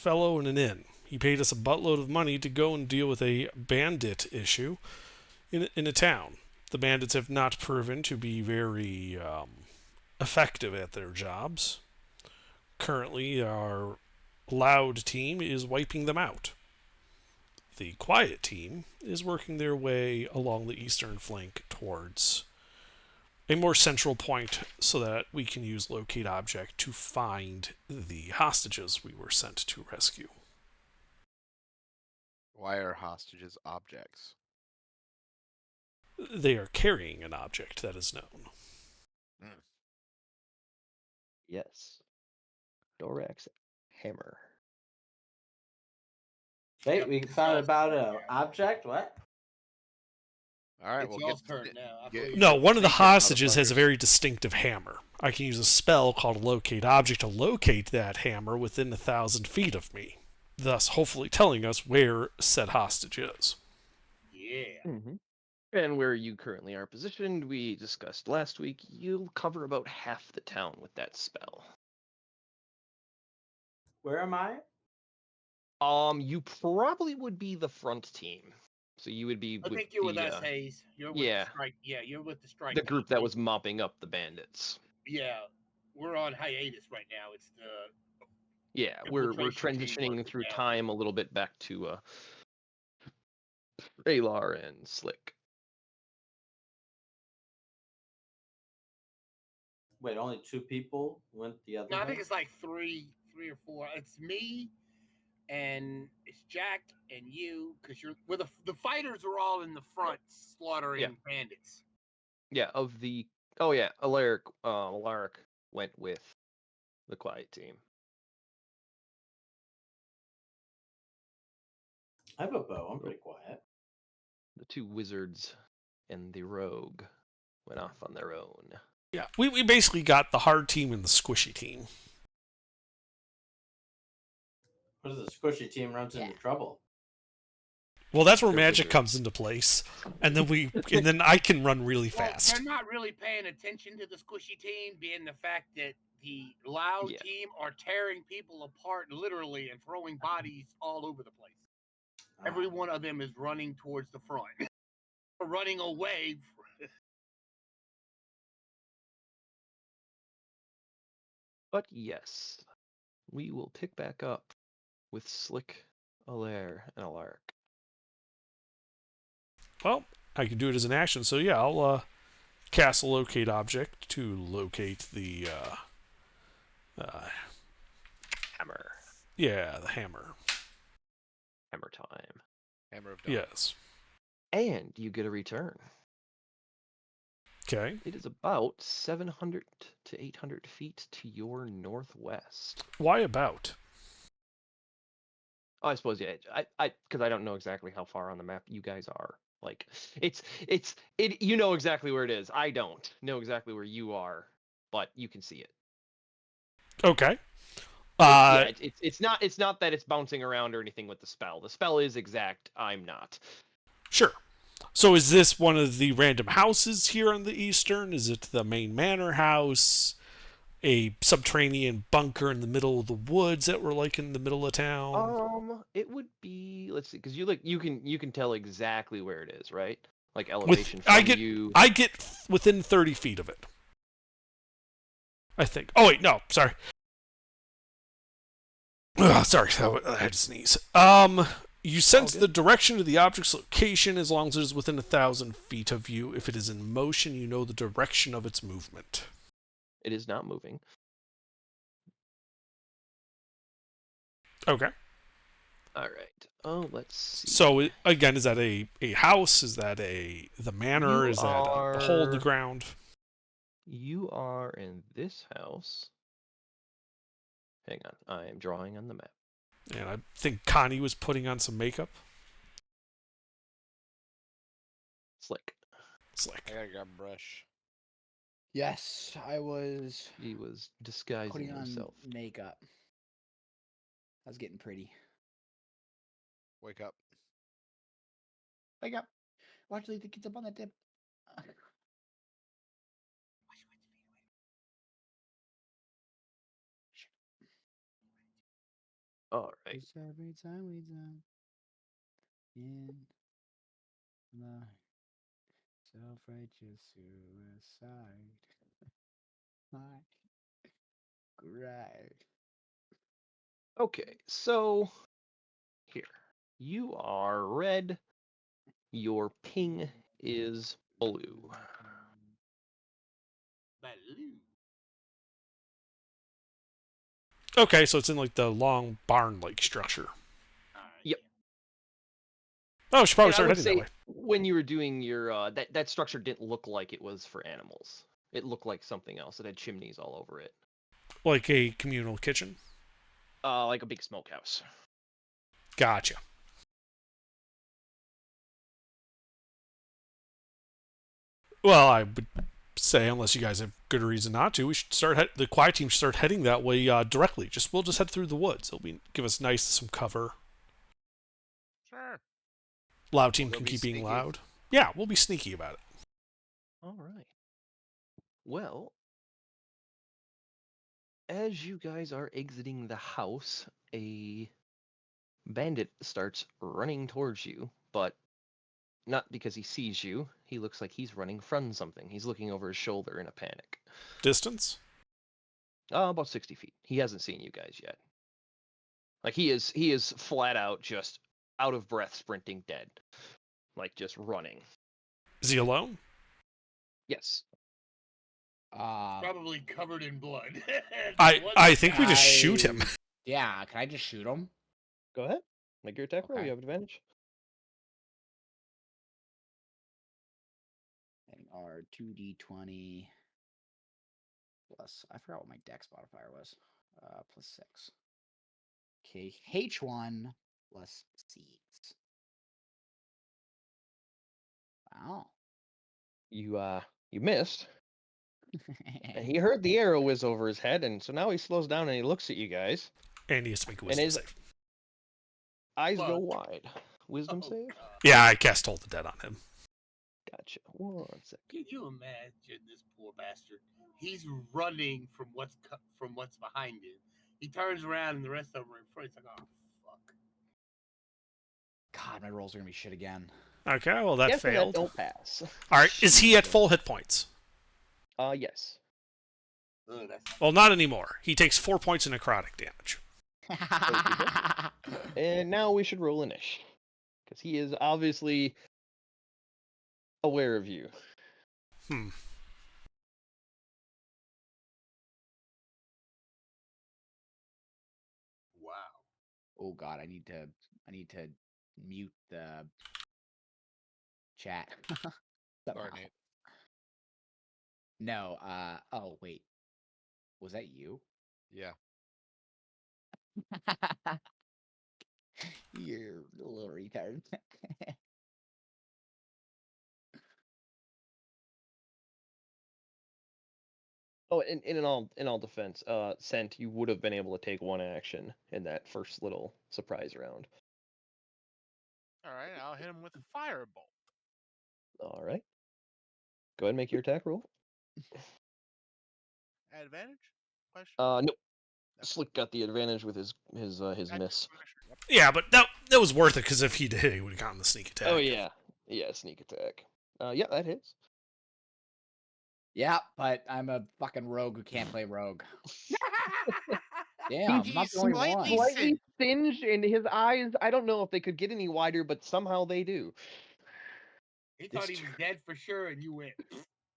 fellow in an inn. He paid us a buttload of money to go and deal with a bandit issue in a town. The bandits have not proven to be very effective at their jobs. Currently, our loud team is wiping them out. The quiet team is working their way along the eastern flank towards a more central point so that we can use locate object to find the hostages we were sent to rescue. Why are hostages objects? They are carrying an object that is known. Yes. Dorax hammer. Wait, Yep, we it's found y'all's about turn an now. object? What? All right, It's well, y'all's get, turn now. I get- believe. No, one of the Take it, hostages has a motherfuckers. very distinctive hammer. I can use a spell called locate object to locate that hammer within 1,000 feet of me, thus hopefully telling us where said hostage is. Yeah. Mm-hmm. And where you currently are positioned, we discussed last week, you'll cover about half the town with that spell. Where am I? You probably would be the front team. So you would be I with think you're with the, us, Hayes. You're with yeah. the strike. Yeah, you're with the strike. the group that team. was mopping up the bandits. Yeah, we're on hiatus right now. It's the Yeah, we're infiltration team transitioning working through now. time a little bit back to Alar and Slick. Wait, only 2 people went the other No, I way? think it's like three or four. It's me, and it's Jack and you, because you're where the fighters are all in the front slaughtering bandits. Yeah, Alaric went with the quiet team. I have a bow. I'm pretty quiet. The 2 wizards and the rogue went off on their own. Yeah, we basically got the hard team and the squishy team. What if the squishy team runs into trouble? Well, that's where They're magic wizards. comes into place, and then I can run really Well, fast. they're not really paying attention to the squishy team, being the fact that the loud Yeah. team are tearing people apart literally and throwing bodies all over the place. Every one of them is running towards the front, or running away. But yes, we will pick back up with Slick, Alair, and Alaric. Well, I can do it as an action, so yeah, I'll cast a locate object to locate the Hammer. the hammer. Hammer time. Hammer of Dawn. Yes. And you get a return. Okay. It is about 700 to 800 feet to your northwest. Why about? Oh, I suppose, yeah. Because I don't know exactly how far on the map you guys are. Like, you know exactly where it is. I don't know exactly where you are, but you can see it. Okay. It's not that it's bouncing around or anything with the spell. The spell is exact. I'm not. Sure. So is this one of the random houses here on the eastern? Is it the main manor house? A subterranean bunker in the middle of the woods that were like in the middle of town? It would be, let's see, because you can tell exactly where it is, right? Like elevation from you. I get within 30 feet of it. I think. Oh wait, no, sorry. Sorry, I had to sneeze. You sense the direction of the object's location as long as it is within 1,000 feet of you. If it is in motion, you know the direction of its movement. It is not moving. Okay. All right. Oh, let's see. So again, is that a house? Is that the manor? You Is that a hole in the are- ground? You are in this house. Hang on, I am drawing on the map. And I think Connie was putting on some makeup. Slick. Slick. I gotta grab a brush. Yes, I was He was disguising putting on himself. makeup. I was getting pretty. Wake up. Wake up. Watch the kids up on that tip. All right. 'Cause every time we jump in the self-righteous suicide, I cry. Okay, so here. You are red. Your ping is blue. Baloo. Okay, so it's in like the long barn-like structure. Alright, Yep. Oh, we should probably And I start would heading that say way. when you were doing your that structure didn't look like it was for animals. It looked like something else. It had chimneys all over it. Like a communal kitchen. Like a big smokehouse. Gotcha. Well, I would say, unless you guys have good reason not to, we should start. The quiet team should start heading that way directly. We'll just head through the woods. It'll give us nice some cover. Sure. Loud team We'll can be keep being sneaky. loud. Yeah, we'll be sneaky about it. All right. Well, as you guys are exiting the house, a bandit starts running towards you, but not because he sees you. He looks like he's running from something. He's looking over his shoulder in a panic. Distance? About 60 feet. He hasn't seen you guys yet. Like he is flat out just out of breath, sprinting, dead. Like just running. Is he alone? Yes. Probably covered in blood. I think we just shoot him. Yeah, can I just shoot him? Go ahead. Make your attack roll. Okay. You have advantage. And our 2d20 plus, I forgot what my dex modifier was. Plus 6. Okay, H1 plus seeds. Wow. You missed. And he heard the arrow whiz over his head, and so now he slows down and he looks at you guys. And he has to make a And wisdom his save. eyes go Fuck. wide. Wisdom Oh, save? God. Yeah, I cast Hold the Dead on him. Gotcha. 1 second. Can you imagine this poor bastard? He's running from what's behind him. He turns around and the rest of them are in front. He's like, oh fuck. God, my rolls are gonna be shit again. Okay, well that Yes, and failed. don't pass. Alright, is he at full hit points? Yes. Oh, that's Well, not anymore. He takes 4 points of necrotic damage. And now we should roll Inish. Because he is obviously aware of you. Hmm. wow. Oh God, I need to mute the chat. Sorry, Somehow. Nate. No, oh wait. Was that you? Yeah. You're a little retard. Oh, in all defense, Scent, you would have been able to take one action in that first little surprise round. All right, I'll hit him with a firebolt. All right. Go ahead and make your attack roll. Advantage? Question? No. No. Slick got the advantage with his I miss. just wanna make sure. Yep. Yeah, but that was worth it, because if he did, he would have gotten the sneak attack. Oh yeah, sneak attack. Yeah, that hits. Yeah, but I'm a fucking rogue who can't play rogue. Damn, I'm not He's the only slightly one. He Slightly singed, and his eyes. I don't know if they could get any wider, but somehow they do. He thought It's he was dead for sure, and you went,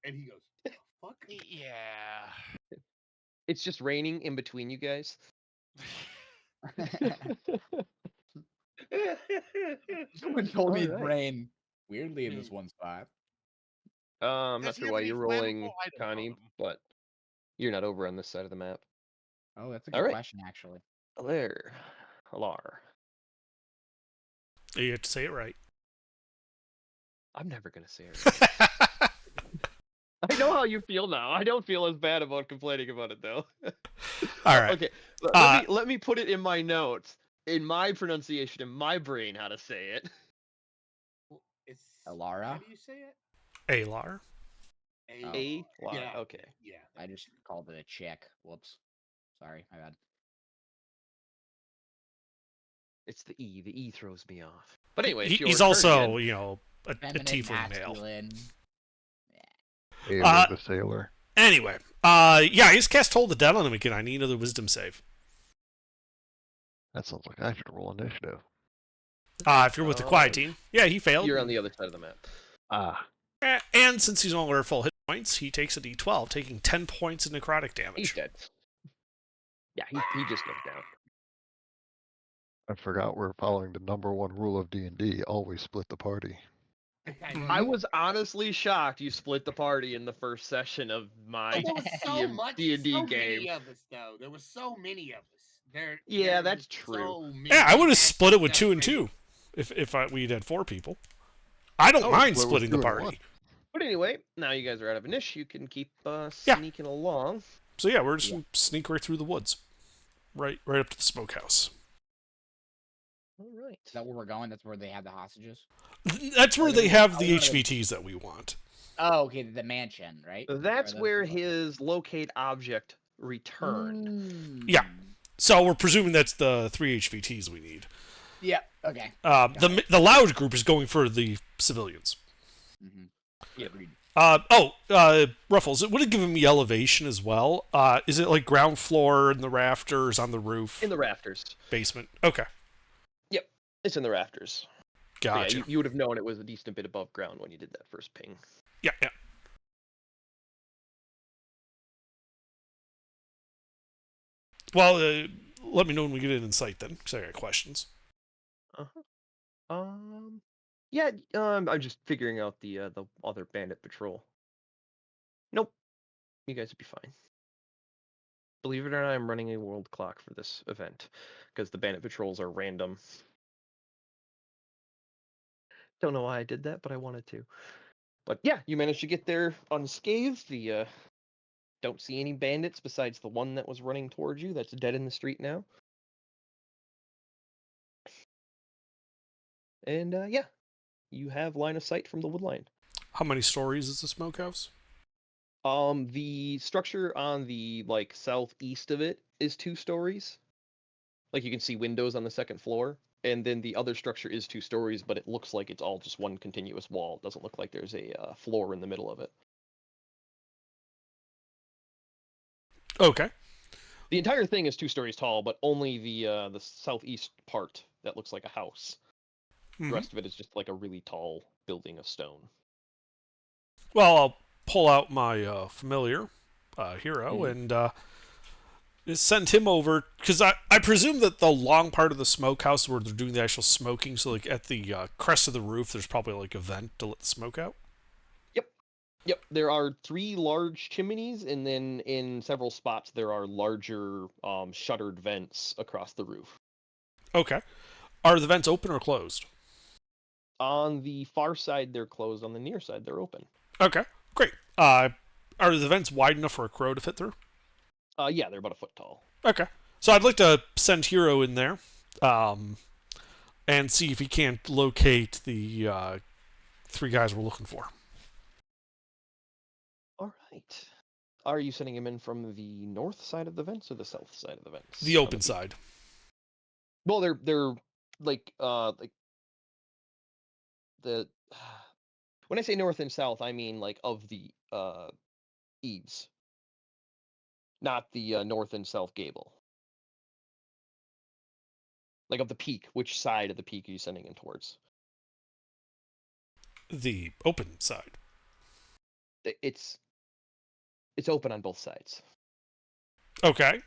and he goes, "The fuck?" Yeah. It's just raining in between you guys. Someone told me Alright. rain weirdly in this one spot. I'm not Does he sure have why any you're flammable rolling, items on Connie, him? but you're not over on this side of the map. Oh, that's a good Alright. question, actually. There, Alar. You have to say it right. I'm never gonna say it. I know how you feel now. I don't feel as bad about complaining about it though. All right. Okay, let me put it in my notes, in my pronunciation, in my brain, how to say it. Well, it's Alara? How do you say it? Alar. A Lar. Yeah. Okay. Yeah. I just called it a check. Whoops. Sorry, my bad. It's the E. The E throws me off. But anyway, it's your He's turn also, again. you know, a Feminine, tiefling male. masculine. Taylor the Sailor. Anyway, yeah, I just cast Toll the Dead on him again. I need another Wisdom save. That sounds like I should roll initiative. If you're with the quiet team. Yeah, he failed. You're on the other side of the map. Ah, And since he's no longer full hit points, he takes a d12, taking 10 points of necrotic He's damage. dead. Yeah, he just goes down. I forgot we're following the #1 rule of D&D. Always split the party. I was honestly shocked you split the party in the first session of my There was so DM much, D&D so game. many of us, though. There was so many of us. Yeah, there that's was true. So many Yeah, I would have active split it with 2 and celebrations. 2 if we'd had 4 people. I don't Oh, mind split with splitting 2 the and 1. party. But anyway, now you guys are out of Inish. You can keep Yeah. sneaking along. So yeah, we're just gonna sneak right through the woods. Right up to the smokehouse. All right. Is that where we're going? That's where they have the hostages? That's where they have the I wanna- HVTs that we want. Oh, okay, the mansion, right? That's Or the- where his locate object returned. Yeah. So we're presuming that's the 3 HVTs we need. Yeah, okay. The loud group is going for the civilians. Mm-hmm. Yeah. Agreed. Ruffles, it would have given me elevation as well. Is it like ground floor in the rafters, on the roof, In the rafters. basement? Okay, It's in the rafters. But gotcha. yeah, you would have known it was a decent bit above ground when you did that first ping. Yeah. Well, let me know when we get it in sight then, because I got questions. Yeah, I'm just figuring out the other bandit patrol. Nope. You guys would be fine. Believe it or not, I'm running a world clock for this event because the bandit patrols are random. Don't know why I did that, but I wanted to. But yeah, you managed to get there unscathed. Don't see any bandits besides the one that was running towards you that's dead in the street now. And yeah, you have line of sight from the woodline. How many stories is the smokehouse? The structure on the southeast of it is 2 stories. Like you can see windows on the second floor, and then the other structure is 2 stories, but it looks like it's all just one continuous wall. It doesn't look like there's a floor in the middle of it. Okay. The entire thing is 2 stories tall, but only the southeast part that looks like a house. Mhm. The rest of it is just like a really tall building of stone. Well, I'll pull out my familiar hero and send him over, because I presume that the long part of the smokehouse where they're doing the actual smoking, so like at the crest of the roof, there's probably like a vent to let the smoke out. Yep, there are 3 large chimneys, and then in several spots there are larger shuttered vents across the roof. Okay. Are the vents open or closed? On the far side, they're closed. On the near side, they're open. Okay, great. Are the vents wide enough for a crow to fit through? Yeah, they're about a foot tall. Okay. So I'd like to send Hero in there and see if he can't locate the 3 guys we're looking for. All right. Are you sending him in from the north side of the vents or the south side of the vents? The open side. Well, they're like the when I say north and south, I mean like of the eaves, not the north and south gable. Like of the peak, which side of the peak are you sending him towards? The open side. It's open on both sides. Okay.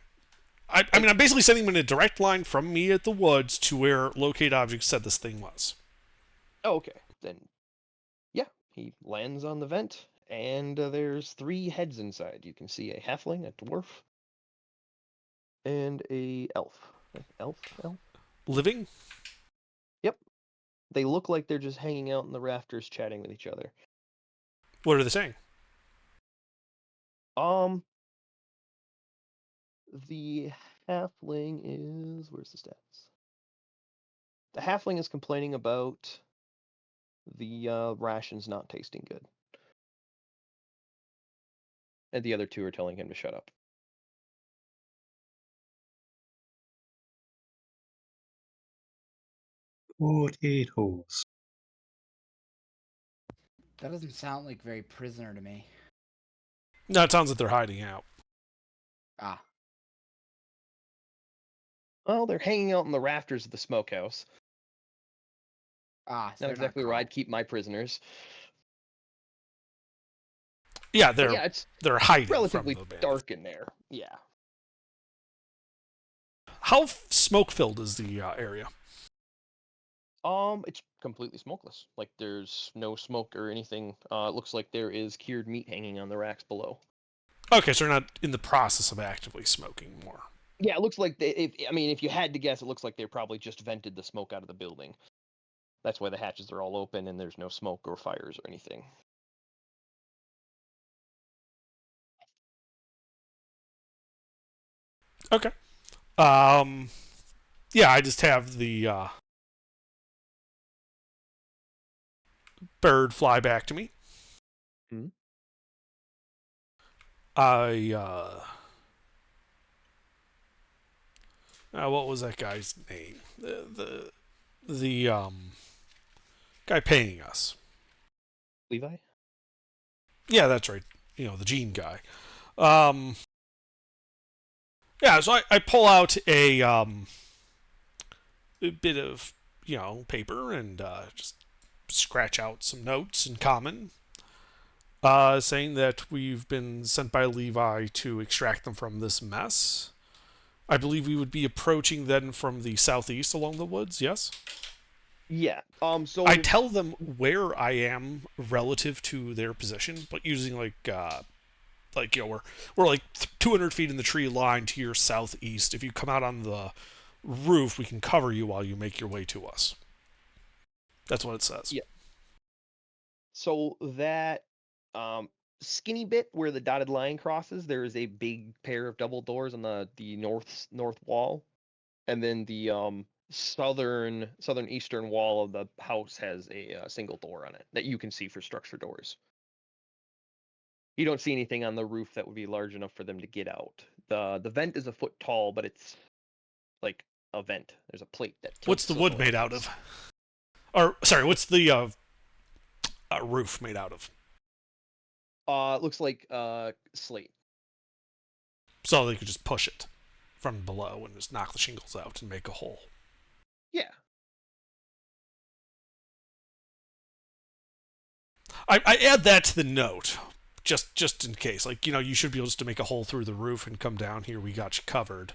I mean, I'm basically sending him in a direct line from me at the woods to where locate object said this thing was. Oh, okay. Then, yeah, he lands on the vent, and there's 3 heads inside. You can see a halfling, a dwarf, and a elf. Elf? Living? Yep. They look like they're just hanging out in the rafters chatting with each other. What are they saying? The halfling is... Where's the stats? The halfling is complaining about the rations not tasting good. And the other 2 are telling him to shut up. Potatoes. That doesn't sound like very prisoner to me. No, it sounds like they're hiding out. Ah, Well, they're hanging out in the rafters of the smokehouse. so Not they're exactly not where I'd caught. keep my prisoners. Yeah, But they're yeah, it's they're hiding relatively from the band. dark in there. Yeah. How smoke filled is the area? It's completely smokeless. Like there's no smoke or anything. It looks like there is cured meat hanging on the racks below. Okay, so they're not in the process of actively smoking more. Yeah, it looks like if you had to guess, it looks like they probably just vented the smoke out of the building. That's why the hatches are all open and there's no smoke or fires or anything. Okay. Yeah, I just have the bird fly back to me. Hmm. What was that guy's name? The guy paying us. Levi? Yeah, that's right. You know, the Gene guy. Yeah, so I pull out a bit of, paper and just scratch out some notes in common, saying that we've been sent by Levi to extract them from this mess. I believe we would be approaching then from the southeast along the woods, yes? Yeah. So I tell them where I am relative to their position, but using we're like 200 feet in the tree line to your southeast. If you come out on the roof, we can cover you while you make your way to us. That's what it says. Yeah. So that skinny bit where the dotted line crosses, there is a big pair of double doors on the north wall, and then the southeastern wall of the house has a single door on it that you can see for structure doors. You don't see anything on the roof that would be large enough for them to get out. The vent is a foot tall, but it's like a vent. There's a plate that tilts. What's the so wood no made out entrance. of? Or sorry, what's the roof made out of? It looks like slate. So they could just push it from below and just knock the shingles out and make a hole. Yeah. I add that to the note, just in case. Like, you should be able just to make a hole through the roof and come down here. We got you covered.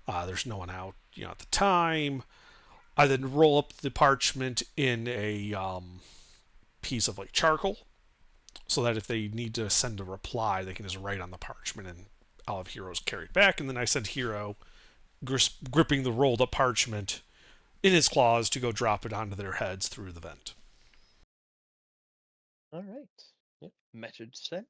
There's no one out, at the time. I then roll up the parchment in a piece of like charcoal, so that if they need to send a reply, they can just write on the parchment, and I'll have Heroes carried back. And then I send Hero gripping the rolled up parchment in his claws to go drop it onto their heads through the vent. All right. Yep. Message sent.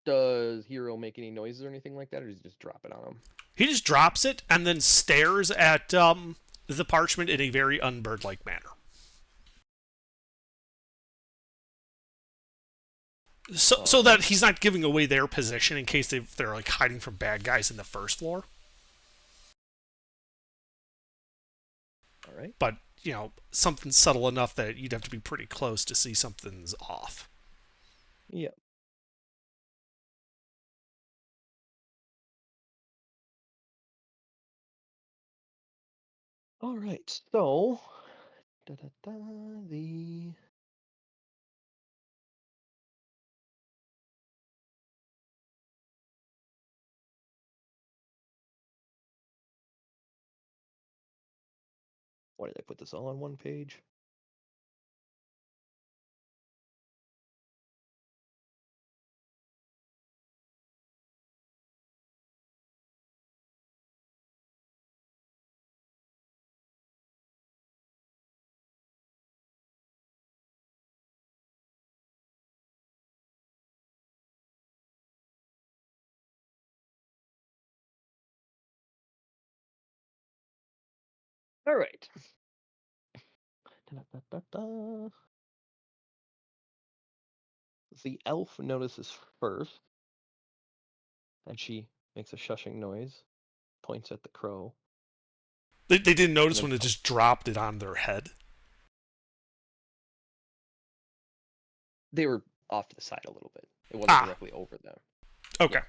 Does Hero make any noises or anything like that, or does he just drop it on him? He just drops it and then stares at the parchment in a very unbird-like manner. So that he's not giving away their position in case they're like hiding from bad guys in the first floor. All right. But, something subtle enough that you'd have to be pretty close to see something's off. Yep. All right. So, the why did I put this all on one page? All right. The elf notices first, and she makes a shushing noise, points at the crow. They didn't notice then when it just dropped it on their head. They were off to the side a little bit. It wasn't Ah. directly over them. Okay.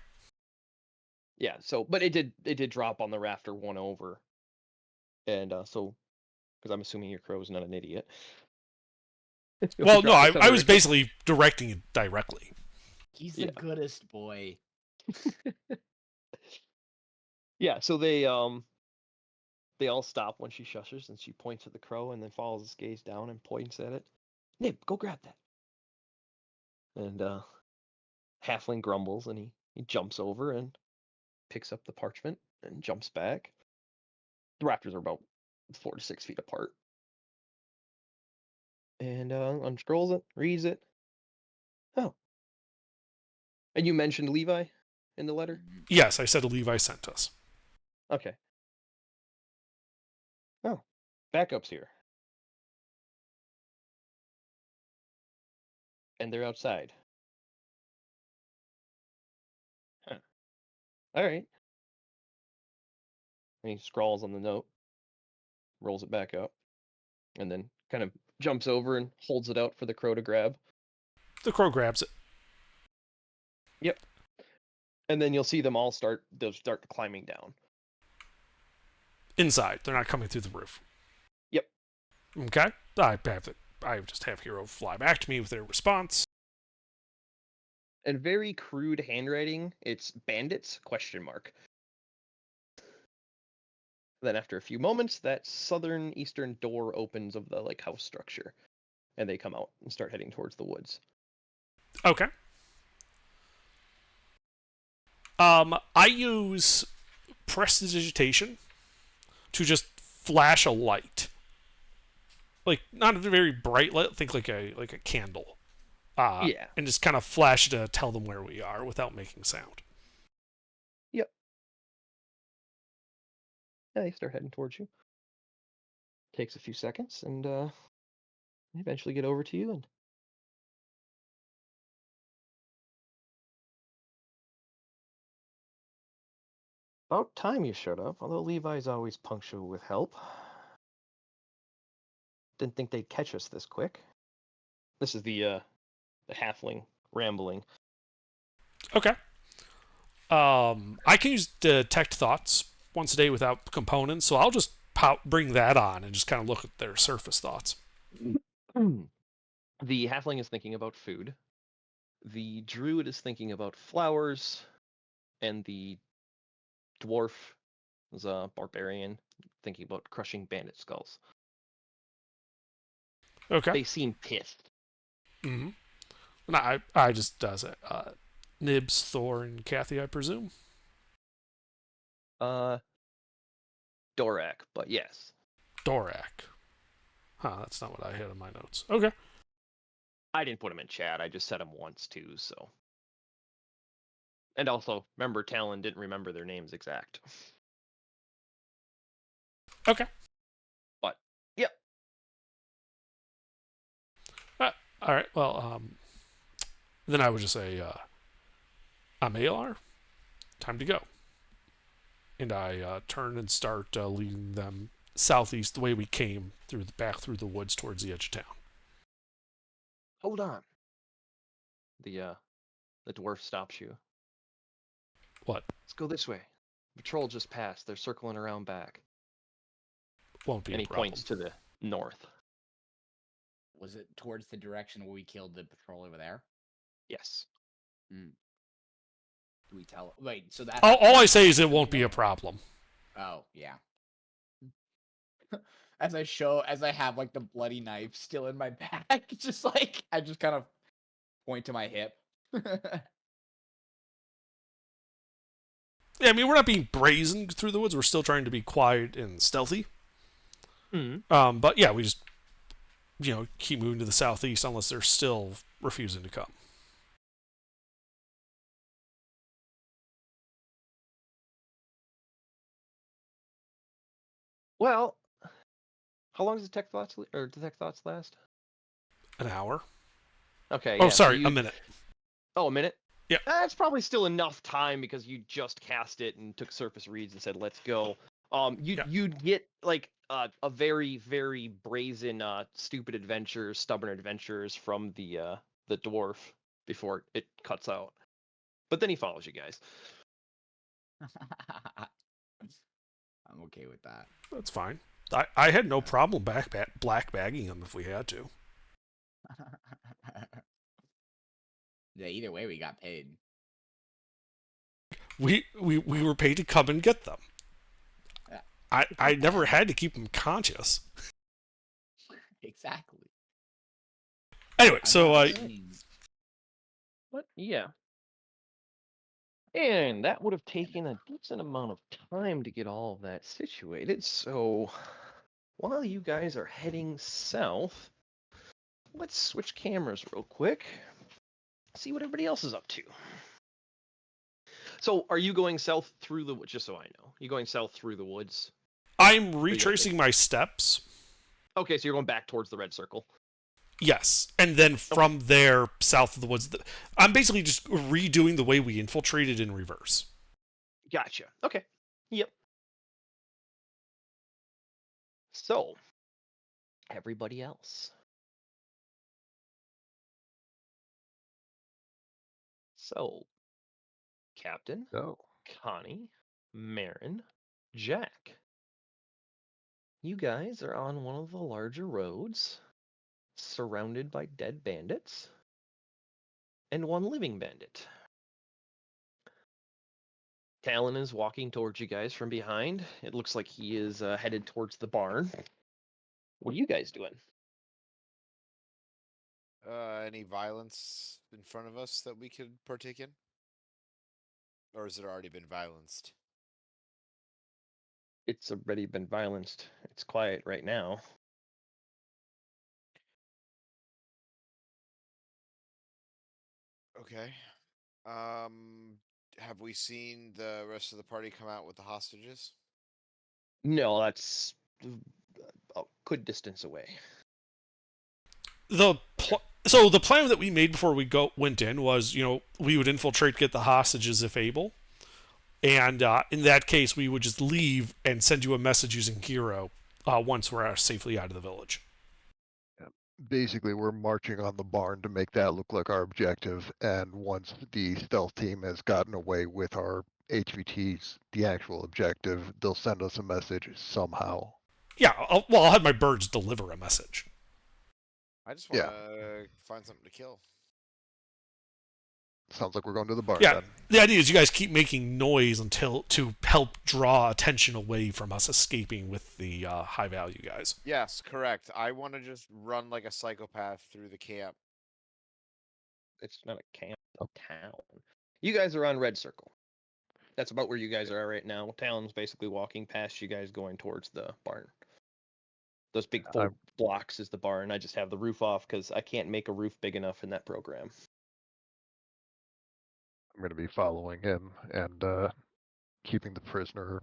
Yeah. So, but it did drop on the rafter one over, and so because I'm assuming your crow's not an idiot. Well, no, Dropped it I was somewhere. basically directing it directly. He's the Yeah. goodest boy. Yeah. So they all stop when she shushes, and she points at the crow, and then follows his gaze down and points at it. Nib, go grab that. And Halfling grumbles, and he jumps over and picks up the parchment and jumps back. The raptors are about 4 to 6 feet apart. And unscrolls it, reads it. Oh. And you mentioned Levi in the letter? Mhm. Yes, I said Levi sent us. Okay. Oh. Backup's here. And they're outside. Huh. Alright. And he scrawls on the note, rolls it back up, and then kind of jumps over and holds it out for the crow to grab. The crow grabs it. Yep. And then you'll see them all start climbing down. Inside. They're not coming through the roof. Yep. Okay. I just have Hero fly back to me with their response. And very crude handwriting. It's bandits ? Then after a few moments, that southern eastern door opens of the house structure, and they come out and start heading towards the woods. Okay. I use prestidigitation to just flash a light. Like, not a very bright light, think like a candle. Yeah. And just kind of flash to tell them where we are without making sound. Yep. Yeah, they start heading towards you. Takes a few seconds, and they eventually get over to you. And about time you showed up. Although Levi's always punctual with help. Didn't think they'd catch us this quick. This is the halfling rambling. Okay. I can use detect thoughts once a day without components, so I'll just bring that on and just kind of look at their surface thoughts. The halfling is thinking about food. The druid is thinking about flowers, and the dwarf is a barbarian thinking about crushing bandit skulls. Okay. They seem pissed. Mm-hmm. And I just does it. Nibs, Thor, and Kathy, I presume. Dorak, but yes. Dorak. Huh, that's not what I had in my notes. Okay. I didn't put him in chat. I just said him once too, so. And also, remember, Talon didn't remember their names exact. Okay. But, yep. All right. Well, then I would just say, Amalar, time to go. And I turn and start leading them southeast the way we came back through the woods towards the edge of town. Hold on. The dwarf stops you. What? Let's go this way. Patrol just passed. They're circling around back. Won't be And a he problem. points to the north. Was it towards the direction where we killed the patrol over there? Yes. Do we tell? Wait, so that. All I say is it won't be a problem. Oh yeah. As I have like the bloody knife still in my bag, just like I just kind of point to my hip. Yeah, I mean, we're not being brazen through the woods. We're still trying to be quiet and stealthy. Mm-hmm. But yeah, we just, keep moving to the southeast unless they're still refusing to come. Well, how long does detect thoughts last? An hour? Okay. Oh, yeah, so sorry, a minute. Oh, a minute? Yep. That's probably still enough time because you just cast it and took surface reads and said, let's go. Yeah. You'd get like a very very brazen stupid adventures, stubborn adventures from the dwarf before it cuts out. But then he follows you guys. I'm okay with that. That's fine. I had no problem black bagging him if we had to. Yeah, either way, we got paid. We were paid to come and get them. Yeah. I never had to keep him conscious. Exactly. Anyway, I'm so not saying- But yeah. And that would have taken a decent amount of time to get all of that situated. So while you guys are heading south, let's switch cameras real quick. See what everybody else is up to. So are you going south through the woods? Just so I know. You going south through the woods? I'm retracing my steps. Okay, so you're going back towards the red circle. Yes, and then from there, south of the woods, I'm basically just redoing the way we infiltrated in reverse. Gotcha. Okay. Yep. So, everybody else. So, Captain, No. Connie, Marin, Jack. You guys are on one of the larger roads, surrounded by dead bandits, and one living bandit. Talon is walking towards you guys from behind. It looks like he is headed towards the barn. What are you guys doing? Any violence in front of us that we could partake in? Or has it already been violenced? It's already been violenced. It's quiet right now. Okay. Have we seen the rest of the party come out with the hostages? No, that's a good distance away. So the plan that we made before we went in was, we would infiltrate, get the hostages if able, and in that case, we would just leave and send you a message using Hero once we're safely out of the village. Basically, we're marching on the barn to make that look like our objective, and once the stealth team has gotten away with our HVTs, the actual objective, they'll send us a message somehow. Yeah, I'll have my birds deliver a message. I just want to find something to kill. Sounds like we're going to the barn Yeah, then. the idea is you guys keep making noise to help draw attention away from us escaping with the high value guys. Yes, correct. I want to just run like a psychopath through the camp. It's not a camp, a town. You guys are on Red Circle. That's about where you guys are right now. Talon's basically walking past you guys going towards the barn. Those big full blocks is the barn. I just have the roof off because I can't make a roof big enough in that program. I'm going to be following him and keeping the prisoner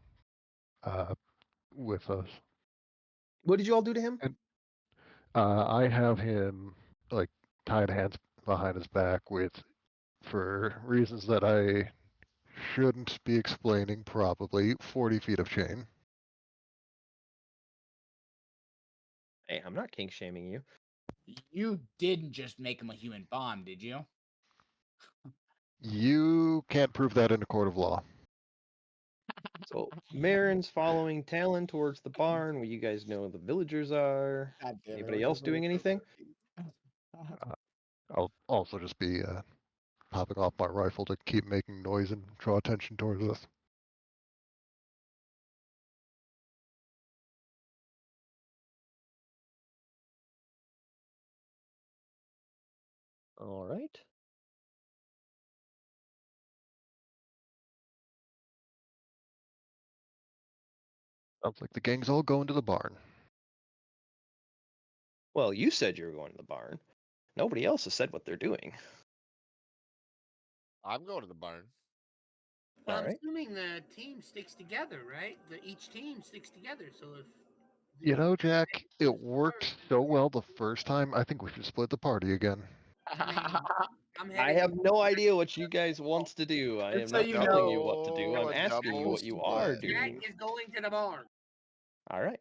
with us. What did you all do to him? And I have him like tied hands behind his back for reasons that I shouldn't be explaining, probably 40 feet of chain. Hey, I'm not kink shaming you. You didn't just make him a human bomb, did you? You can't prove that in a court of law. So Marin's following Talon towards the barn where you guys know the villagers are. God damn it, Anybody I else was doing hoping anything? I'll also just be popping off my rifle to keep making noise and draw attention towards us. All right. Sounds like the gang's all going to the barn. Well, you said you were going to the barn. Nobody else has said what they're doing. I'm going to the barn. Well, I'm Alright. assuming the team sticks together, right? Each team sticks together. So if You know, Jack, it worked so well the first time, I think we should split the party again. I mean, I'm I heading. have no idea what you guys wants to do. I am Just so not you telling you what to do. know, I'm a asking you double what you are split. Jack doing. is going to the barn. All right.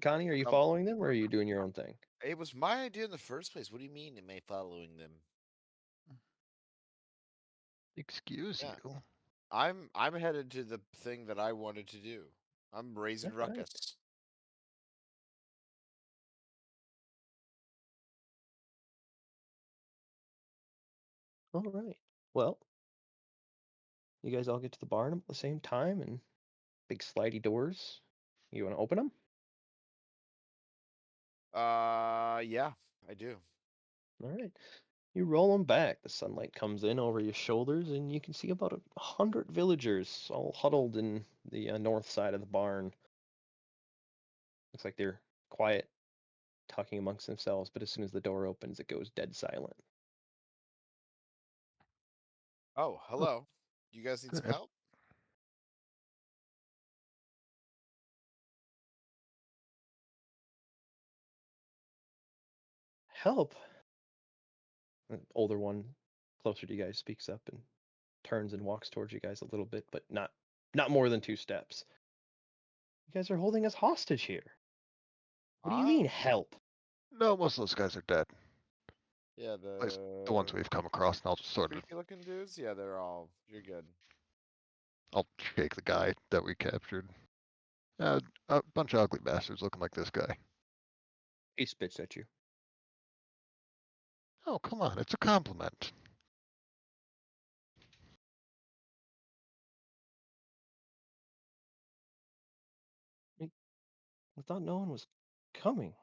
Connie, are you Um, following them or are you doing your own thing? It was my idea in the first place. What do you mean, am I following them? Excuse Yeah. you. I'm headed to the thing that I wanted to do. I'm raising All right. ruckus. All right. Well, you guys all get to the barn at the same time and big slidey doors. You want to open them? Yeah, I do. All right. You roll them back. The sunlight comes in over your shoulders, and you can see about 100 villagers all huddled in the north side of the barn. Looks like they're quiet, talking amongst themselves, but as soon as the door opens, it goes dead silent. Oh, hello. You guys need some Good. help? Help! An older one, closer to you guys, speaks up and turns and walks towards you guys a little bit, but not more than 2 steps. You guys are holding us hostage here. What do you mean, help? No, most of those guys are dead. Yeah, At least the ones we've come across, and I'll just sort of creepy looking dudes. Yeah, they're all. You're good. I'll shake the guy that we captured. A bunch of ugly bastards looking like this guy. He spits at you. Oh, come on, it's a compliment. I thought no one was coming.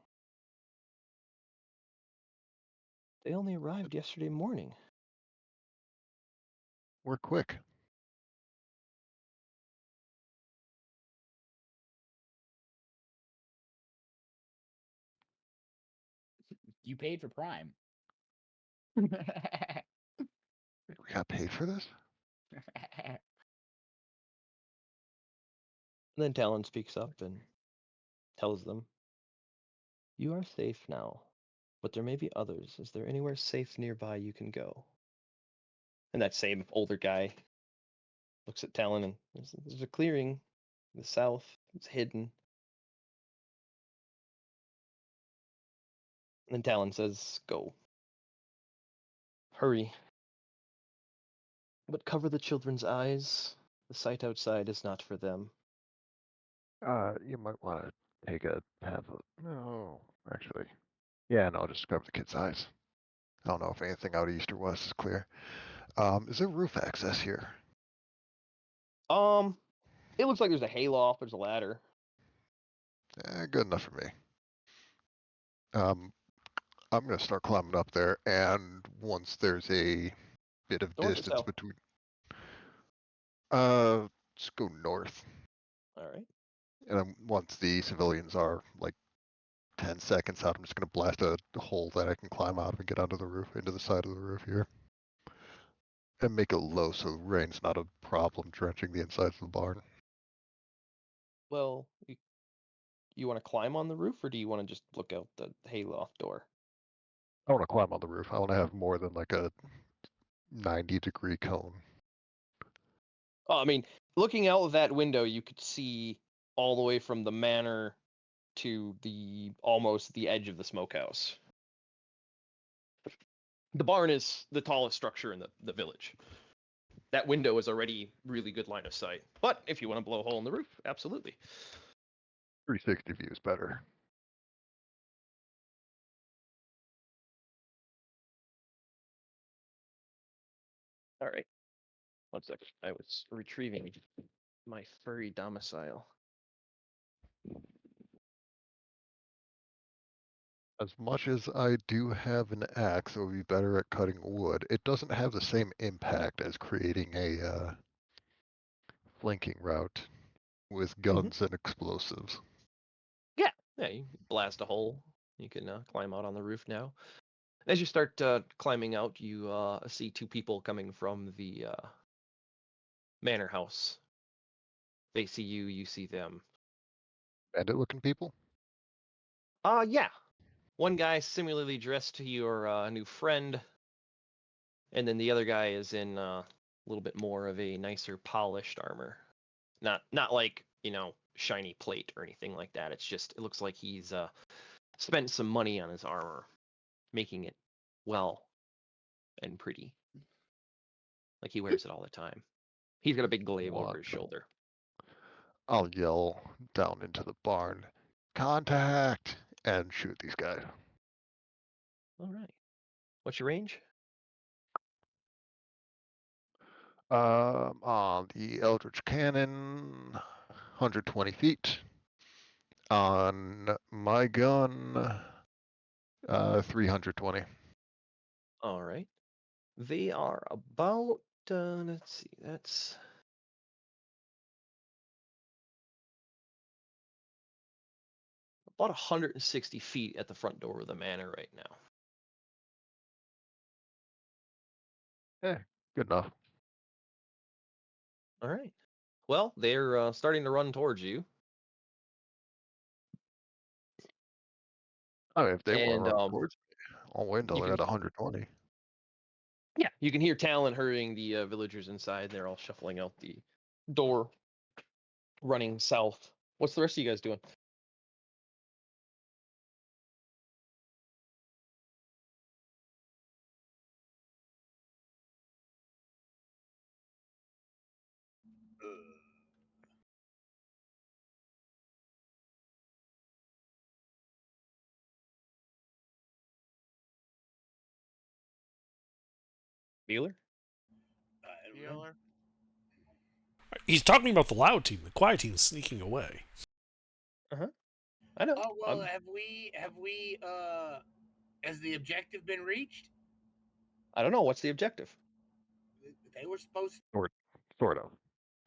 They only arrived yesterday morning. We're quick. You paid for Prime. We got paid for this? And then Talon speaks up and tells them, "You are safe now, but there may be others. Is there anywhere safe nearby you can go?" And that same older guy looks at Talon and there's a clearing in the south. It's hidden. And then Talon says, "Go. Hurry. But cover the children's eyes. The sight outside is not for them." You might want to take a have a. No, actually. Yeah, no, just cover the kid's eyes. I don't know if anything out east or west is clear. Is there roof access here? It looks like there's a hayloft, there's a ladder. Good enough for me. I'm gonna start climbing up there, and once there's a bit of North or distance south? between, let's go north. All right. And then once the civilians are like 10 seconds out, I'm just gonna blast a hole that I can climb out of and get onto the roof, into the side of the roof here, and make it low so rain's not a problem drenching the insides of the barn. Well, you want to climb on the roof, or do you want to just look out the hayloft door? I want to climb on the roof. I want to have more than like a 90-degree cone. Oh, I mean, looking out of that window, you could see all the way from the manor to the almost the edge of the smokehouse. The barn is the tallest structure in the village. That window is already really good line of sight. But if you want to blow a hole in the roof, absolutely. 360 view is better. All right. 1 second. I was retrieving my furry domicile. As much as I do have an axe that would be better at cutting wood, it doesn't have the same impact as creating a flanking route with guns and explosives. Yeah, you blast a hole. You can climb out on the roof now. As you start climbing out, you see 2 people coming from the manor house. They see you, you see them. Bandit looking people? Yeah. one guy similarly dressed to your new friend, and then the other guy is in a little bit more of a nicer, polished armor. Not like shiny plate or anything like that. It's just it looks like he's spent some money on his armor, making it well and pretty. Like he wears it all the time. He's got a big glaive over his Walk. shoulder. I'll yell down into the barn, contact, and shoot these guys. All right. What's your range? On the Eldritch Cannon, 120 feet. On my gun, 320. All right. They are about let's see, that's about 160 feet at the front door of the manor right now. Good enough. All right. Well, they're starting to run towards you. I mean, if they want And to run towards me, I'll wait until you they're can- at 120. yeah, you can hear Talon hurrying the villagers inside. They're all shuffling out the door, running south. What's the rest of you guys doing? Bueller? I don't know. Healer. He's talking about the loud team. The quiet team is sneaking away. I know. Oh well, I'm- has the objective been reached? I don't know. What's the objective? They were supposed Sort of.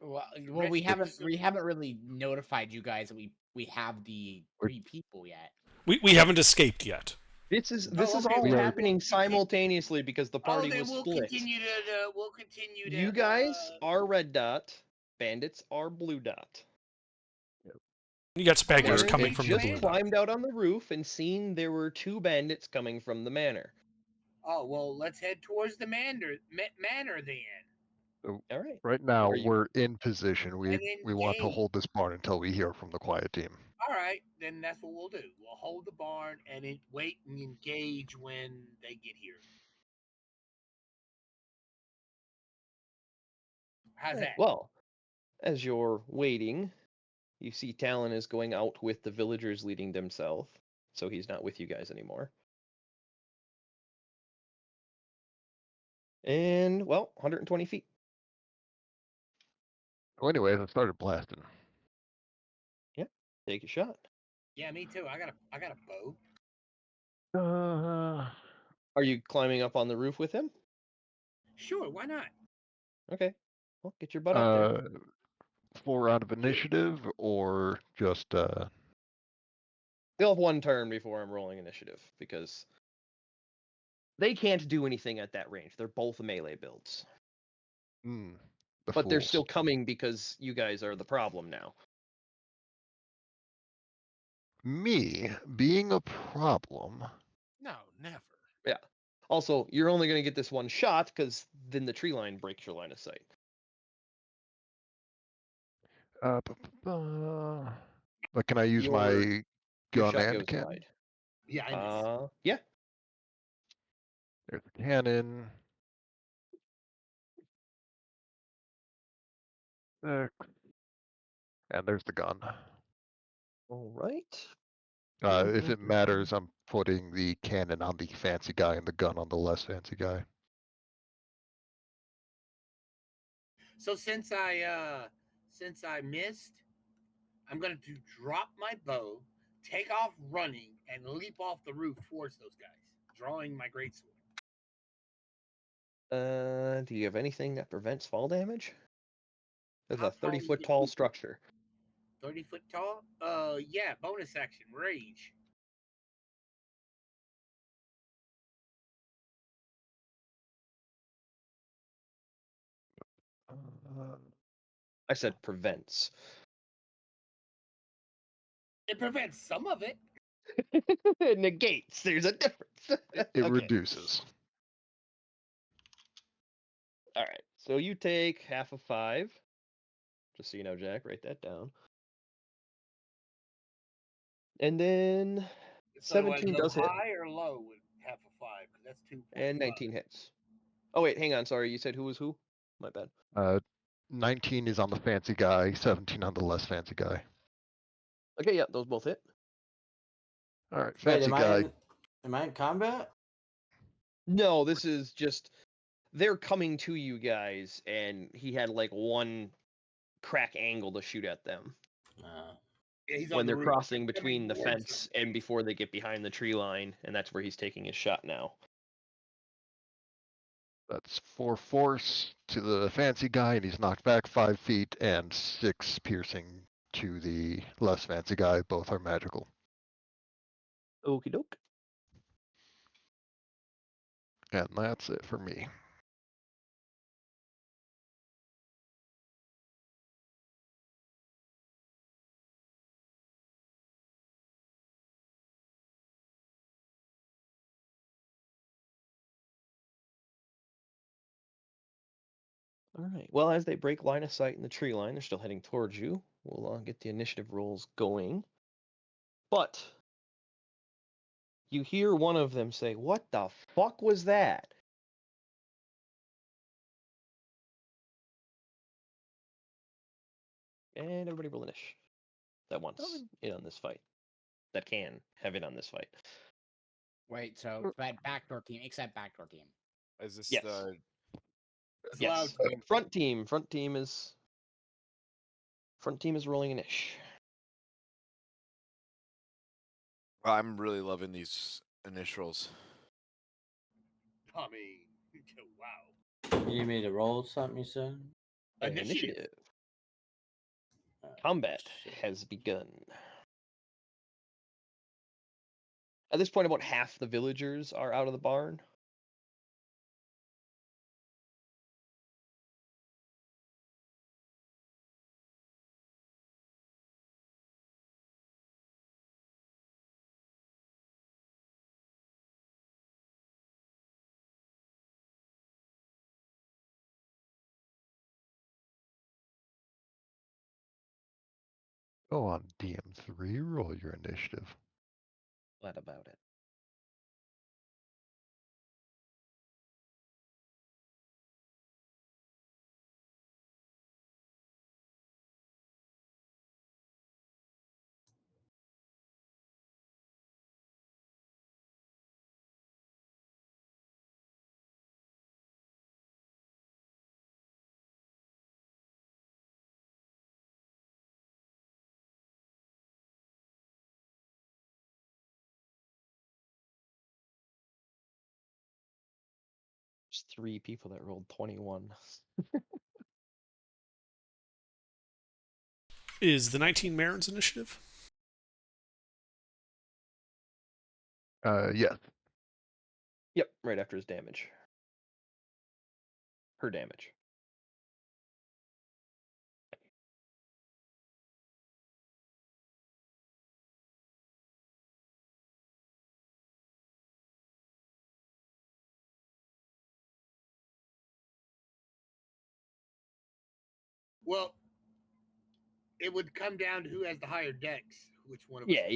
Well, Rest we of haven't the- we haven't really notified you guys that we have the 3 people yet. We haven't escaped yet. This is okay, all we are- happening simultaneously because the party then was we'll split. continue to we'll continue to You guys are red dot. Bandits are blue dot. You got some bad guys Alright, coming they from the just blue. climbed out on the roof and seen there were 2 bandits coming from the manor. Oh well, let's head towards the manor then. All right. Right now, Are you- we're in position. And We want to engage. hold this barn until we hear from the quiet team. All right, then that's what we'll do. We'll hold the barn and wait and engage when they get here. How's that? Well, as you're waiting, you see Talon is going out with the villagers leading them south, so he's not with you guys anymore. And, well, 120 feet. So anyways, I started blasting. Take a shot. Yeah, me too. I got a bow. Are you climbing up on the roof with him? Sure, why not? Okay. Well, get your butt up there. 4 round of initiative or just They'll have 1 turn before I'm rolling initiative, because they can't do anything at that range. They're both melee builds. the But they're fools. still coming because you guys are the problem now. Me being a problem. No, never. Also, you're only going to get this 1 shot, because then the tree line breaks your line of sight. But can I use Your- my Your gun shot and goes cannon? wide. Yeah, I miss. Yeah. There's the cannon. 6. And there's the gun. All right. If it matters, I'm putting the cannon on the fancy guy and the gun on the less fancy guy. So since I missed, I'm going to drop my bow, take off running, and leap off the roof towards those guys, drawing my greatsword. Do you have anything that prevents fall damage? There's How a tall 30-foot is it? tall structure. 30 foot tall? Yeah, bonus action, rage. I said prevents. It prevents some of it. It negates. There's a difference. It Okay. reduces. All right. So you take half of 5. Just so you know, Jack, write that down. And then So do I 17 go does hit, high or low with half a 5? Because that's 2. and 19 hits. Oh wait, hang on. Sorry, you said who was who? My bad. 19 is on the fancy guy, 17 on the less fancy guy. Okay, yeah, those both hit. All right, Wait, fancy guy. am I in combat? No, this is just they're coming to you guys, and he had like one crack angle to shoot at them Yeah, he's when on the they're roof. crossing Coming between the towards fence and before they get behind the tree line, and that's where he's taking his shot now. That's 4 force to the fancy guy, and he's knocked back 5 feet, and 6 piercing to the less fancy guy. Both are magical. Okie doke. And that's it for me. All right. Well, as they break line of sight in the tree line, they're still heading towards you. We'll get the initiative rolls going. But you hear one of them say, "What the fuck was that?" And everybody roll initiative. That wants in on this fight. That can have in on this fight. Wait, so that backdoor team, except backdoor team. Is this Yes. the It's allowed Yes. to. Front team is rolling an ish. I'm really loving these initials. I mean, wow. You need me to roll something, you said? Initiative. Combat has begun. At this point, about half the villagers are out of the barn. Go on, DM3, roll your initiative. Glad about it. There's 3 people that rolled 21. Is the 19 Marin's initiative? Yeah. Yep, right after his damage. Her damage. Well, it would come down to who has the higher dex. Which one of Yeah, us?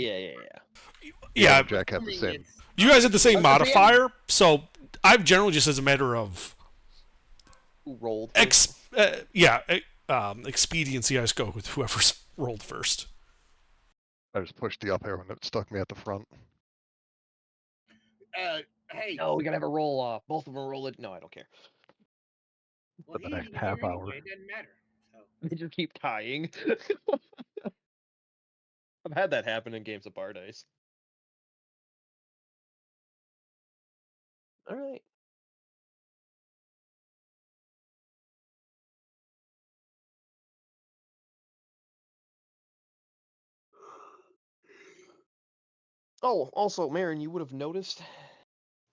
Yeah, Jack had the Assuming same. it's- you guys had the same I was gonna say, modifier, so I've generally just as a matter of Who rolled first? expediency, I just go with whoever's rolled first. I just pushed the up arrow and it stuck me at the front. Hey. No, we gotta have a roll off. Both of them roll it. No, I don't care. Well, for the he next didn't half hear hour. anyway, it doesn't matter. So. They just keep tying. I've had that happen in games of Bar Dice. All right. Oh, also, Marin, you would have noticed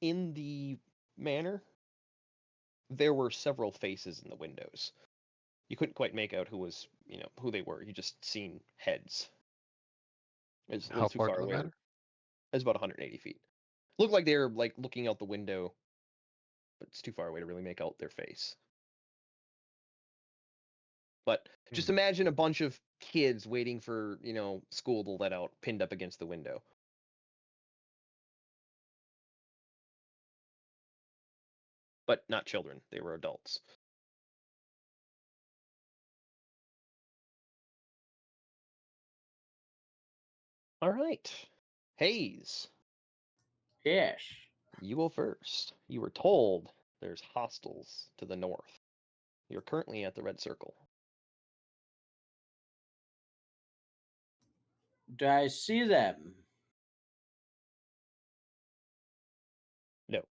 in the manor there were several faces in the windows. You couldn't quite make out who they were. You just seen heads. It's a How little too far far does it away. matter? It's about 180 feet. Look like they're like looking out the window, but it's too far away to really make out their face. But just imagine a bunch of kids waiting for, school to let out, pinned up against the window. But not children, they were adults. All right. Hayes, Yes. you go first. You were told there's hostiles to the north. You're currently at the red circle. Do I see them? No.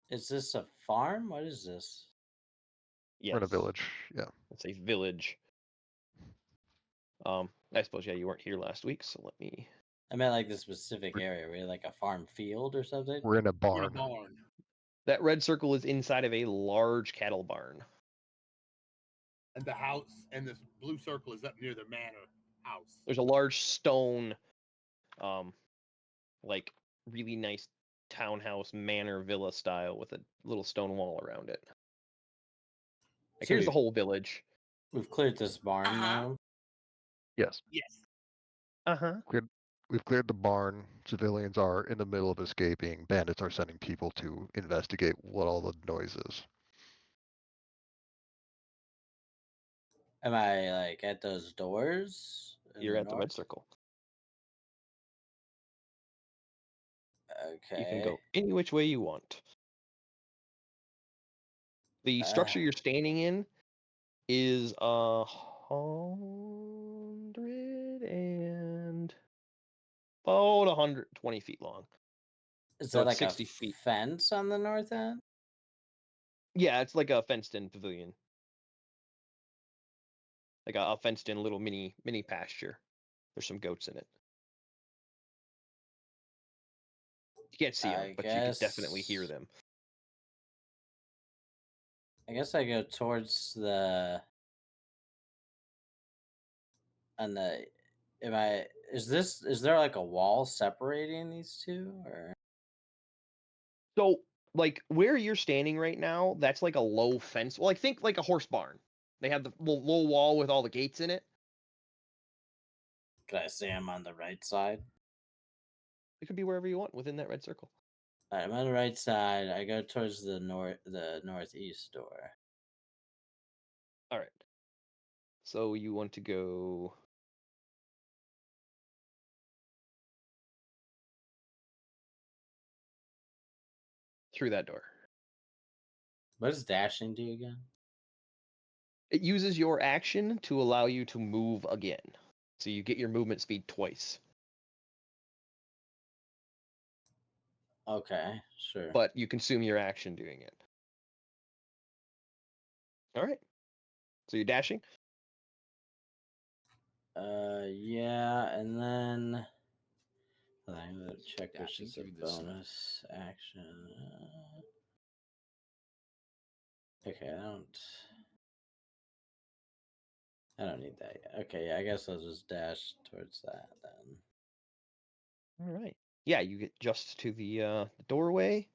Is this a farm? What is this? Yes. We're in a village. Yeah. It's a village. I suppose, yeah, you weren't here last week, so let me... I meant like the specific area. Were you like a farm field or something? We're in a We're in a barn. barn. That red circle is inside of a large cattle barn. And the house and this blue circle is up near the manor house. There's a large stone, like really nice townhouse manor villa style with a little stone wall around it. Like, here's the whole village. We've cleared this barn Uh-huh. now. Yes. Yes. Uh-huh. We've cleared the barn. Civilians are in the middle of escaping. Bandits are sending people to investigate what all the noise is. Am I like at those doors? in You're at the red north? circle. Okay. You can go any which way you want. The structure you're standing in is 120 feet long. Is so that it's like 60 a feet. fence on the north end? Yeah, it's like a fenced-in pavilion. Like a fenced-in little mini pasture. There's some goats in it. You can't see them, I but you can definitely hear guess- them. I guess I go towards the. And the. Is there like a wall separating these two, or? So, like, where you're standing right now, that's like a low fence. Well, think like a horse barn. They have the low wall with all the gates in it. Can I say I'm on the right side? It could be wherever you want within that red circle. All right, I'm on the right side. I go towards the northeast door. All right. So you want to go... through that door. What does dashing do again? It uses your action to allow you to move again. So you get your movement speed twice. Okay, sure. But you consume your action doing it. All right. So you're dashing? Yeah, and then I'm gonna check which Dashing is a through the snow. bonus action. Okay, I don't need that yet. Okay, yeah, I guess I'll just dash towards that then. All right. Yeah, you get just to the doorway.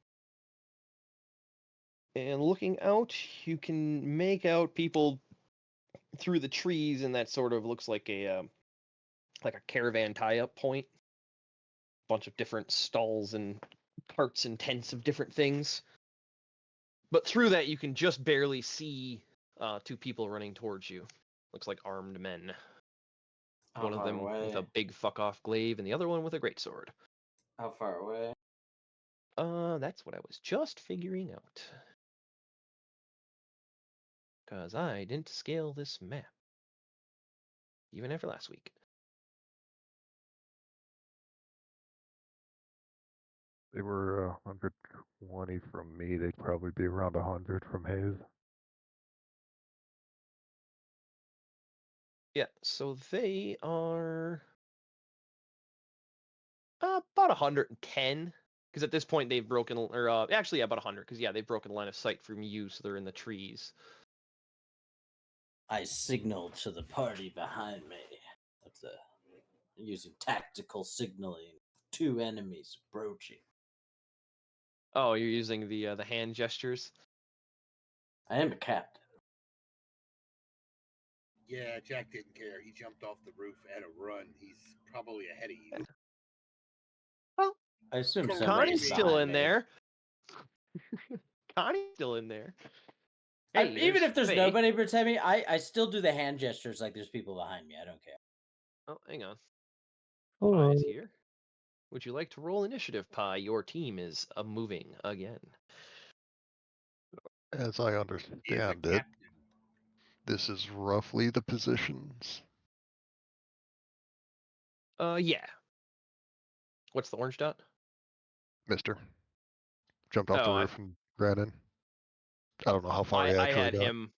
And looking out, you can make out people through the trees, and that sort of looks like a caravan tie-up point. Bunch of different stalls and carts and tents of different things. But through that, you can just barely see two people running towards you. Looks like armed men. How One of far them with a away? big fuck-off glaive, and the other one with a greatsword. How far away? That's what I was just figuring out. Because I didn't scale this map. Even after last week. They were 120 from me. They'd probably be around 100 from Hayes. Yeah, so they are about 110. Because at this point they've broken, or actually yeah, about 100. Because yeah, they've broken line of sight from you, so they're in the trees. I signaled to the party behind me. What's the using tactical signaling. 2 enemies approaching. Oh, you're using the hand gestures. I am a captain. Yeah, Jack didn't care. He jumped off the roof at a run. He's probably ahead of you. Well, I assume Connie's somebody's Connie's still behind in me. there. Connie's still in there. Even if there's Faye. nobody behind me, I still do the hand gestures like there's people behind me. I don't care. Oh, hang on. Hello. Pie's here. Would you like to roll initiative, Pie? Your team is moving again. As I He is a understand it, captain. this is roughly the positions. Yeah. What's the orange dot? Mister jumped off the Oh, roof and ran in. I don't know how far he I actually had got. him.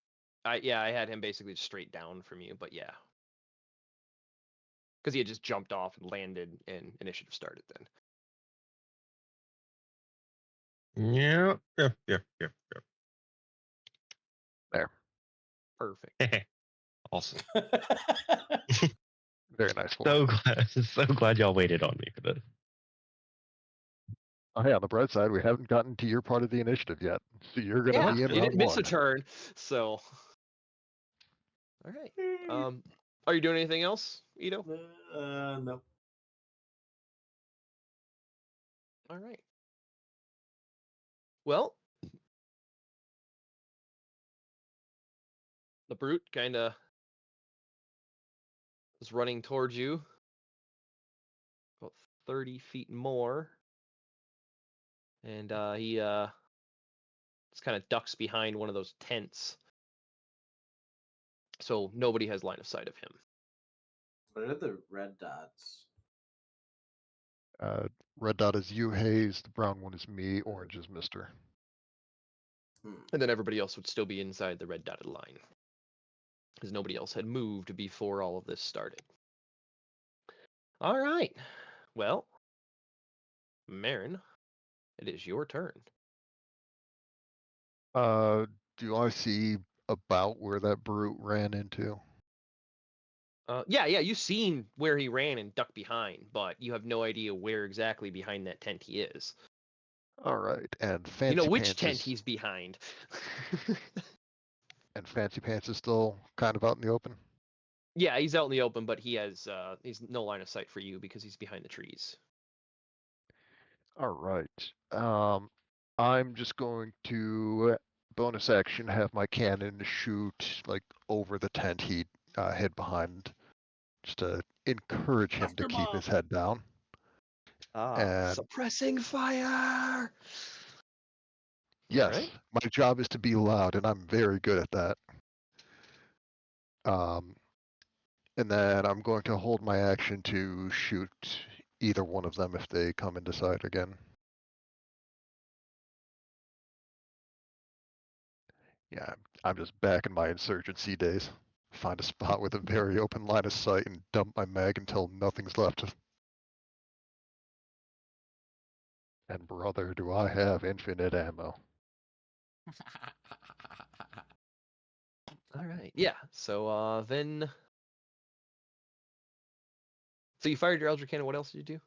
I had him basically straight down from you, but yeah, because he had just jumped off and landed, and initiative started then. Yeah. There. Perfect. Awesome. Very nice one. So glad y'all waited on me for this. Oh, hey, on the bright side, we haven't gotten to your part of the initiative yet. So you're going to Yeah, be in you round didn't miss one. a turn, so. All right. Are you doing anything else, Ito? No. All right. Well, the brute kind of is running towards you, about 30 feet more, and he just kind of ducks behind one of those tents, so nobody has line of sight of him. What are the red dots? Red dot is you, Hayes. The brown one is me. Orange is Mister. And then everybody else would still be inside the red dotted line, because nobody else had moved before all of this started. All right. Well, Marin, it is your turn. Do I see about where that brute ran into? Yeah, you've seen where he ran and ducked behind, but you have no idea where exactly behind that tent he is. All right, and Fancy You know which Pants tent is, he's behind. and Fancy Pants is still kind of out in the open. Yeah, he's out in the open, but he's no line of sight for you because he's behind the trees. All right. I'm just going to bonus action have my cannon shoot like over the tent he hid behind, just to encourage him to keep his head down. And Suppressing fire. yes, right. my job is to be loud, and I'm very good at that. And then I'm going to hold my action to shoot either one of them if they come into sight again. Yeah, I'm just back in my insurgency days. Find a spot with a very open line of sight and dump my mag until nothing's left. And brother, do I have infinite ammo. All right. Yeah. So then. So you fired your Eldritch Cannon. What else did you do?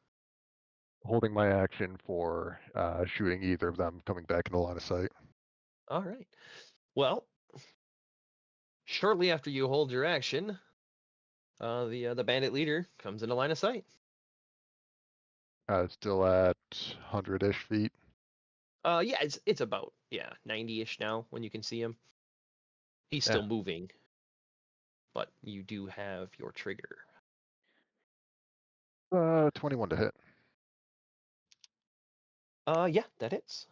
Holding my action for shooting either of them coming back in the line of sight. All right. Well, shortly after you hold your action, the bandit leader comes into line of sight. Still at 100-ish feet. Yeah, it's about 90-ish now when you can see him. He's still moving, but you do have your trigger. 21 to hit. Yeah, that hits.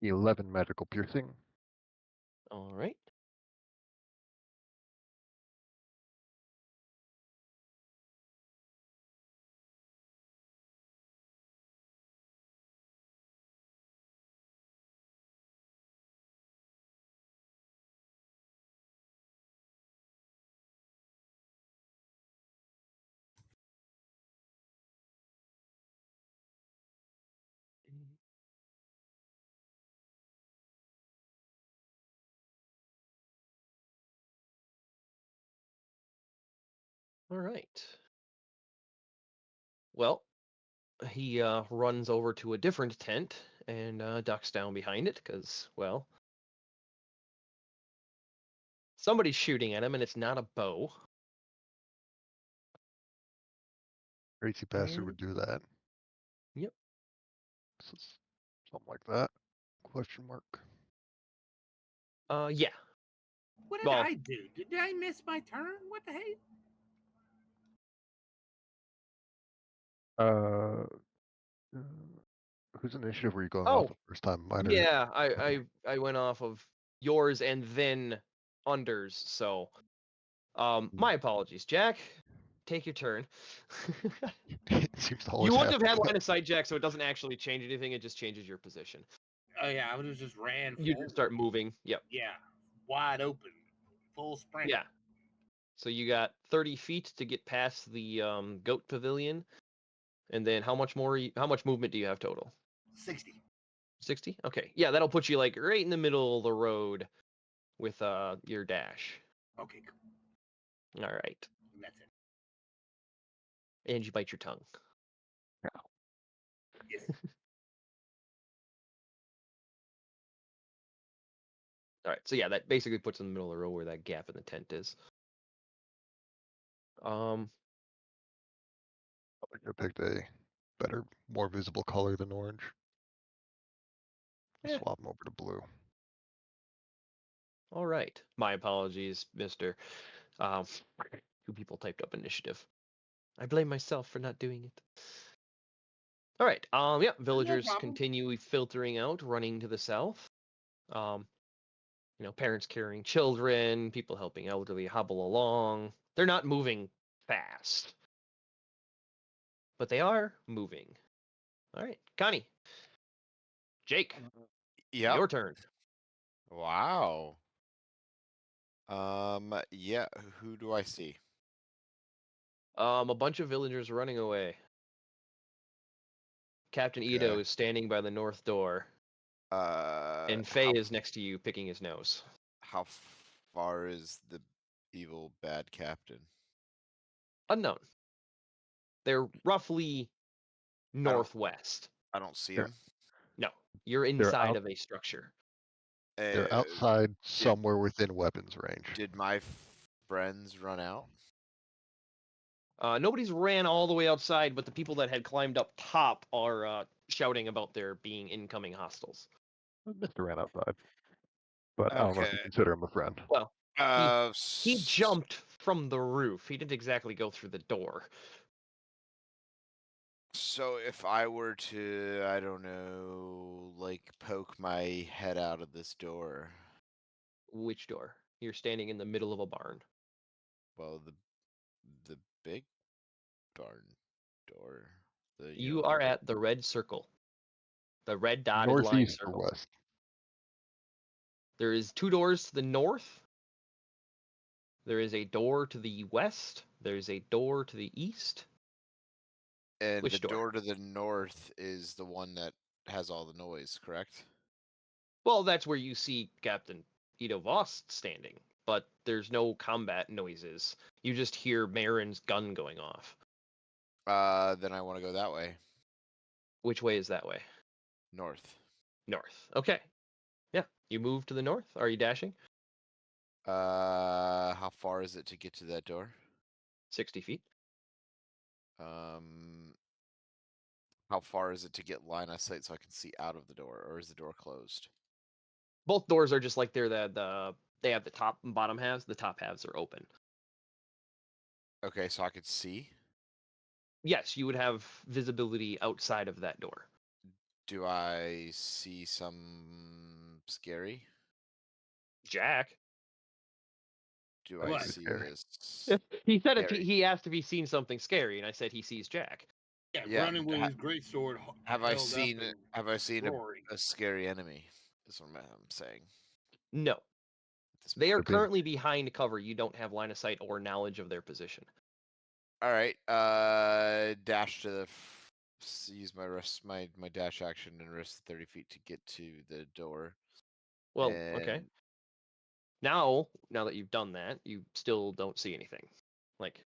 11 magical piercing. All right. All right. Well, he runs over to a different tent and ducks down behind it because, well, somebody's shooting at him and it's not a bow. Crazy bastard And- would do that. Yep. Something like that. Question mark. Yeah. What did Well- I do? Did I miss my turn? What the heck? Whose initiative were you going Oh, off the first time? Mine or Yeah, I went off of yours and then unders. So, my apologies, Jack. Take your turn. it seems to always You wouldn't happen have had that line of sight, Jack, so it doesn't actually change anything. It just changes your position. Oh yeah, I would have just ran. You just start forward. moving. Yep. Yeah, wide open, full sprint. Yeah. So you got 30 feet to get past the goat pavilion, and then how much movement do you have total? 60. 60. Okay. Yeah, that'll put you like right in the middle of the road with your dash. Okay, cool. All right. That's it. And you bite your tongue. Yes. All right, so yeah, that basically puts in the middle of the road where that gap in the tent is. I could have picked a better, more visible color than orange. Eh. Swap them over to blue. All right, my apologies, Mister. Two people typed up initiative. I blame myself for not doing it. All right, yeah, villagers problem. continue filtering out, running to the south. Parents carrying children, people helping elderly hobble along. They're not moving fast, but they are moving. All right, Connie, Jake, Yeah. your turn. Wow. Yeah. Who do I see? A bunch of villagers running away. Captain Ito Okay. is standing by the north door, and Faye is next to you, picking his nose. How far is the evil bad captain? Unknown. They're roughly northwest. I don't see Sure. him. No, you're They're inside out- of a structure. They're outside somewhere within weapons range. Did my friends run out? Nobody's ran all the way outside, but the people that had climbed up top are shouting about there being incoming hostiles. Mr. ran outside. But I don't know if you Okay. consider him a friend. Well, he s- jumped from the roof. He didn't exactly go through the door. So if I were to, I don't know, like poke my head out of this door, Which door? You're standing in the middle of a barn. well, the big barn door. You are at the red circle. The red dotted line Northeast or circle. west? There is 2 doors to the north. There is a door to the west. There's a door to the east. And Which the door? door to the north is the one that has all the noise, correct? Well, that's where you see Captain Ito Voss standing, but there's no combat noises. You just hear Marin's gun going off. Then I want to go that way, Which way is that way? north. North. Okay. Yeah, you move to the north. Are you dashing? How far is it to get to that door? 60 feet. How far is it to get line of sight so I can see out of the door, or is the door closed? Both doors are just like they have the top and bottom halves. The top halves are open. Okay, so I could see. Yes, you would have visibility outside of that door. Do I see some scary? Jack. Do I What? see Scary. this? He said if Scary. he asked if he's seen something scary, and I said he sees Jack. Yeah, Yeah, running with ha- his great sword. Have I held up seen and a roaring. scary enemy? Is what I'm saying. No. at this They are point. Could be. currently behind cover. You don't have line of sight or knowledge of their position. All right. Dash to the. Use my dash action and rest 30 feet to get to the door. Well, okay. And- Now that you've done that, you still don't see anything. Like,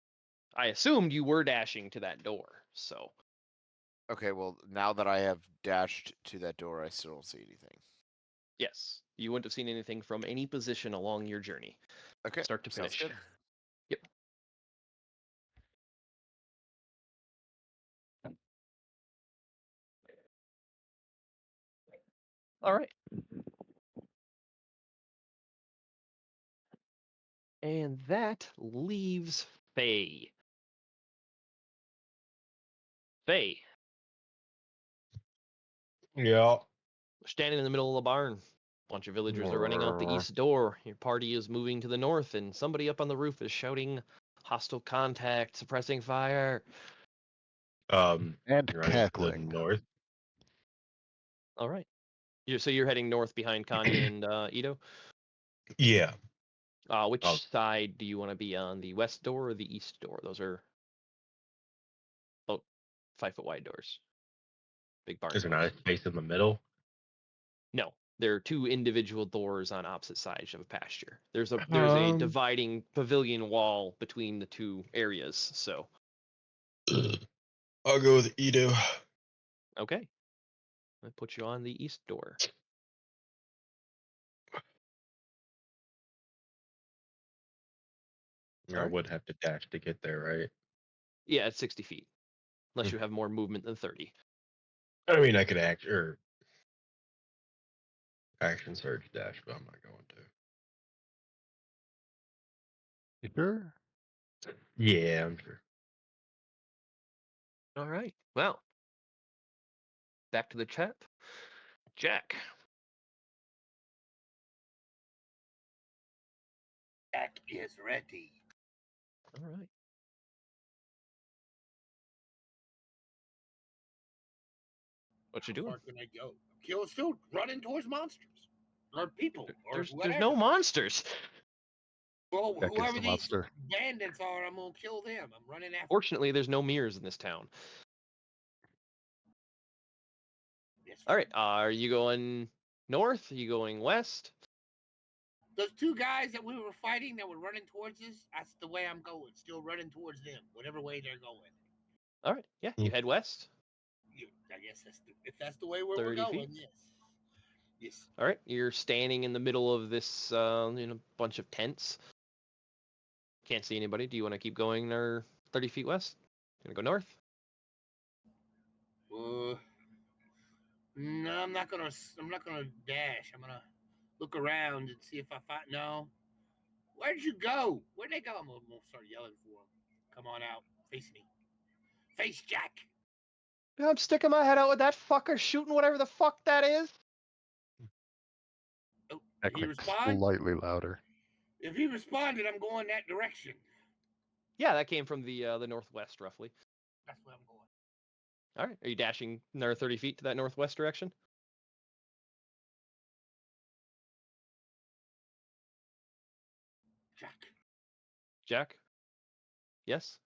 I assumed you were dashing to that door, so Okay, well, now that I have dashed to that door, I still don't see anything. yes, you wouldn't have seen anything from any position along your journey, Okay, start to sounds finish. good. Yep. All right. And that leaves Faye. Faye, Yeah. standing in the middle of the barn. Bunch of villagers are running out the east door. Your party is moving to the north, and somebody up on the roof is shouting, "Hostile contact, suppressing fire." And Running to the cackling. north. All right. So you're heading north behind Kanye and Ito? Yeah. Which Oh. side do you want to be on, the west door or the east door? Those are 5-foot wide doors. Big barn Is there doors. not a space in the middle? No, there are two individual doors on opposite sides of a pasture. There's a dividing pavilion wall between the two areas. So I'll go with Edo. okay, I put you on the east door. I Alright. would have to dash to get there, right? Yeah, it's 60 feet, unless you have more movement than 30. I mean, I could action surge dash, but I'm not going to. You sure? Yeah, I'm sure. All right. Well, back to the chat. Jack. Jack is ready. All right. What you How doing? far can I go? Still running towards monsters or people or There's whatever. no monsters. Well, Jack is whoever the these monster. bandits are, I'm gonna kill them. I'm running after. Fortunately, there's no mirrors in this town. Yes, All right. Are you going north? Are you going west? those two guys that we were fighting that were running towards us, that's the way I'm going. Still running towards them, whatever way they're going. All right. Yeah, you head west. I guess if that's the way where we're 30 feet? going, yes. Yes. All right. You're standing in the middle of this, bunch of tents. Can't see anybody. Do you want to keep going or 30 feet west? Gonna go north? No, I'm not gonna dash. I'm gonna look around and see if I find. No. Where'd you go? Where'd they go? I'm gonna start yelling for them. Come on out. Face me. Face Jack. I'm sticking my head out with that fucker shooting whatever the fuck that is. Oh, That did he clicked respond? slightly louder. If he responded, I'm going that direction. Yeah, that came from the northwest, roughly. That's where I'm going. All right. Are you dashing another 30 feet to that northwest direction? Jack. Jack? Yes?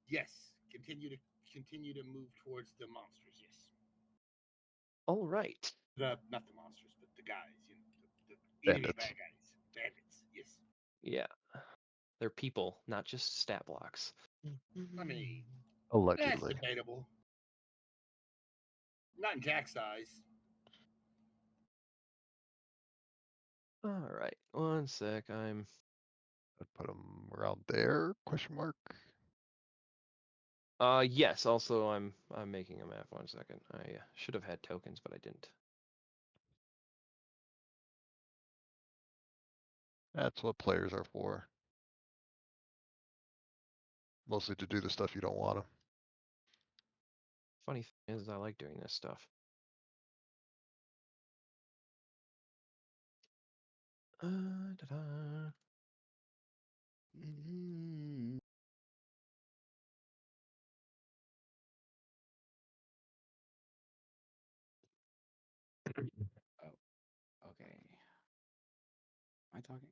Yes. Continue to move towards the monsters. Yes. All right. Not the monsters, but the guys. The enemy Bandits. bad guys. Bandits. Yes. Yeah. They're people, not just stat blocks. I mean, that's Allegedly. debatable. Not in Jack's eyes. All right. One sec. I'd put them around there? Question mark. Yes. Also, I'm making a map. 1 second. I should have had tokens, but I didn't. That's what players are for. Mostly to do the stuff you don't want to. Funny thing is, I like doing this stuff. Ta-da. Okay. Am I talking?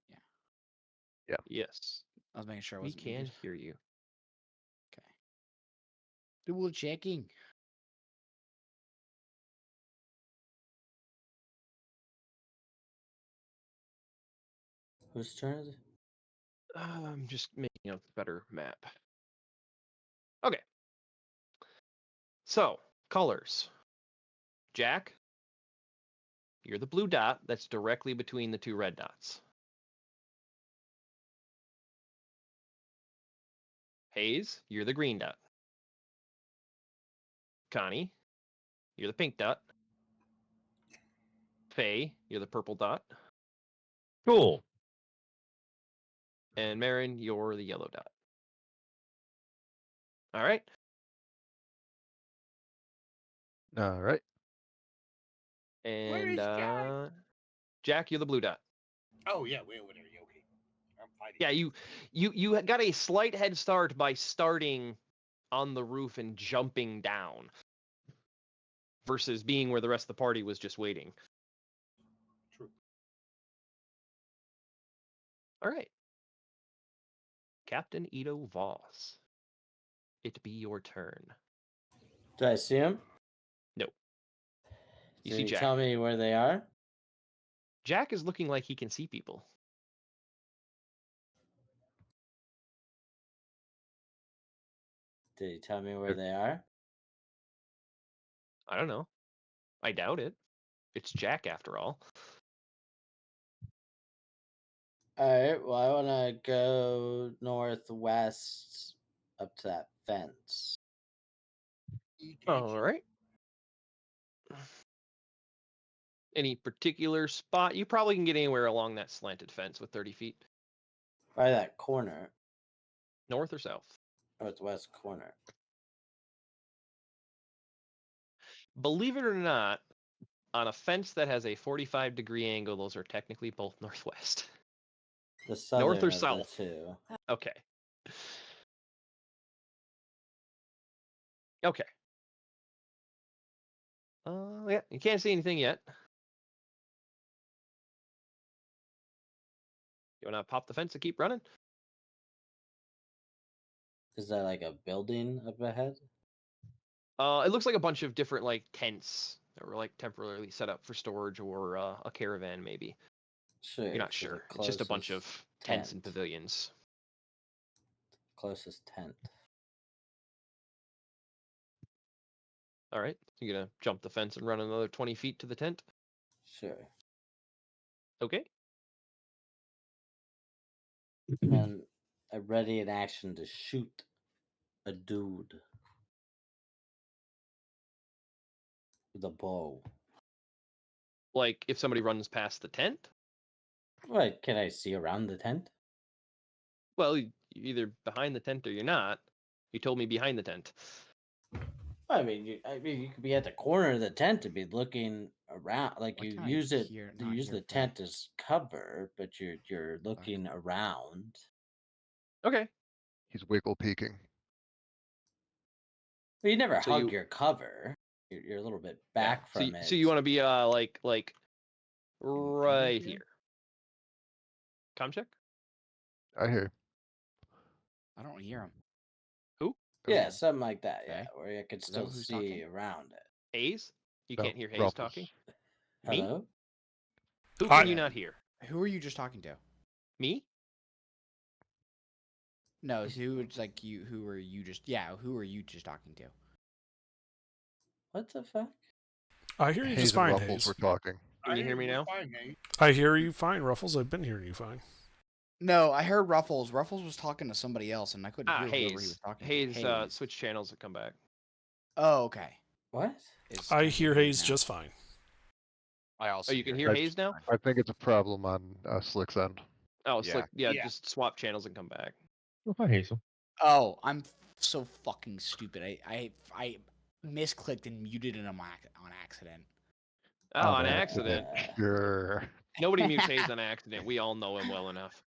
Yeah. Yes. I was making sure I We wasn't can muted. hear you. Okay. Double checking. Whose turn is it? I'm just making a better map. Okay. So, colors. Jack, you're the blue dot that's directly between the two red dots. Hayes, you're the green dot. Connie, you're the pink dot. Faye, you're the purple dot. Cool. And Marin, you're the yellow dot. All right. All right. And is Jack? Jack, you're the blue dot. Oh yeah, way over there. Yeah, okay. I'm fighting. Yeah, you got a slight head start by starting on the roof and jumping down versus being where the rest of the party was just waiting. True. All right. Captain Ito Voss. It be your turn. Do I see him? No. You Did see he Jack. tell me where they are? Jack is looking like he can see people. Did he tell me where they are? I don't know. I doubt it. It's Jack after all. All right. Well, I want to go northwest up to that fence. All right. Any particular spot? You probably can get anywhere along that slanted fence with 30 feet. By that corner, North or south? northwest corner. Believe it or not, on a fence that has a 45-degree angle, those are technically both northwest. The southern North or of the south? two. Okay. Okay. Yeah, you can't see anything yet. You want to pop the fence and keep running? Is that like a building up ahead? It looks like a bunch of different like tents that were like temporarily set up for storage or a caravan maybe. Sure. You're not so the sure. It's just a bunch of closest tents and tent. pavilions. Closest tent. All right. You're going to jump the fence and run another 20 feet to the tent? Sure. Okay. And I'm ready in action to shoot a dude with a bow. Like if somebody runs past the tent? What? Can I see around the tent? Well, you're either behind the tent or you're not. You told me behind the tent. I mean, you could be at the corner of the tent and be looking around. Like Why you can I use it, hear- you not use hear the Faye? tent as cover, but you're looking around. Okay. He's wiggle peeking. But you never So hug you- your cover. You're a little bit Yeah, back so from y- it. So you want to be like right hear? here. Com check? I hear. I don't hear him. Who? Yeah, something like that. Okay. Yeah, where you could that still who's see talking? around it. Hayes? You No, can't hear Hayes Ruffles. talking? Me? Hello. Who Hi. can you not hear? Who are you just talking to? Me? No, who it's like you? Who are you just? Yeah, who are you just talking to? What the fuck? I hear you Hayes just and fine, Ruffles Hayes. were talking. Can you hear me now? Fine, mate. I hear you fine, Ruffles. I've been hearing you fine. No, I heard Ruffles. Ruffles was talking to somebody else, and I couldn't hear whoever he was Hayes. talking Hayes, to. switch channels and come back. Oh, okay. What? It's I kinda hear weird Hayes now. just fine. I also. Oh, you can hear That's- Hayes now? I think it's a problem on Slick's end. Oh, Yeah. Slick. Yeah, Yeah. just swap channels and come back. Oh, hi, Hazel. Oh, I'm so fucking stupid. I misclicked and muted it on accident. Oh, on no, accident. Sure. Nobody mutes Hayes on accident. We all know him well enough.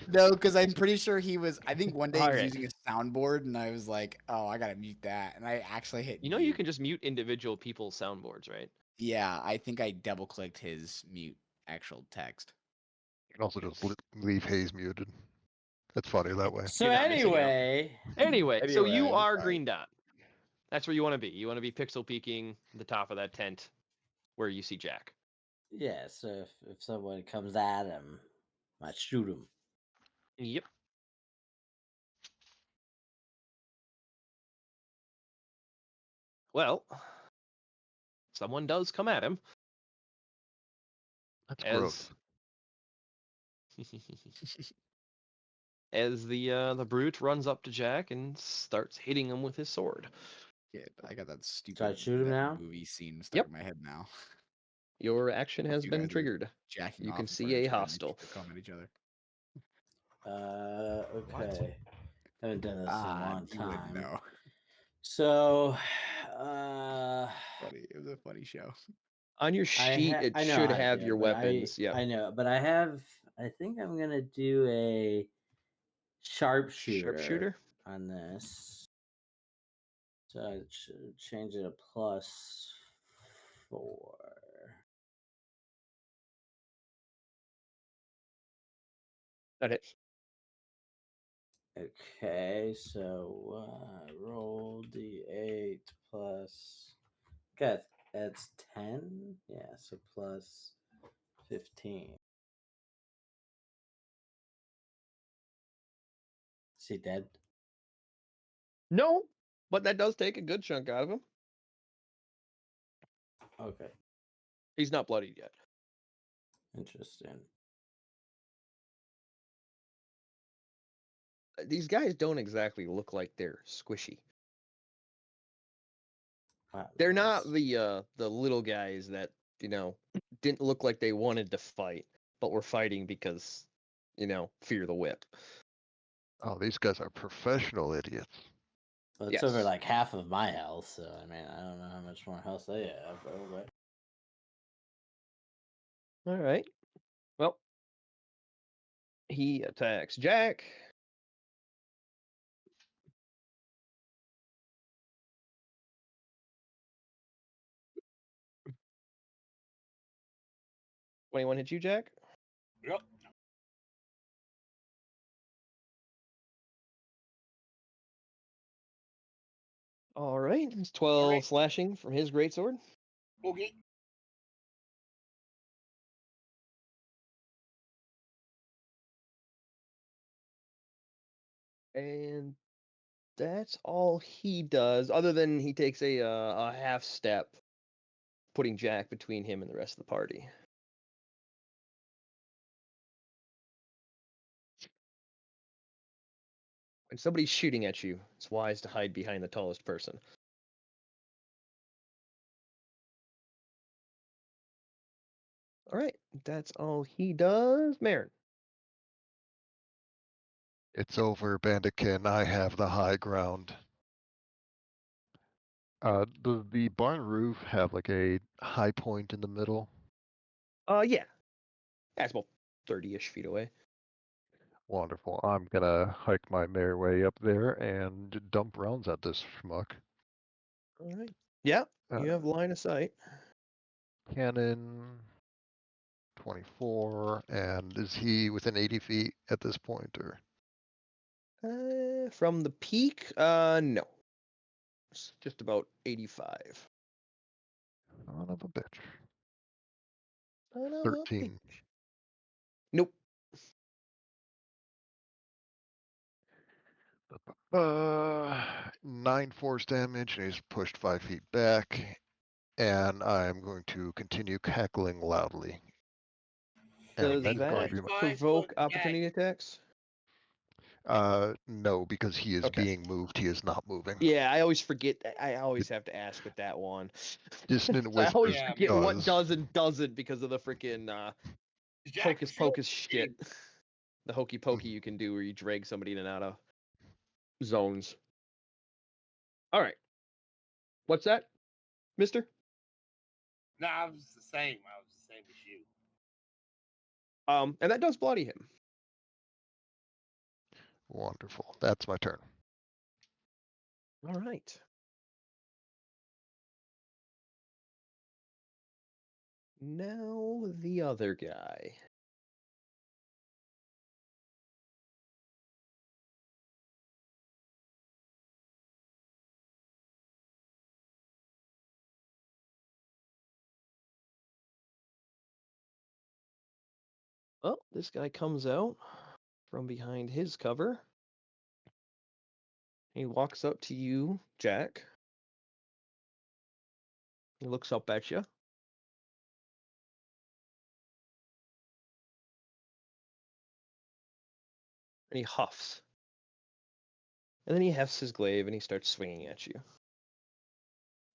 No, because I'm pretty sure he was. I think one day he was Alright. using a soundboard, and I was like, "Oh, I gotta mute that," and I actually hit. You know you mute. can just mute individual people's soundboards, right? Yeah, I think I double clicked his mute actual text. You can also just leave Hayes muted. That's funny that way. So You're not missing out. anyway, So you Anyway, are alright. green dot. That's where you want to be. You want to be pixel peeking the top of that tent where you see Jack. yeah. So if someone comes at him, I shoot him. Yep. Well, someone does come at him That's as gross. as the brute runs up to Jack and starts hitting him with his sword. Yeah, I got that I stupid shoot him that now? movie scene stuck Yep. in my head now. Your action has You been guys are triggered. Jacking You off can in front see of a each other and hostile. they're coming at each other. Okay. Haven't done this in a long You wouldn't time. know. So, Funny. It was a funny show. On your sheet, it I know should how to have do your it, but weapons. Yeah. I know, but I think I'm gonna do a sharpshooter Sharpshooter. on this. So I should change it to +4. That hits. Okay, so roll d8 plus. Okay, that's 10. Yeah, so plus 15. Is he dead? No, but that does take a good chunk out of him. Okay, He's not bloodied yet. interesting. These guys don't exactly look like they're squishy. Wow, They're not that's- the little guys that, didn't look like they wanted to fight, but were fighting because, fear the whip. Oh, these guys are professional idiots. Well, it's over Yes. like half of my health, so I mean, I don't know how much more health they have, but All right. Well, he attacks Jack. Anyone hit you, Jack? Yep. All right. It's 12 slashing from his greatsword. Okay. And that's all he does, other than he takes a half step, putting Jack between him and the rest of the party. When somebody's shooting at you, it's wise to hide behind the tallest person. All right, that's all he does. Marin. It's over, Banditkin. I have the high ground. Does the barn roof have like a high point in the middle? Yeah. That's about 30-ish feet away. Wonderful. I'm gonna hike my merry way up there and dump rounds at this schmuck. All right. Yeah, Uh, you have line of sight. Cannon, 24, and is he within 80 feet at this point, or? From the peak, no. It's just about 85. Son of a bitch. Son of a 13. bitch. Nope. 9 force damage, and he's pushed 5 feet back. And I'm going to continue cackling loudly. Does And that is going that to be my. 5 provoke foot opportunity attacks? No, because he is Okay. being moved. He is not moving. Yeah, I always forget. I always have to ask with that one. Dissonant I always Whispers forget what does. does and doesn't because of the freaking Jack hocus short pocus shit. The hokey pokey you can do where you drag somebody in and out of zones. All right. What's that, mister? No, I was the same. I was the same as you. And that does bloody him. Wonderful. That's my turn. All right. Now the other guy. Well, this guy comes out from behind his cover. He walks up to you, Jack. He looks up at you. And he huffs. And then he hefts his glaive and he starts swinging at you.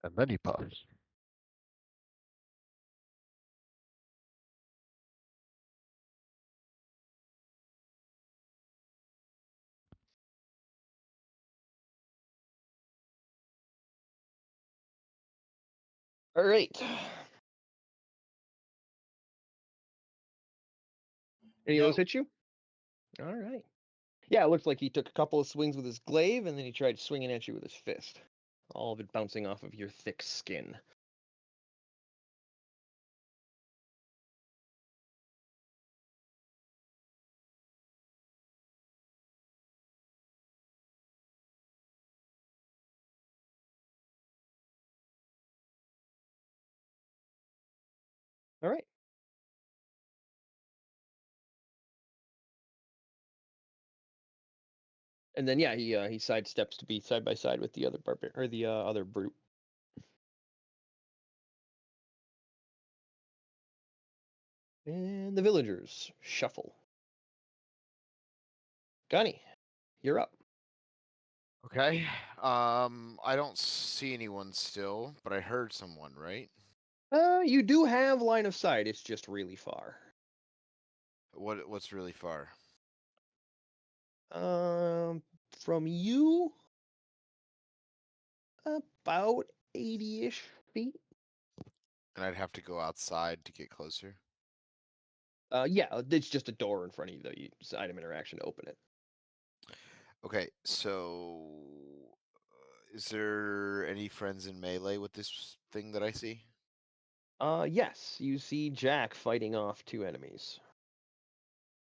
And then he puffs. All right. Any of those No. hit you? All right. Yeah, it looks like he took a couple of swings with his glaive and then he tried swinging at you with his fist. All of it bouncing off of your thick skin. All right. And then yeah, he sidesteps to be side by side with the other or the other brute. And the villagers shuffle. Gunny, you're up. Okay. I don't see anyone still, but I heard someone, right? You do have line of sight. It's just really far. What's really far? From you, about 80-ish feet. And I'd have to go outside to get closer. Yeah, it's just a door in front of you that you use item interaction to open it. Okay, so is there any friends in melee with this thing that I see? Yes, you see Jack fighting off two enemies.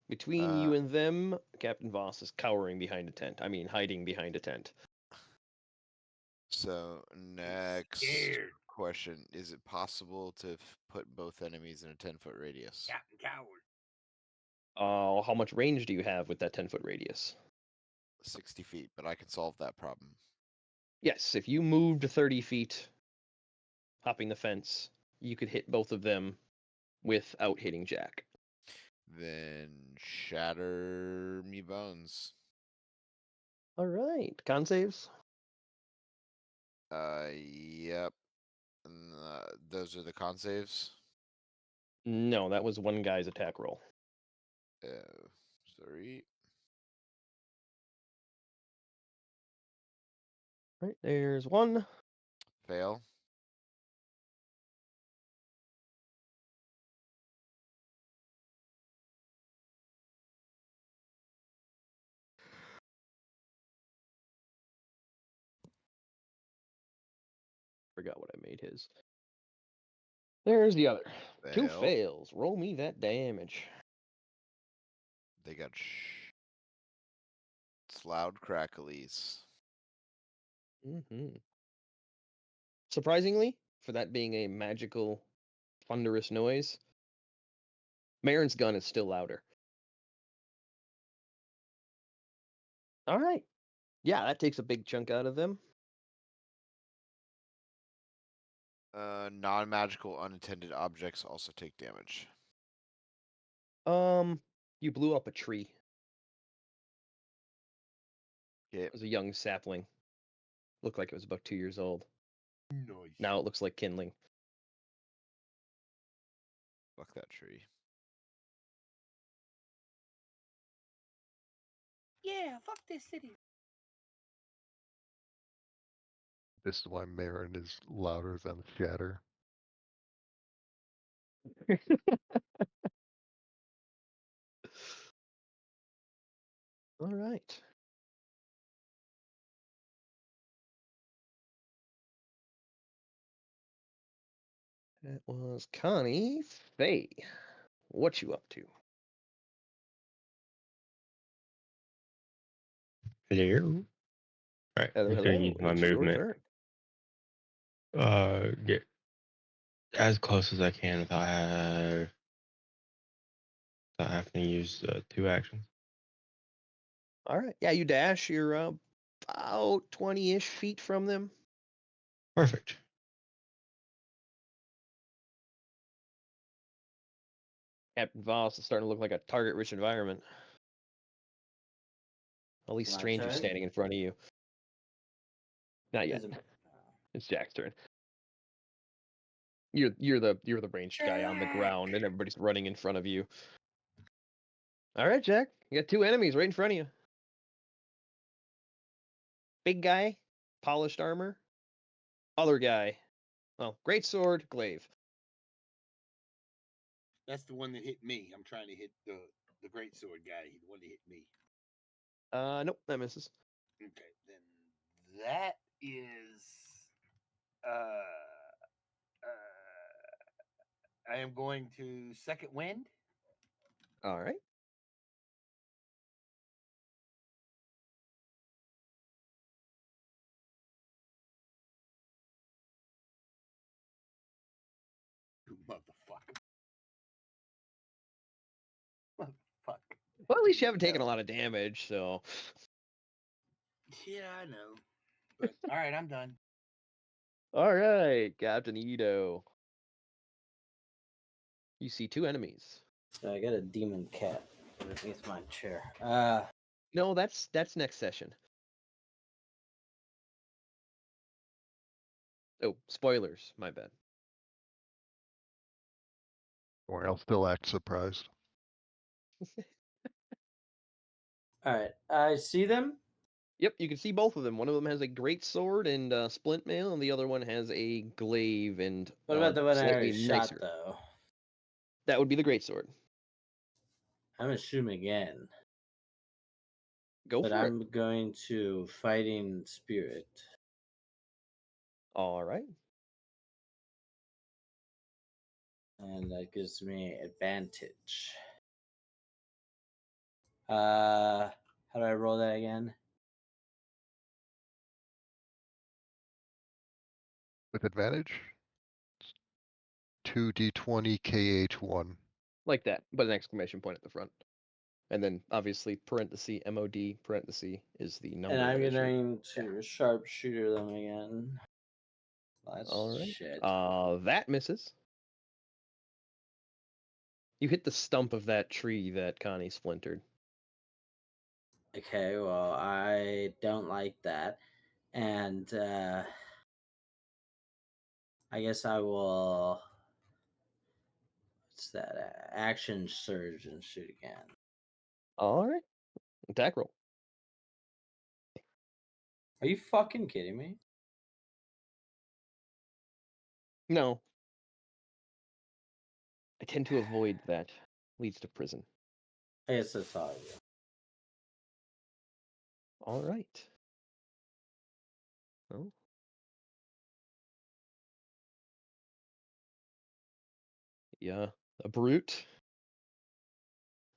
Between you Uh, and them, Captain Voss is cowering behind a tent. I mean, hiding behind a tent. So next Scared. question: is it possible to put both enemies in a 10-foot radius? Captain Coward. How much range do you have with that 10-foot radius? 60 feet, but I can solve that problem. Yes, if you moved 30 feet, hopping the fence, you could hit both of them without hitting Jack. Then shatter me bones. All right, con saves. Yep. And, those are the con saves. No, that was one guy's attack roll. Sorry. Right, there's one. Fail. Forgot what I made his. There's the other. Two Fail. fails. Roll me that damage. They got it's loud cracklies. Surprisingly, for that being a magical, thunderous noise, Marin's gun is still louder. All right. Yeah, that takes a big chunk out of them. Non-magical unattended objects also take damage. You blew up a tree. Okay. It was a young sapling. Looked like it was about 2 years old. Nice. Now it looks like kindling. Fuck that tree. Yeah, fuck this city. This is why Marin is louder than Shatter. All right. That was Connie Faye. What you up to? Hello. Alright, Hello, I'm just gonna hello. use my It's your movement. turn. Get as close as I can without having to use 2 actions. All right. Yeah, you dash. You're about 20-ish feet from them. Perfect. Captain Voss is starting to look like a target-rich environment. All these It's my strangers turn? standing in front of you. Not yet. Is it- It's Jack's turn. You're the ranged guy on the ground, and everybody's running in front of you. All right, Jack. You got two enemies right in front of you. Big guy, polished armor. Other guy, well, great sword, glaive. That's the one that hit me. I'm trying to hit the great sword guy. The one that hit me. Nope, that misses. Okay, then that is I am going to second wind. All right. You motherfucker. Motherfucker. Well, at least you haven't taken a lot of damage, so. Yeah, I know. But all right, I'm done. All right, Captain Edo. You see two enemies. So I got a demon cat underneath my chair. No, that's next session. Oh, spoilers. My bad. Or I'll still act surprised. all right. I see them. Yep, you can see both of them. One of them has a great sword and splint mail, and the other one has a glaive and What about the one I slightly already shot, nicer. though? That would be the great sword. I'm going to shoot him again. Go But for I'm it. going to fighting spirit. All right. And that gives me advantage. How do I roll that again? With advantage, 2d20 KH1. Like that, but an exclamation point at the front. And then obviously parenthesis MOD parenthesis is the number. And I'm that I showed. going to sharpshooter them again. That's All right. shit. That misses. You hit the stump of that tree that Connie splintered. Okay, well, I don't like that. And I guess I will. What's that? Action surge and shoot again. All right. Attack roll. Are you fucking kidding me? No. I tend to avoid that. Leads to prison. I guess that's all I do. All right. Oh. Yeah, a brute.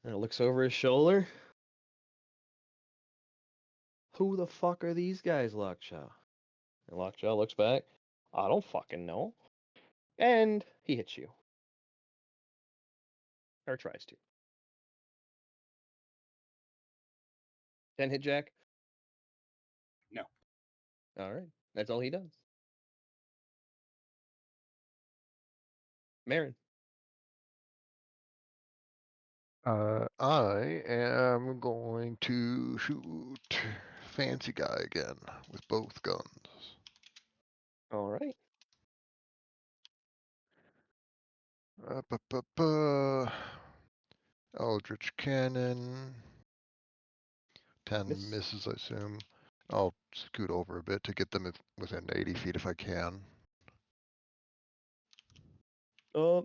And it looks over his shoulder. Who the fuck are these guys, Lockjaw? And Lockjaw looks back. I don't fucking know. And he hits you. Or tries to. 10 hit Jack? No. Alright. That's all he does. Marin. I am going to shoot Fancy Guy again with both guns. Alright. Eldritch Cannon. 10 Miss. misses, I assume. I'll scoot over a bit to get them within 80 feet if I can.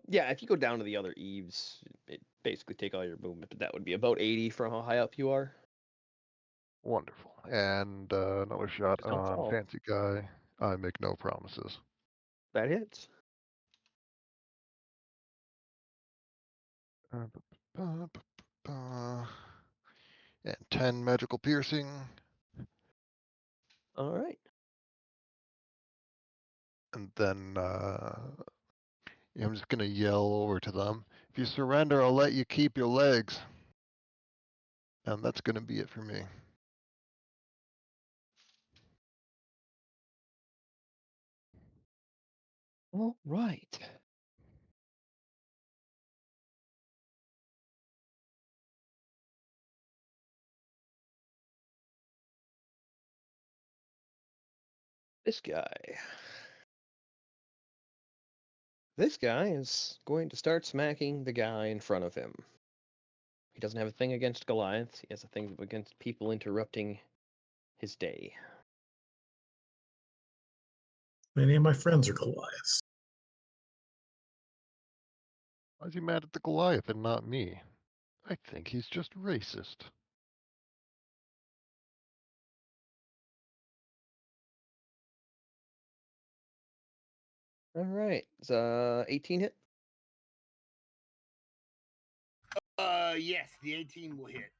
Yeah, if you go down to the other eaves, it basically take all your movement, but that would be about 80 from how high up you are. Wonderful. And another shot Just don't on fall. Fancy Guy. I make no promises. That hits. And 10 magical piercing. Alright. And then I'm just going to yell over to them. If you surrender, I'll let you keep your legs. And that's going to be it for me. Alright. This guy. This guy is going to start smacking the guy in front of him. He doesn't have a thing against Goliaths. He has a thing against people interrupting his day. Many of my friends are Goliaths. Why is he mad at the Goliath and not me? I think he's just racist. All right. It's 18 hit. Yes, the 18 will hit.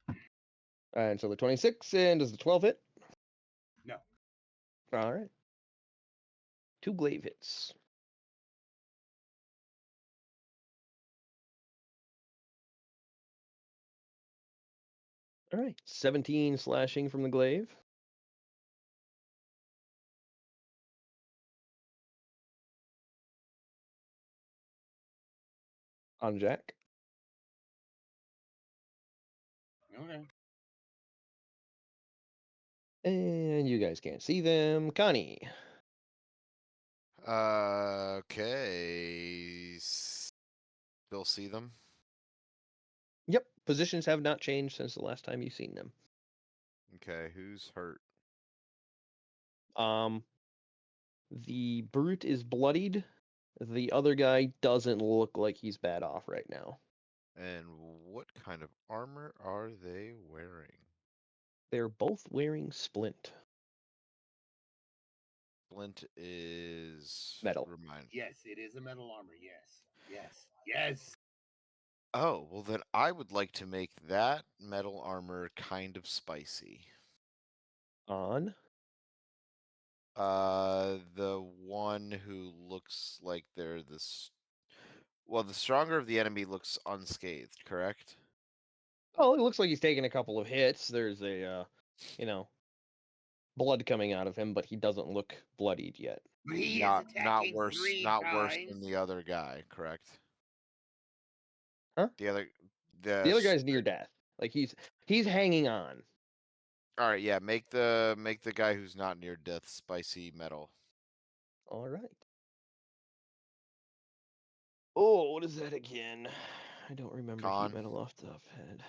And so the 26, and does the 12 hit? No. All right. 2 glaive hits. All right. 17 slashing from the glaive. On Jack. Okay. And you guys can't see them. Connie. Okay. Still see them? Yep. Positions have not changed since the last time you've seen them. Okay, who's hurt? The brute is bloodied. The other guy doesn't look like he's bad off right now. And what kind of armor are they wearing? They're both wearing splint. Splint is Metal. Remind. Yes, it is a metal armor. Yes. Yes. Yes. Oh, well then I would like to make that metal armor kind of spicy. On? The one who looks like they're this. Well, the stronger of the enemy looks unscathed, correct? Oh, it looks like he's taking a couple of hits. There's a, blood coming out of him, but he doesn't look bloodied yet. But he Not is attacking worse. 3 Not times. worse than the other guy, correct? Huh? The other guy's near death. Like he's hanging on. All right, yeah. Make the guy who's not near death spicy metal. All right. Oh, what is that again? I don't remember Con. heat metal off the top of head.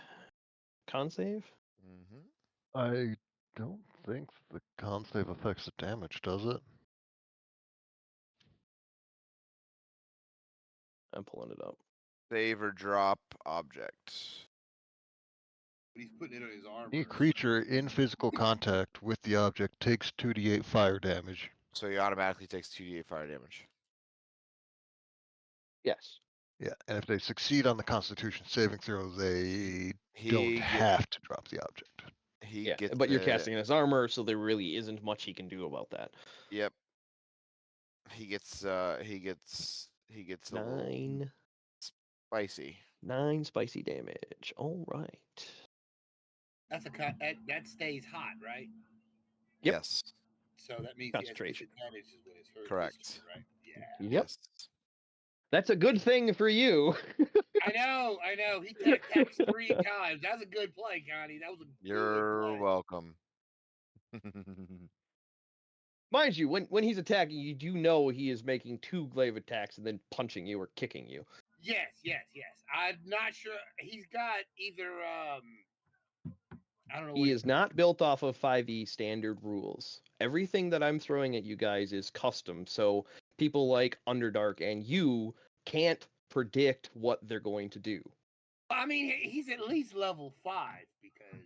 Con save? Mm-hmm. I don't think the con save affects the damage, does it? I'm pulling it up. Save or drop object. But he's putting it on his armor. Any creature in physical contact with the object takes 2d8 fire damage. So he automatically takes 2d8 fire damage. Yes. Yeah, and if they succeed on the Constitution saving throw, they don't He have to drop the object. He gets. But you're casting in his armor, so there really isn't much he can do about that. Yep. He gets. He gets a little 9. spicy. 9 spicy damage. All right. That's that stays hot, right? Yep. Yes. So that means Concentration. he has disadvantage is when it's hurt. Correct. Right? Yeah. Yep. Yes. That's a good thing for you. I know. He attacks 3 times. That was a good play, Connie. That was a You're good play. welcome. Mind you, when he's attacking, you do know he is making 2 glaive attacks and then punching you or kicking you. Yes. I'm not sure. He's got either I don't know. He is not built off of 5e standard rules. Everything that I'm throwing at you guys is custom, so people like Underdark and you can't predict what they're going to do. I mean, he's at least level 5 because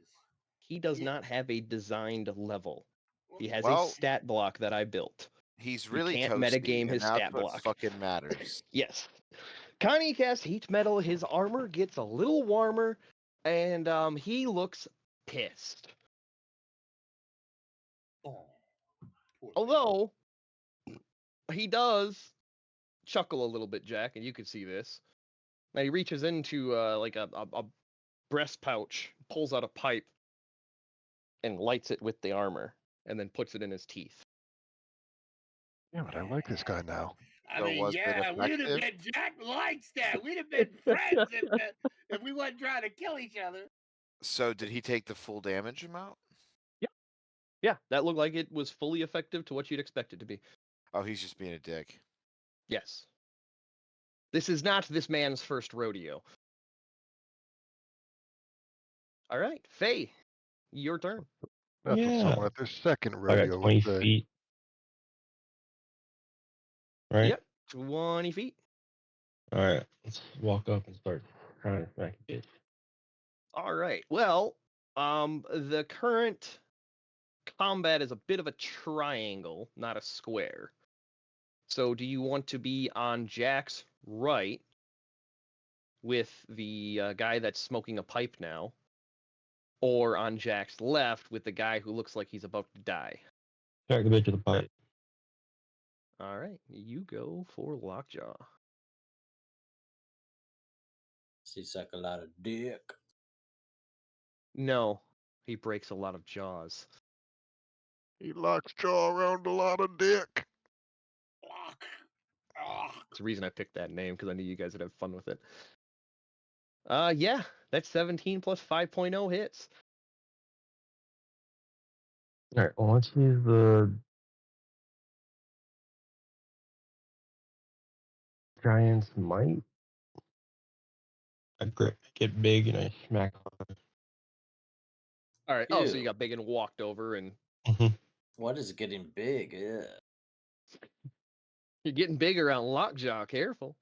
He does not have a designed level. He has Well, a stat block that I built. He's You really can't toasty, metagame and his that's stat what block. fucking matters. Yes. Connie casts heat metal. His armor gets a little warmer, and he looks pissed. Oh, poor Although he does chuckle a little bit, Jack, and you can see this. Now he reaches into like a breast pouch, pulls out a pipe, and lights it with the armor, and then puts it in his teeth. Yeah, but I like this guy now. I So mean, was it yeah, we'd have effective? been. Jack likes that. We'd have been friends if we wasn't trying to kill each other. So did he take the full damage amount? Yep. Yeah, that looked like it was fully effective to what you'd expect it to be. Oh, he's just being a dick. Yes. This is not this man's first rodeo. All right, Faye, your turn. That's what Yeah. someone at their second I got rodeo 20 would say. feet. Right? Yep, 20 feet. Alright. Let's walk up and start trying to smack a bitch. All right. Well, the current combat is a bit of a triangle, not a square. So, do you want to be on Jack's right with the guy that's smoking a pipe now, or on Jack's left with the guy who looks like he's about to die? Smack the bitch with a pipe. All right, you go for Lockjaw. She suck a lot of dick. No, he breaks a lot of jaws. He locks jaw around a lot of dick. Lock. Ah. That's the reason I picked that name, because I knew you guys would have fun with it. Yeah, that's 17 plus 5.0 hits. Alright, well, let's use the Giant's Might. I get big and I smack on All right. Oh, so you Ew. got big and walked over, and it. What is getting big? Yeah. you're getting big around Lockjaw. Careful.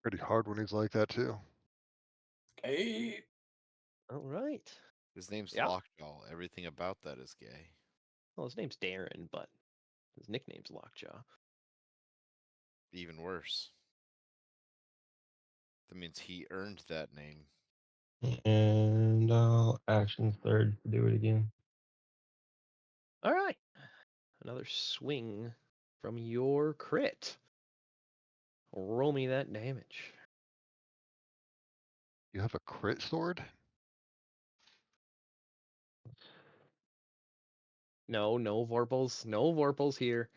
Pretty hard when he's like that too. Hey. All right. His name's Yeah. Lockjaw. Everything about that is gay. Well, his name's Darren, but his nickname's Lockjaw. Even worse. That means he earned that name. And I'll action third to do it again. All right. Another swing from your crit. Roll me that damage. You have a crit sword? No Vorpals. No Vorpals here.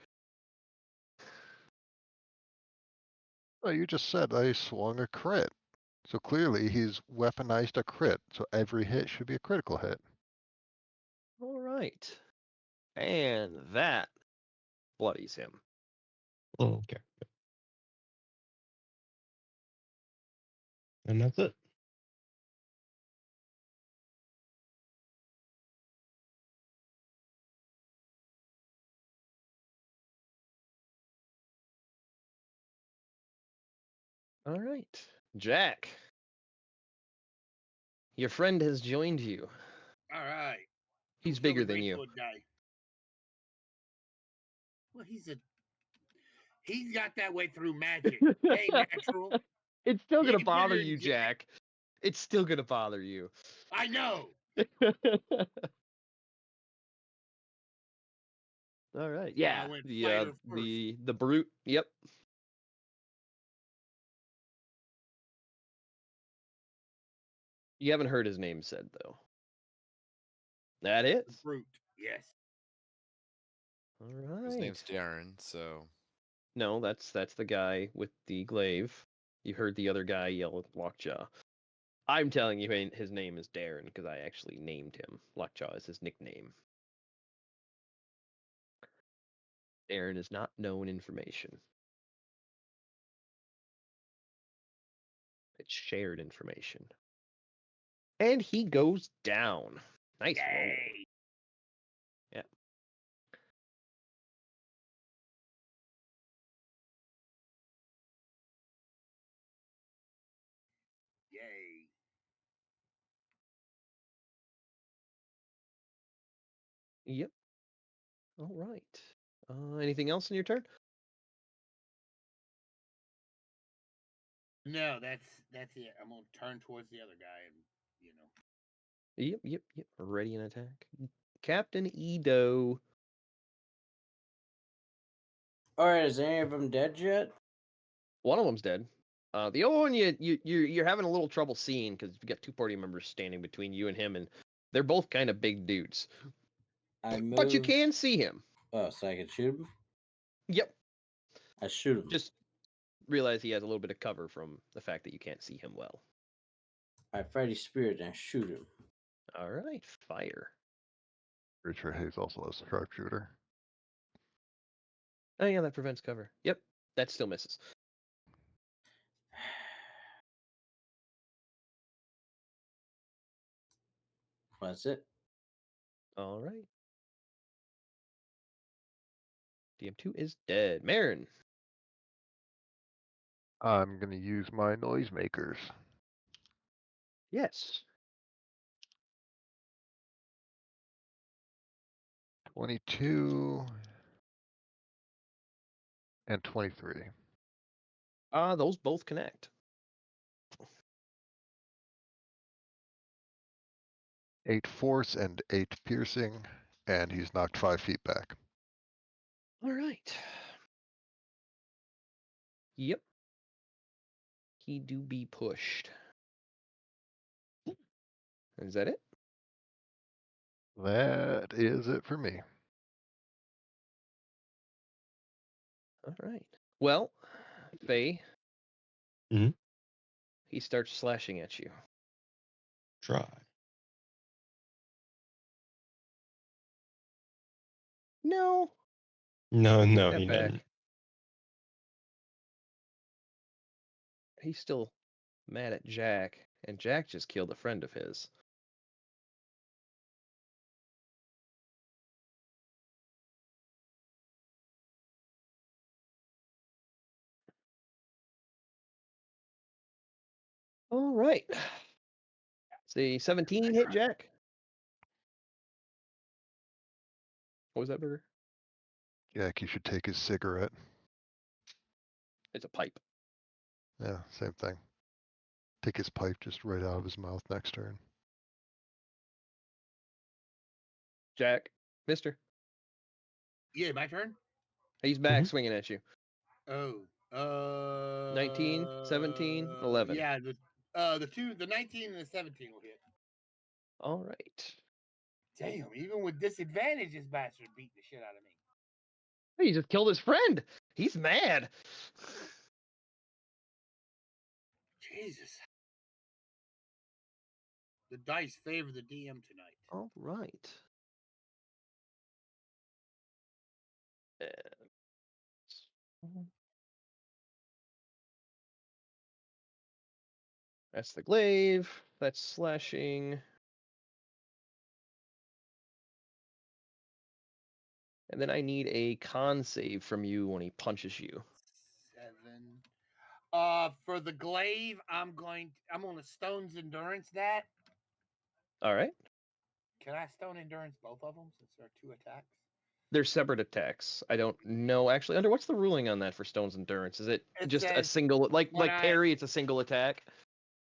Oh, you just said I swung a crit. So clearly he's weaponized a crit. So every hit should be a critical hit. All right. And that bloodies him. Okay. And that's it. All right. Jack. Your friend has joined you. All right. He's Who killed bigger the than you. Greasewood guy? Well, he's got that way through magic. Hey, natural. It's still You gonna ain't bother bigger you, than Jack. Jack. It's still gonna bother you. I know. All right. why I Yeah. went The fighter the brute. Yep. You haven't heard his name said though. That The is. brute. Yes. All right. His name's Darren, so No, that's the guy with the glaive. You heard the other guy yell at Lockjaw. I'm telling you his name is Darren because I actually named him. Lockjaw is his nickname. Darren is not known information. It's shared information. And he goes down. Nice roll. Yay. Yeah. Yay. Yep. All right. Anything else in your turn? No, that's it. I'm gonna turn towards the other guy and you know. Yep. Ready an attack. Captain Edo. All right, is any of them dead yet? One of them's dead. The other one you're having a little trouble seeing because you got two party members standing between you and him, and they're both kind of big dudes. But you can see him. Oh, so I can shoot him? Yep. I shoot him. Just realize he has a little bit of cover from the fact that you can't see him well. I Freddy Spirit and shoot him. All right, fire. Richard Hayes also has a sharpshooter. Oh yeah, that prevents cover. Yep, that still misses. That's it. All right. DM2 is dead. Marin. I'm gonna use my noisemakers. Yes. 22 and 23. Those both connect. 8 force and 8 piercing, and he's knocked 5 feet back. All right. Yep. He do be pushed. Is that it? That is it for me. All right. Well, Faye. Mhm. He starts slashing at you. Try. No. No, no, Step he back. didn't. He's still mad at Jack, and Jack just killed a friend of his. All right. See, 17 hit Jack. What was that, Burger? Jack, you should take his cigarette. It's a pipe. Yeah, same thing. Take his pipe just right out of his mouth next turn. Jack. Mister. Yeah, my turn. He's back swinging at you. Oh. 19, 17, 11. Yeah, the 19 and the 17 will hit. All right. Damn, even with disadvantage, this bastard beat the shit out of me. He just killed his friend. He's mad. Jesus. The dice favor the DM tonight. All right. That's the glaive. That's slashing. And then I need a con save from you when he punches you. 7. For the glaive, I'm on a stone's endurance that. All right. Can I stone endurance both of them since there are 2 attacks? They're separate attacks. I don't know actually. Under what's the ruling on that for Stone's Endurance? Is it just a says single like when parry? It's a single attack.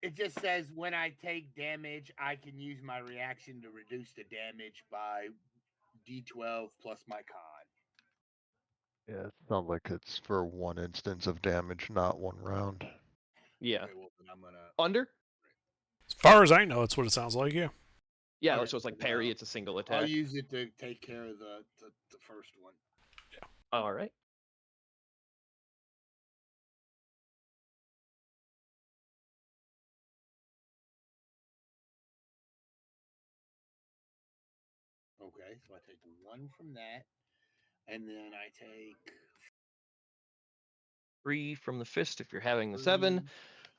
It just says when I take damage, I can use my reaction to reduce the damage by D12 plus my con. Yeah, it sounds like it's for 1 instance of damage, not 1 round. Yeah. Okay, well then I'm gonna Under. As far as I know, it's what it sounds like. Yeah. Yeah, Alright, so it's like parry. It's a single attack. I'll use it to take care of the first one. All right. Okay, so I take 1 from that, and then I take 3 from the fist if you're having the 7.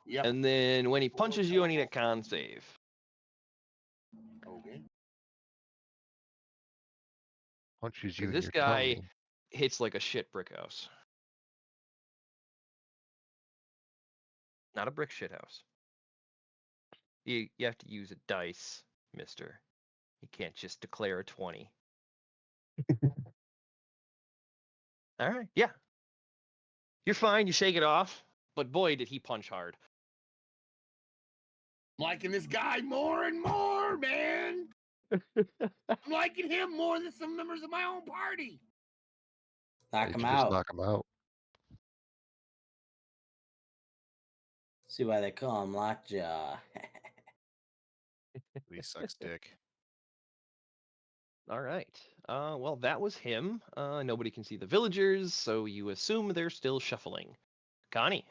Yep. And then when he punches you, I need a con save. Okay. Punches you in This your guy tummy. hits like a shit brick house. Not a brick shit house. You have to use a dice, mister. You can't just declare a 20. All right, yeah. You're fine, you shake it off, but boy, did he punch hard. I'm liking this guy more and more, man. I'm liking him more than some members of my own party. Knock You him should just out. knock him out. See why they call him Lockjaw. He sucks dick. All right. Well, that was him. Nobody can see the villagers, so you assume they're still shuffling. Connie,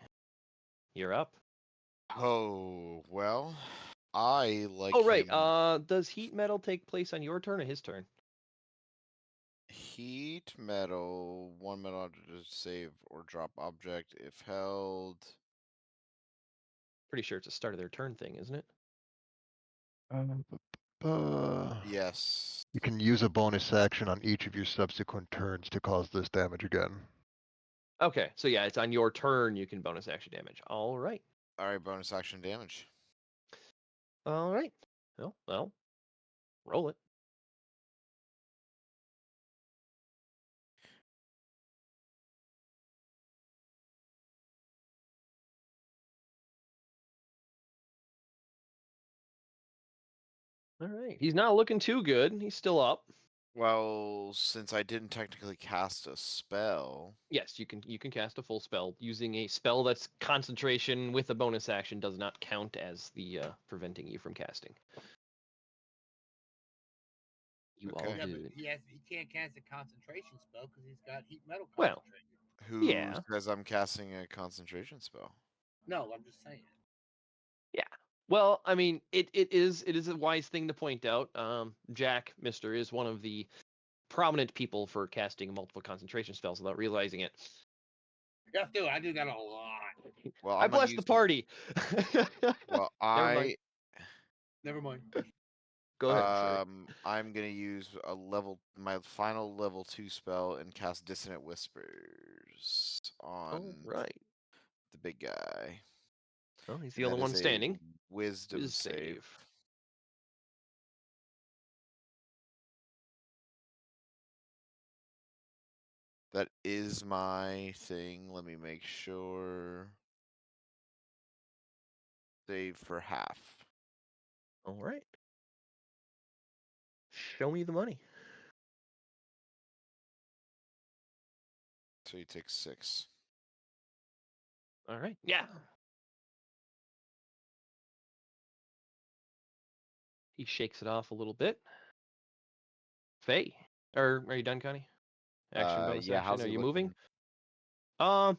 you're up. Oh, well. I like. Oh right. him- Does heat metal take place on your turn or his turn? Heat metal, 1 metal to save or drop object if held. Pretty sure it's a start of their turn thing, isn't it? Yes. You can use a bonus action on each of your subsequent turns to cause this damage again. Okay, so yeah, it's on your turn you can bonus action damage. All right. All right, bonus action damage. All right. Well, roll it. All right. He's not looking too good. He's still up. Well, since I didn't technically cast a spell, Yes, you can cast a full spell using a spell that's concentration with a bonus action does not count as the preventing you from casting. You all Okay. Yeah, but do. he can't cast a concentration spell because he's got heat metal Well, concentrated. who Yeah. says I'm casting a concentration spell? No, I'm just saying. Yeah. Well, I mean, it is a wise thing to point out. Jack, Mister, is one of the prominent people for casting multiple concentration spells without realizing it. Yeah, dude, I do that a lot. Well, I I'm not bless the using- party. Well, Never mind. Never mind. Go ahead. Sorry. I'm gonna use my final level 2 spell and cast Dissonant Whispers All on right. the big guy. Well, he's the And only that one is a standing. Wisdom Wiz save. save. That is my thing. Let me make sure. Save for half. All right. Show me the money. So you take 6. All right. Yeah. He shakes it off a little bit. Faye. Or are you done, Connie? Action, bonus yeah, action. how's Are he you moving? looking?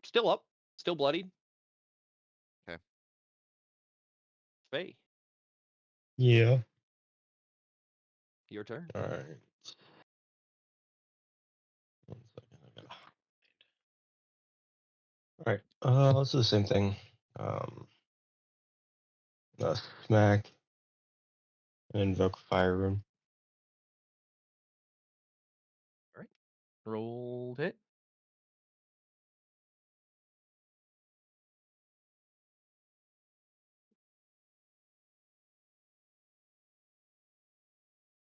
Still up. Still bloodied. Okay. Faye, Yeah. your turn. All right. 1 second. I gotta hide. All right. Let's do the same thing. Smack and invoke Fire Rune. Rolled it.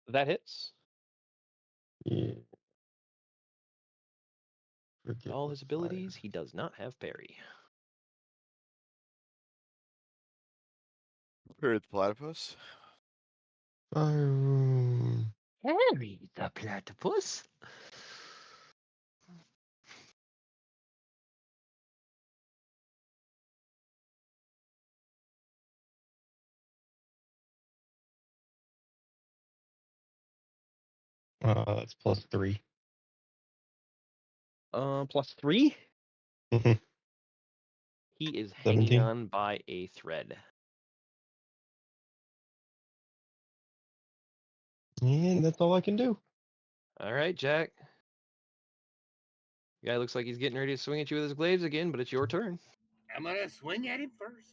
That hits. Yeah. Forget All the his fire. abilities, he does not have parry. For the platypus? Fire Rune. Parry the platypus. That's +3. +3. Mhm. He is hanging 17. on by a thread. And that's all I can do. All right, Jack. Guy looks like he's getting ready to swing at you with his glaives again, but it's your turn. I'm gonna swing at him first.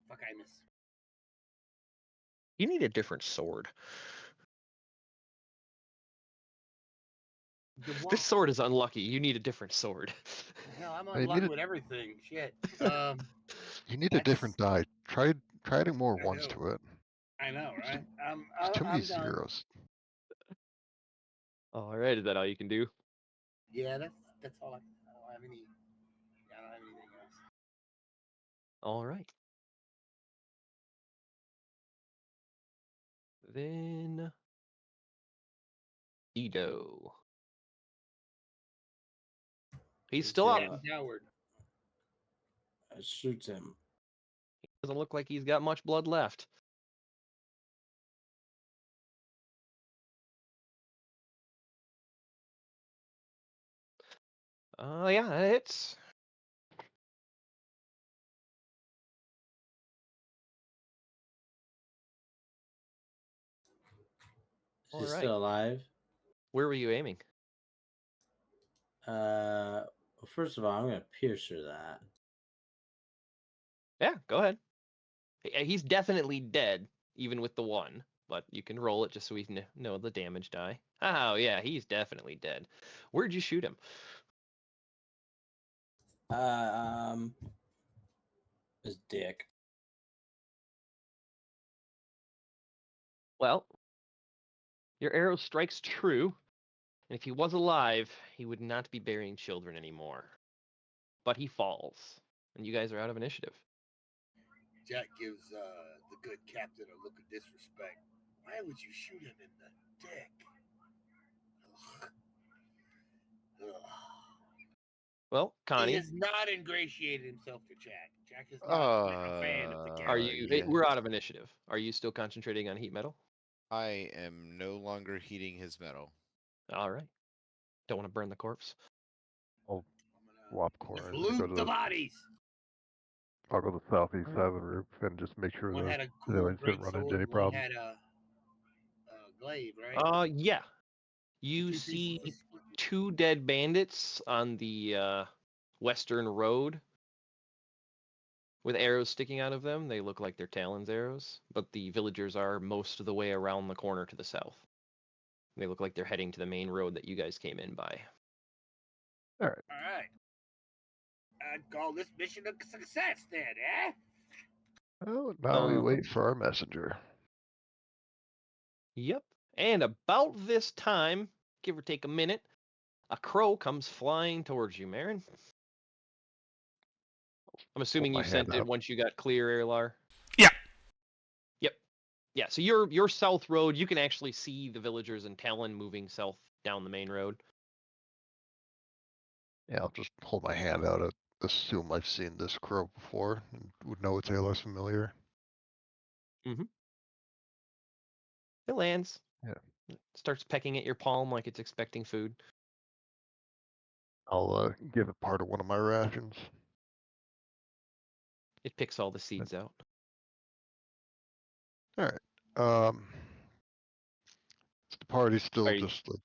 Fuck, I miss. You need a different sword. This sword is unlucky. You need a different sword. No, I'm I need unlucky a- with everything. Shit. You need a different die. Try adding more I ones know. to it. I know, right? There's too many I'm done. zeros. All right, is that all you can do? Yeah, that's all. I don't have any. I don't have anything else. All right. Then Edo. He's still up. Yeah. Coward. Shoots him. Doesn't look like he's got much blood left. Yeah, it's. She's All right. still alive. Where were you aiming? Well, first of all, I'm gonna pierce her that. Yeah, go ahead. He's definitely dead, even with the 1. But you can roll it just so we know the damage die. Oh, yeah, he's definitely dead. Where'd you shoot him? His dick. Well, your arrow strikes true, and if he was alive, he would not be burying children anymore. But he falls, and you guys are out of initiative. Jack gives the good captain a look of disrespect. Why would you shoot him in the dick? Ugh. Ugh. Well, He Connie, has not ingratiated himself to Jack. Jack is not a fan of the are captain. you? yeah. We're out of initiative. Are you still concentrating on heat metal? I am no longer heating his metal. All right. Don't want to burn the corpse. I'll swap corners and go Loot to the bodies. I'll go to the southeast side of the roof and just make sure One the had a civilians great didn't run into sword. any One problems. had a glaive, right? Yeah. You Two pieces see of split. 2 dead bandits on the western road with arrows sticking out of them. They look like they're Talon's arrows, but the villagers are most of the way around the corner to the south. They look like they're heading to the main road that you guys came in by. All right. I'd call this mission a success then, eh? Oh, now we wait for our messenger. Yep. And about this time, give or take a minute, a crow comes flying towards you, Marin. I'm assuming my you sent hand it up. once you got clear, Airlar. Yeah. Yep. Yeah, so your south road, you can actually see the villagers in Talon moving south down the main road. Yeah, I'll just hold my hand out and assume I've seen this crow before and would know it's less familiar. Mm-hmm. It lands. Yeah. It starts pecking at your palm like it's expecting food. I'll give it part of one of my rations. It picks all the seeds out. All right. The party's still just like.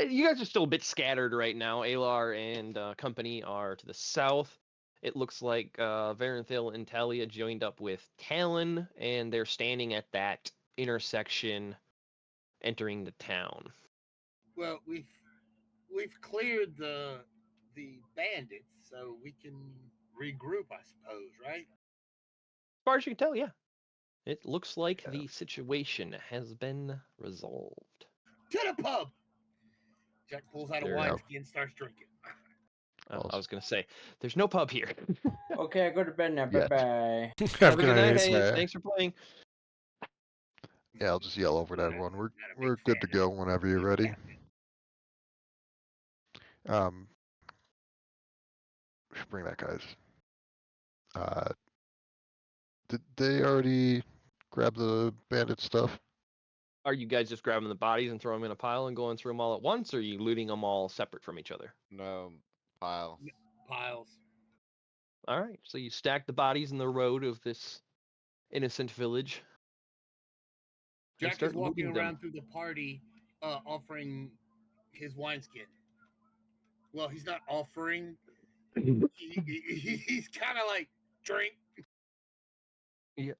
You guys are still a bit scattered right now. Alar and company are to the south. It looks like Varenthil and Talia joined up with Talon, and they're standing at that intersection entering the town. Well, we've cleared the bandits, so we can regroup, I suppose, right? As far as you can tell, yeah. It looks like the situation has been resolved. To the pub. Jack pulls out a There you wine go. skin, starts drinking. I was going to say, there's no pub here. Okay, I go to bed now. Yes. Bye bye. Have a good night, Hayes. Thanks for playing. Yeah, I'll just yell over to everyone. We're good to go whenever you're ready. We should bring that, guys. Did they already grab the bandit stuff? Are you guys just grabbing the bodies and throwing them in a pile and going through them all at once, or are you looting them all separate from each other? No, pile. Piles. All right, so you stack the bodies in the road of this innocent village. and Jack start is walking looting them. around through the party, offering his wineskin. Well, he's not offering. He's kind of like drink. Yeah.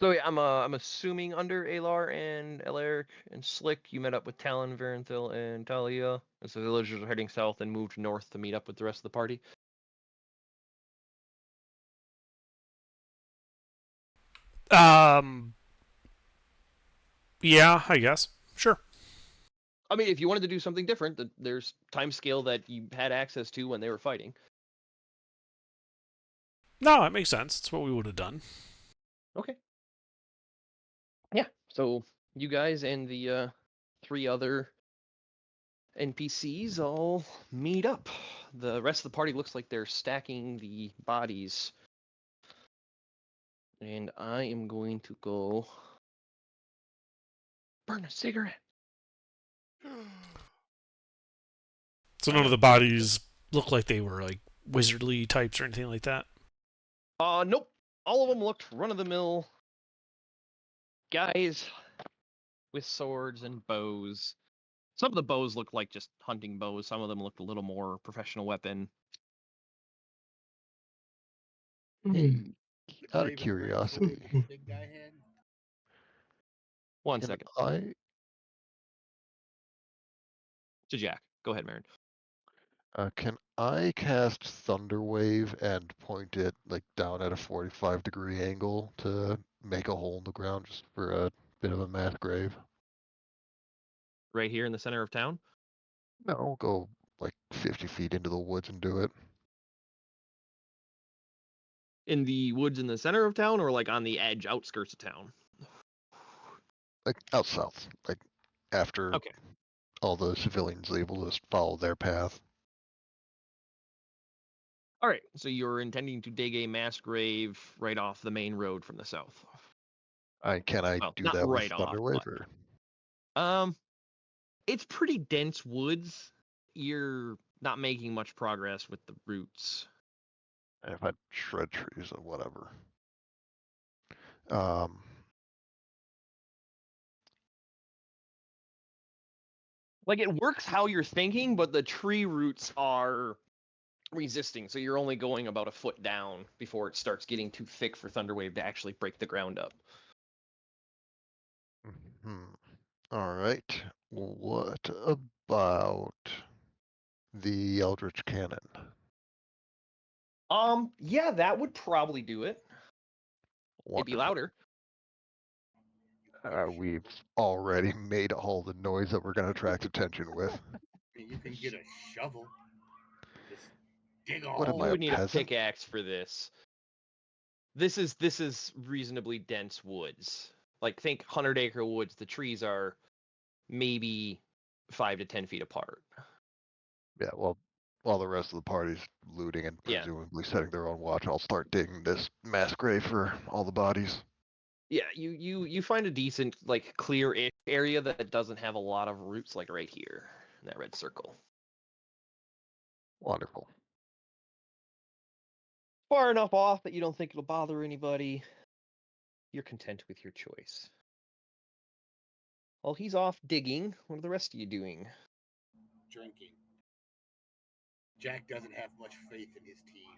So yeah, I'm assuming under Alar and Elaric and Slick, you met up with Talon, Varenthil, and Talia, as the villagers are heading south and moved north to meet up with the rest of the party. Yeah, I guess. Sure. I mean, if you wanted to do something different, there's time scale that you had access to when they were fighting. No, that makes sense. It's what we would have done. Okay. Yeah, so you guys and the 3 other NPCs all meet up. The rest of the party looks like they're stacking the bodies. And I am going to go burn a cigarette. So none of the bodies look like they were like wizardly types or anything like that? Nope. All of them looked run-of-the-mill guys with swords and bows. Some of the bows looked like just hunting bows. Some of them looked a little more professional weapon. Out Raven of Red Sword curiosity, this big guy had. One can second. I To Jack. Go ahead, Marin. can I cast Thunderwave and point it like down at a 45-degree angle to make a hole in the ground just for a bit of a mass grave? Right here in the center of town. No, go like 50 feet into the woods and do it. In the woods in the center of town, or like on the edge, outskirts of town? Like out south, like after Okay. all the civilians leave, we'll just follow their path. All right. So you're intending to dig a mass grave right off the main road from the south. Can I Well, do not that right with off, Thunderwave? but- Or It's pretty dense woods. You're not making much progress with the roots. if I shred trees or whatever. Like it works how you're thinking, but the tree roots are resisting, so you're only going about a foot down before it starts getting too thick for Thunderwave to actually break the ground up. All right. What about the Eldritch Cannon? Yeah, that would probably do it. It'd be Wonderful. louder. We've already made all the noise that we're going to attract attention with. You can get a shovel. Just dig a What am hole. I, You a would need a peasant? pickaxe for this. This is reasonably dense woods. Like think 100-acre woods. The trees are maybe 5 to 10 feet apart. Yeah, well, while the rest of the party's looting and Yeah. presumably setting their own watch, I'll start digging this mass grave for all the bodies. Yeah, you find a decent, like, clear area that doesn't have a lot of roots, like right here in that red circle. Wonderful. Far enough off that you don't think it'll bother anybody. You're content with your choice. While he's off digging, what are the rest of you doing? Drinking. Jack doesn't have much faith in his team.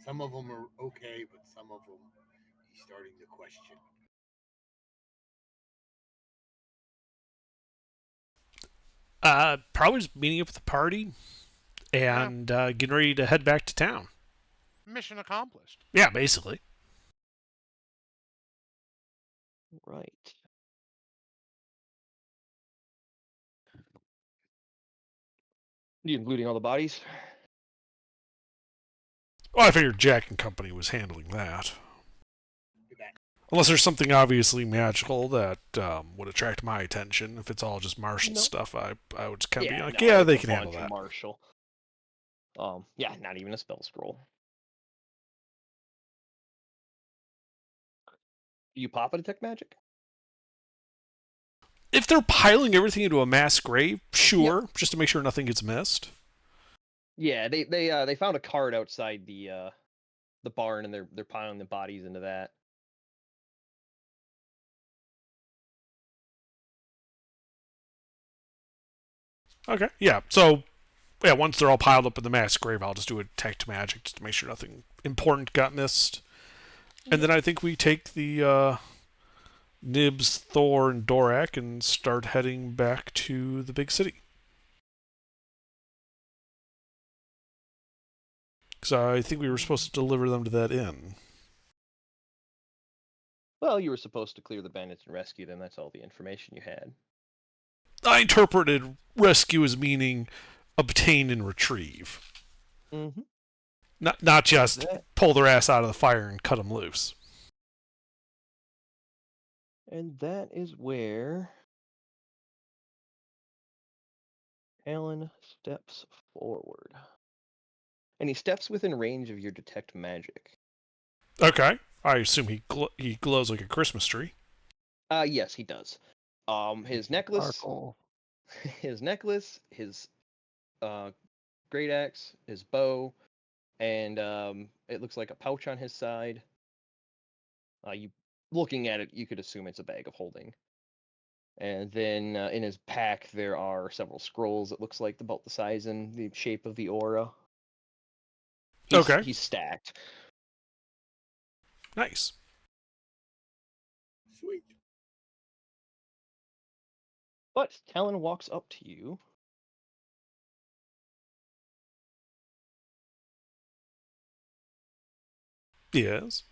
Some of them are okay, but some of them he's starting to question. Probably just meeting up with the party and getting ready to head back to town. Mission accomplished. Yeah, basically. Right. You including all the bodies? Well, I figured Jack and company was handling that. Unless there's something obviously magical that would attract my attention. If it's all just martial No. stuff, I would kind of be like, no, yeah, it's they a can handle bunch of that. Martial. Yeah, not even a spell scroll. Do you pop a detect magic? If they're piling everything into a mass grave, sure, just to make sure nothing gets missed. Yeah, they found a cart outside the barn, and they're piling the bodies into that. Okay, yeah. So, yeah, once they're all piled up in the mass grave, I'll just do a detect magic just to make sure nothing important got missed. And then I think we take the Nibs, Thor, and Dorak and start heading back to the big city. Because I think we were supposed to deliver them to that inn. Well, you were supposed to clear the bandits and rescue them. That's all the information you had. I interpreted rescue as meaning obtain and retrieve. Mm-hmm. Not just pull their ass out of the fire and cut them loose. And that is where Alan steps forward. And he steps within range of your detect magic. Okay. I assume he glows like a Christmas tree. Yes, he does. His necklace Sparkle. his necklace, his great axe, his bow, and it looks like a pouch on his side. You looking at it, you could assume it's a bag of holding. And then in his pack, there are several scrolls. It looks like about the size and the shape of the aura. Okay. He's stacked. Nice. Sweet. But Talon walks up to you. Yes.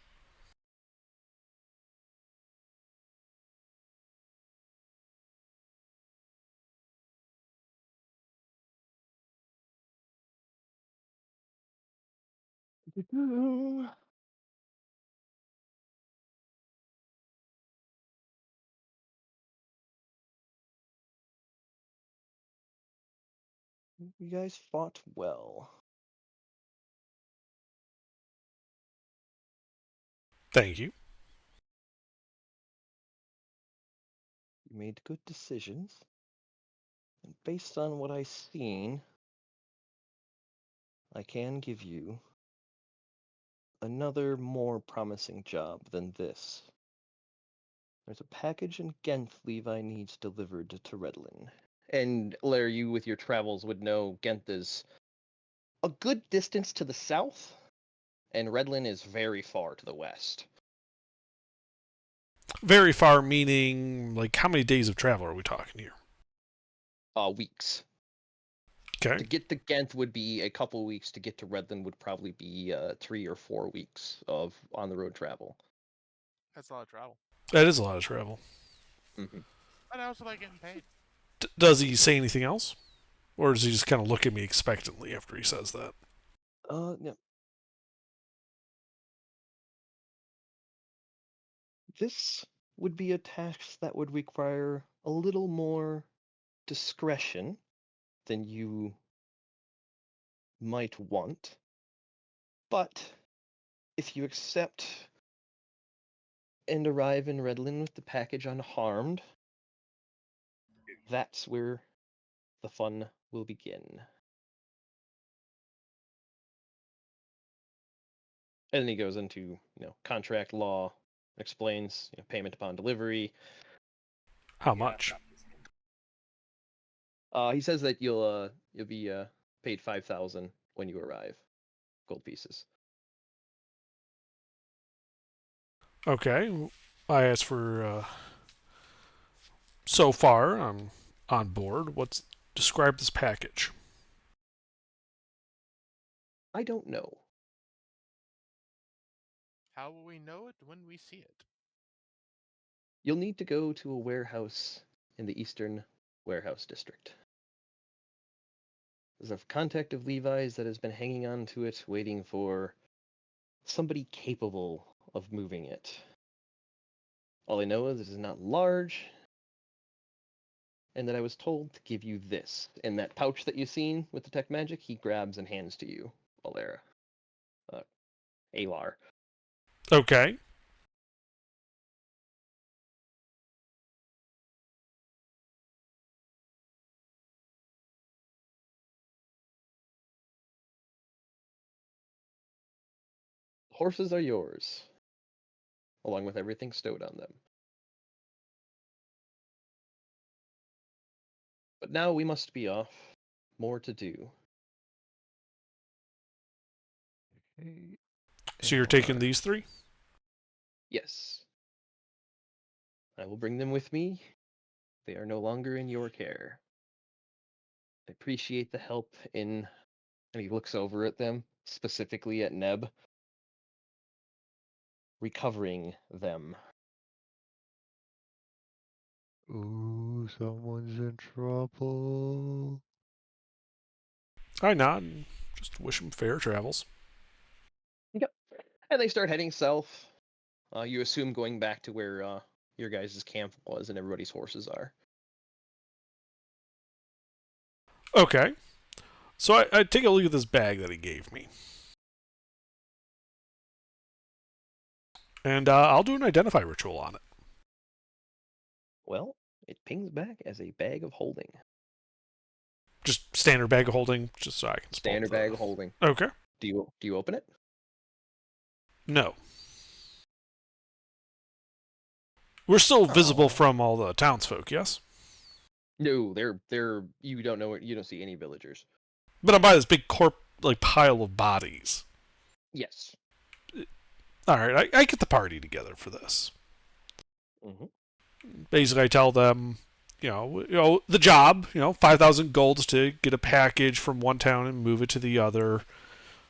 You guys fought well. Thank you. You made good decisions. And based on what I've seen, I can give you another more promising job than this. There's a package in Genth Levi needs delivered to Redlin. And Larry, you with your travels would know Genth is a good distance to the south, and Redlin is very far to the west. Very far, meaning, like, how many days of travel are we talking here? Weeks. Okay. To get to Genth would be a couple weeks. To get to Redlin would probably be 3 or 4 weeks of on the road travel. That's a lot of travel. That is a lot of travel. Mm-hmm. But I also like getting paid. Does he say anything else? Or does he just kind of look at me expectantly after he says that? No. This would be a task that would require a little more discretion than you might want. But if you accept and arrive in Redlin with the package unharmed, that's where the fun will begin. And then he goes into, contract law, explains payment upon delivery. How much? He says that you'll be paid 5,000 when you arrive, gold pieces. Okay. I asked for. So far, I'm on board. Describe this package? I don't know. How will we know it when we see it? You'll need to go to a warehouse in the Eastern Warehouse District. There's a contact of Levi's that has been hanging on to it, waiting for somebody capable of moving it. All I know is it is not large, and that I was told to give you this. In that pouch that you've seen with the tech magic, he grabs and hands to you, Alara. Alar. Okay. Horses are yours, along with everything stowed on them. But now we must be off. More to do. So you're taking these 3? Yes. I will bring them with me. They are no longer in your care. I appreciate the help in... And he looks over at them, specifically at Neb. Recovering them. Ooh, someone's in trouble. I nod and just wish him fair travels. Yep. And they start heading south. You assume going back to where your guys' camp was and everybody's horses are. Okay. So I take a look at this bag that he gave me. And I'll do an identify ritual on it. Well, it pings back as a bag of holding. Just standard bag of holding, just so I can spot Standard the- bag of holding. Okay. Do you open it? No. We're still visible from all the townsfolk, yes? No, they're you don't know it. You don't see any villagers. But I'm by this big pile of bodies. Yes. All right, I get the party together for this. Mhm. Basically, I tell them, the job, 5,000 golds to get a package from one town and move it to the other.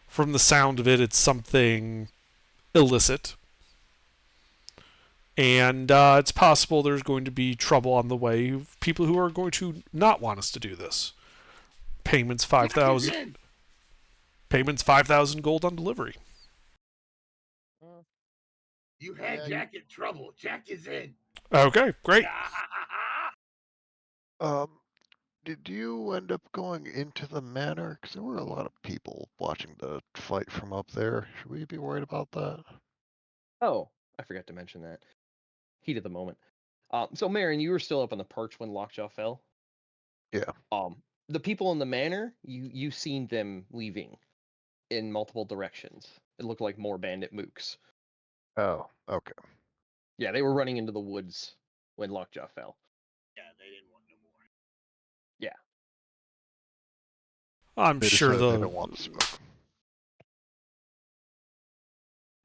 From the sound of it, it's something illicit. And it's possible there's going to be trouble on the way. People who are going to not want us to do this. Payments 5,000. Payments 5,000 gold on delivery. You had Jack in trouble. Jack is in. Okay, great. Did you end up going into the manor? Because there were a lot of people watching the fight from up there. Should we be worried about that? Oh, I forgot to mention that. Heat of the moment. So Marin, you were still up on the perch when Lockjaw fell. Yeah. The people in the manor, you seen them leaving in multiple directions. It looked like more bandit mooks. Oh, okay. Yeah, they were running into the woods when Lockjaw fell. Yeah, they didn't want no more. Yeah. I'm They sure decided they the don't want to smoke.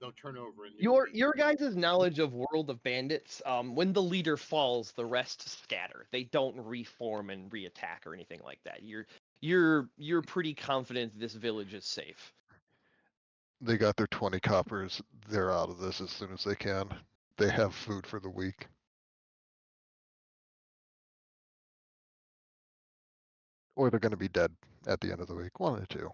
They'll turn over and Your guys' knowledge of World of Bandits, when the leader falls, the rest scatter. They don't reform and reattack or anything like that. You're pretty confident this village is safe. They got their 20 coppers. They're out of this as soon as they can. They have food for the week. Or they're going to be dead at the end of the week. One of the two.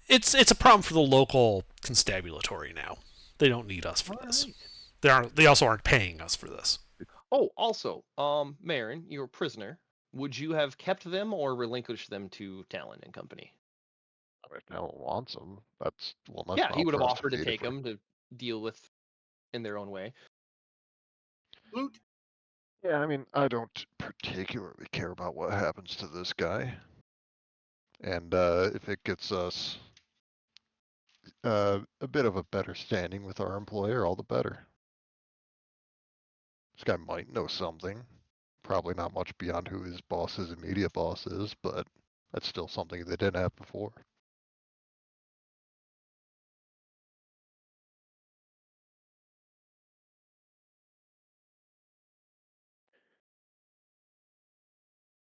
it's a problem for the local constabulary now. They don't need us for this. They also aren't paying us for this. Oh, also, Marin, you're a prisoner. Would you have kept them or relinquished them to Talon and Company? If Talon wants them, that's Yeah, he not would have for us offered to feed take if them to deal with in their own way. Loot. Yeah, I mean, I don't particularly care about what happens to this guy. And if it gets us a bit of a better standing with our employer, all the better. This guy might know something. Probably not much beyond who his boss's immediate boss is, but that's still something they didn't have before.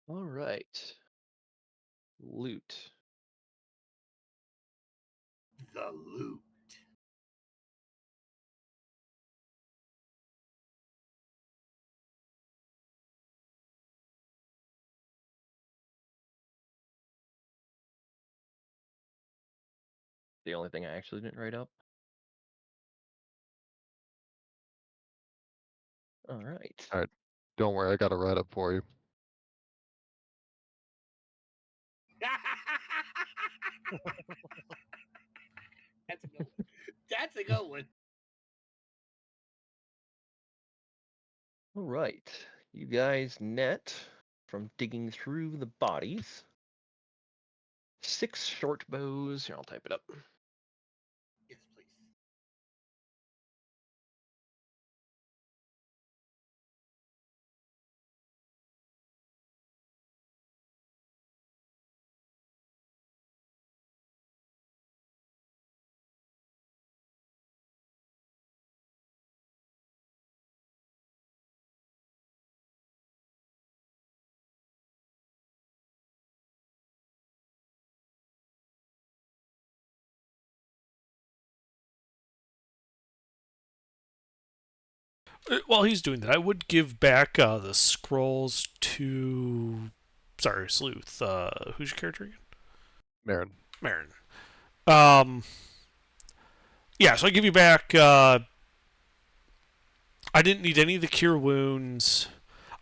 All right. Loot. The loot. The only thing I actually didn't write up. All right. All right. Don't worry, I got a write up for you. That's a good one. That's a good one. All right. You guys net from digging through the bodies. 6 short bows. Here, I'll type it up. Yes, please. While he's doing that, I would give back the scrolls to. Sorry, Sleuth. Who's your character again? Marin. Marin. Yeah, so I give you back. I didn't need any of the cure wounds.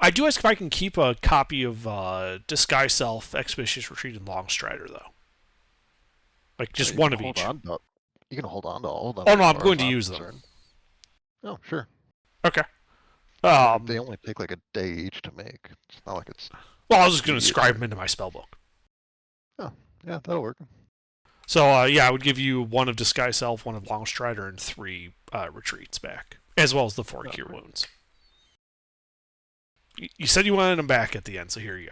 I do ask if I can keep a copy of Disguise Self, Expeditious Retreat, and Longstrider, though. Like, just You one can of hold each. on to- You can hold on to all of them. Oh, as no, I'm far going as to use them. concerned. Oh, sure. Okay. They only take like a day each to make. It's not like it's. Well, I was just going to immediate. scribe them into my spellbook. Oh, yeah, that'll work. So, yeah, I would give you 1 of Disguise Self, 1 of Longstrider, and 3 retreats back, as well as the 4 Cure Wounds. You said you wanted them back at the end, so here you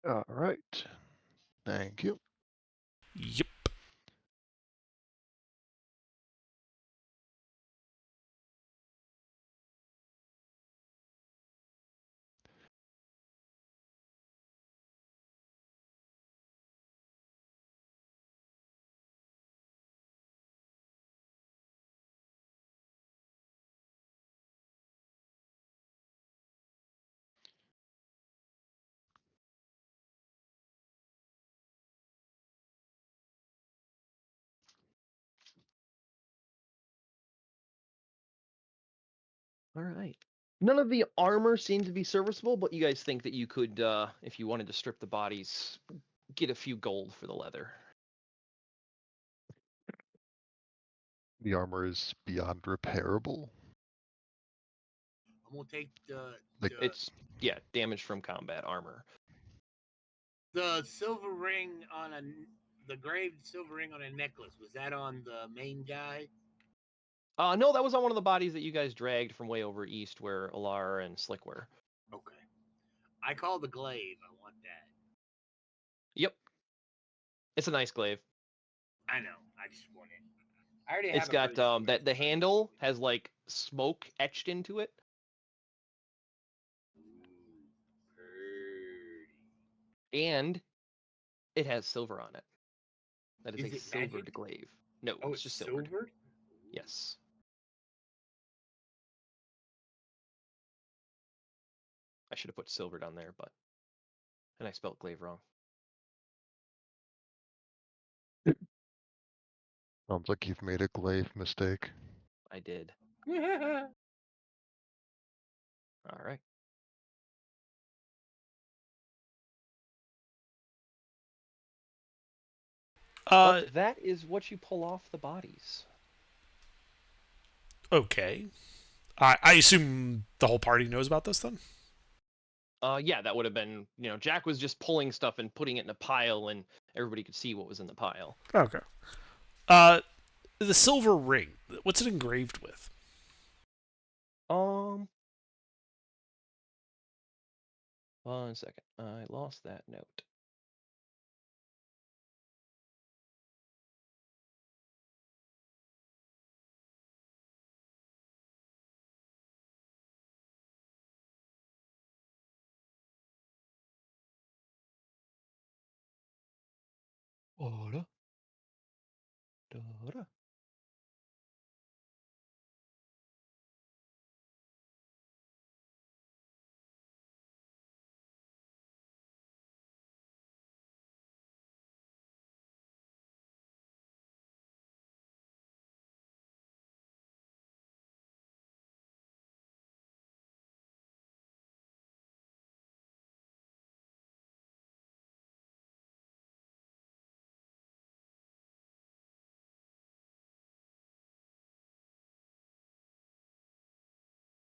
go. All right. Thank you. Yep. All right. None of the armor seemed to be serviceable, but you guys think that you could, if you wanted to strip the bodies, get a few gold for the leather. The armor is beyond repairable. I'm gonna take It's damage from combat armor. the silver ring on the graved silver ring on a necklace. Was that on the main guy? No, that was on one of the bodies that you guys dragged from way over east where Alar and Slick were. Okay. I call the glaive. I want that. Yep. It's a nice glaive. I know. I just want it. I already It's have got that the handle has like smoke etched into it. And it has silver on it. That is a silvered glaive. No, Oh, it's just silvered. silvered? Yes. I should have put silver down there, and I spelled glaive wrong. Sounds like you've made a glaive mistake. I did. All right. But that is what you pull off the bodies. Okay. I assume the whole party knows about this then? Yeah, that would have been, Jack was just pulling stuff and putting it in a pile, and everybody could see what was in the pile. Okay. The silver ring, what's it engraved with? One second. I lost that note. Ora. Dora.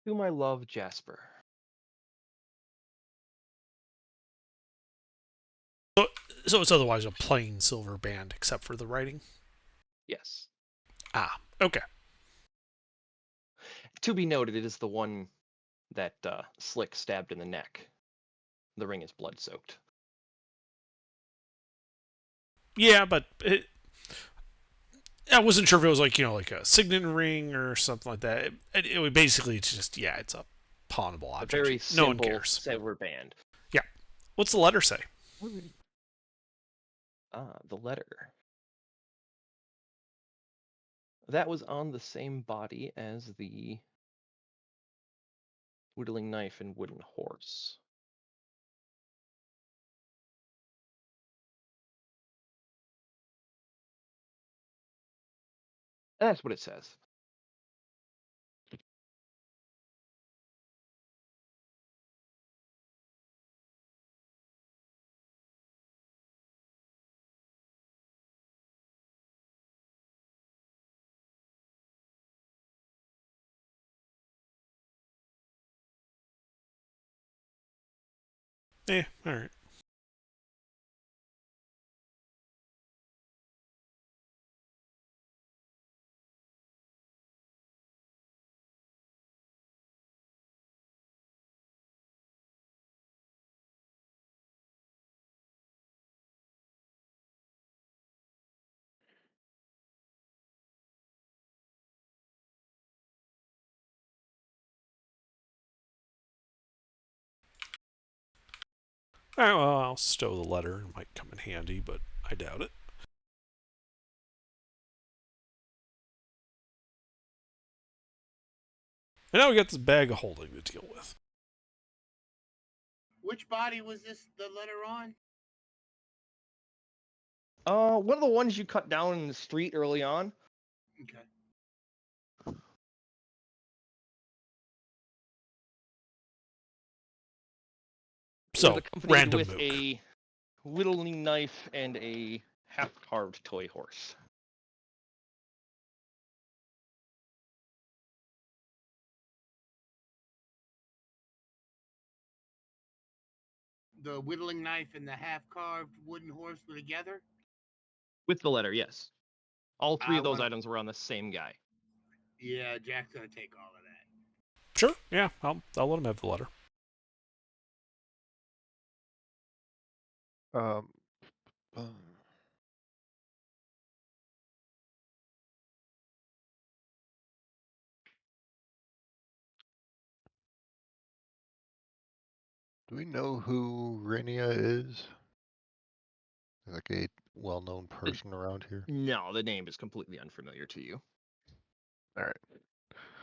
Whom I love, Jasper. So it's otherwise a plain silver band except for the writing? Yes. Ah, okay. To be noted, it is the one that Slick stabbed in the neck. The ring is blood-soaked. Yeah, but I wasn't sure if it was like a signet ring or something like that. It would basically just it's a pawnable object. A very no simple one cares. silver band. Yeah. What's the letter say? The letter. That was on the same body as the whittling knife and wooden horse. That's what it says. All right. All right, well, I'll stow the letter. It might come in handy, but I doubt it. And now we got this bag of holding to deal with. Which body was this the letter on? One of the ones you cut down in the street early on. Okay. It So, was accompanied random with mook. a whittling knife and a half-carved toy horse. The whittling knife and the half-carved wooden horse were together? With the letter, yes. All three I of those wanna- items were on the same guy. Yeah, Jack's gonna take all of that. Sure, yeah, I'll let him have the letter. Um, do we know who Rainia is? Like a well-known person around here? No, the name is completely unfamiliar to you. All right.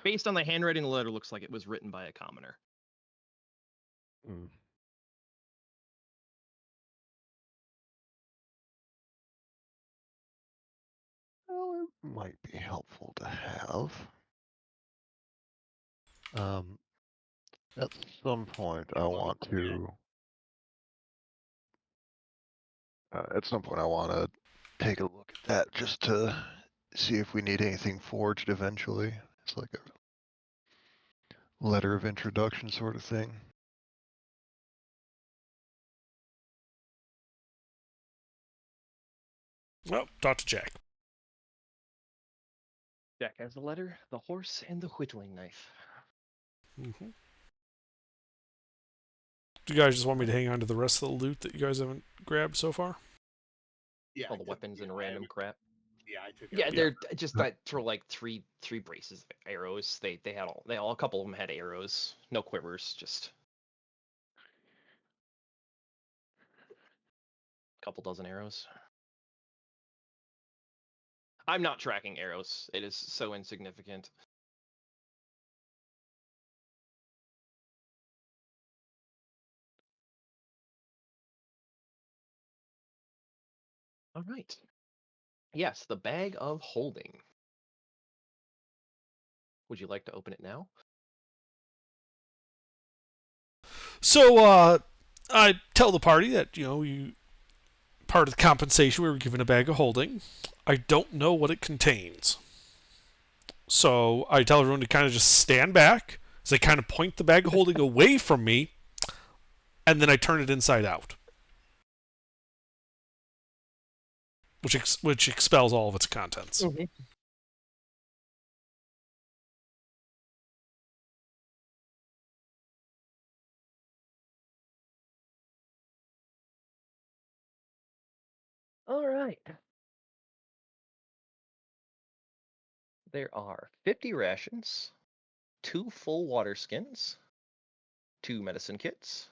Based on the handwriting, the letter looks like it was written by a commoner. Mm. Well, it might be helpful to have. At some point, I want to. At some point, I want to take a look at that just to see if we need anything forged eventually. It's like a letter of introduction sort of thing. Well, talk to Jack. Jack has the letter, the horse, and the whittling knife. Mm-hmm. Do you guys just want me to hang on to the rest of the loot that you guys haven't grabbed so far? Yeah. All the weapons and random crap. Yeah, I took. Yeah, everything. they're just that for like three braces of arrows. They had all a couple of them had arrows, no quivers, just a couple dozen arrows. I'm not tracking arrows. It is so insignificant. All right. Yes, the bag of holding. Would you like to open it now? So, I tell the party that, part of the compensation we were given a bag of holding. I don't know what it contains. So I tell everyone to kind of just stand back as I kind of point the bag of holding away from me, and then I turn it inside out, which expels all of its contents. Mm-hmm. All right. There are 50 rations, 2 full water skins, 2 medicine kits.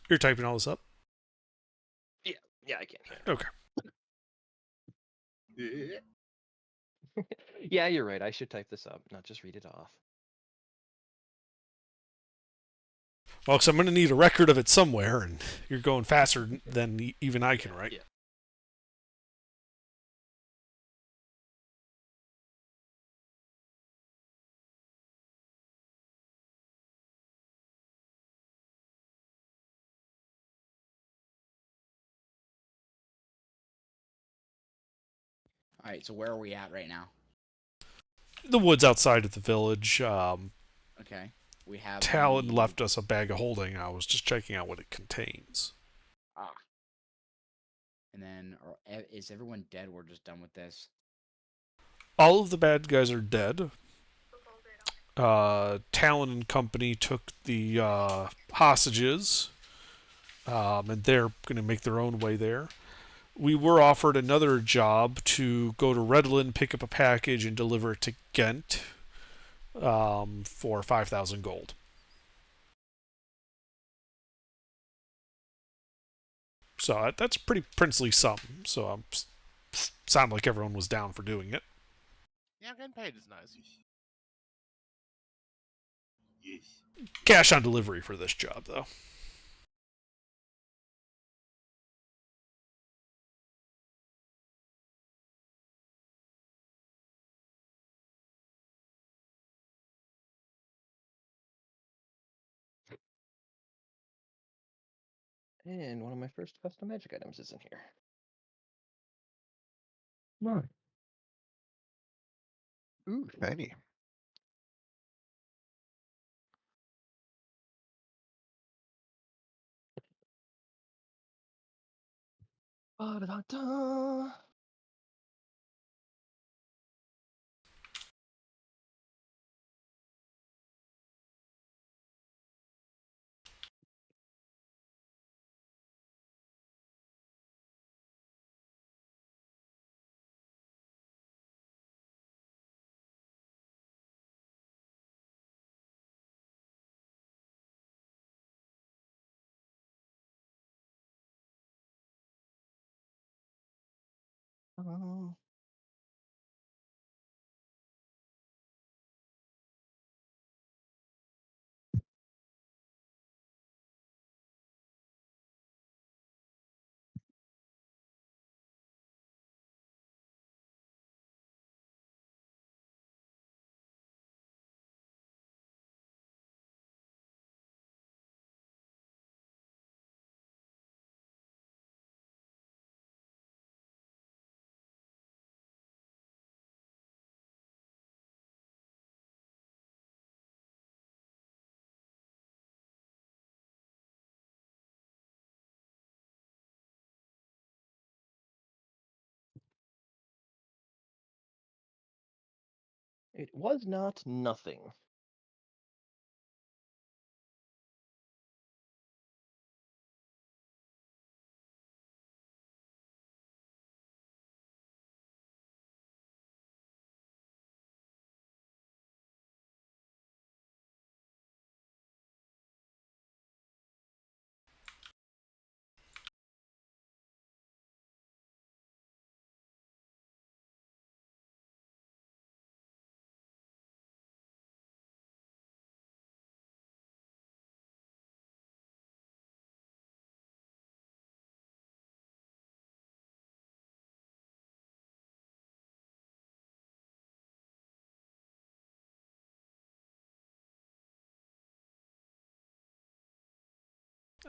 You're typing all this up? Yeah, I can. Okay. Yeah. Yeah, you're right. I should type this up, not just read it off. Well, because I'm going to need a record of it somewhere, and you're going faster than even I can write. Yeah. All right, so where are we at right now? The woods outside of the village. Okay. We have Talon the- left us a bag of holding. I was just checking out what it contains. Ah. And then, is everyone dead? We're just done with this. All of the bad guys are dead. Talon and company took the hostages, and they're going to make their own way there. We were offered another job to go to Redland, pick up a package, and deliver it to Ghent for 5,000 gold. So that's a pretty princely sum. So sound like everyone was down for doing it. Yeah, getting paid is nice. Yes. Cash on delivery for this job, though. And one of my first custom magic items is in here. Nice. Ooh, shiny. Ba-da-da-da. Oh. It was not nothing.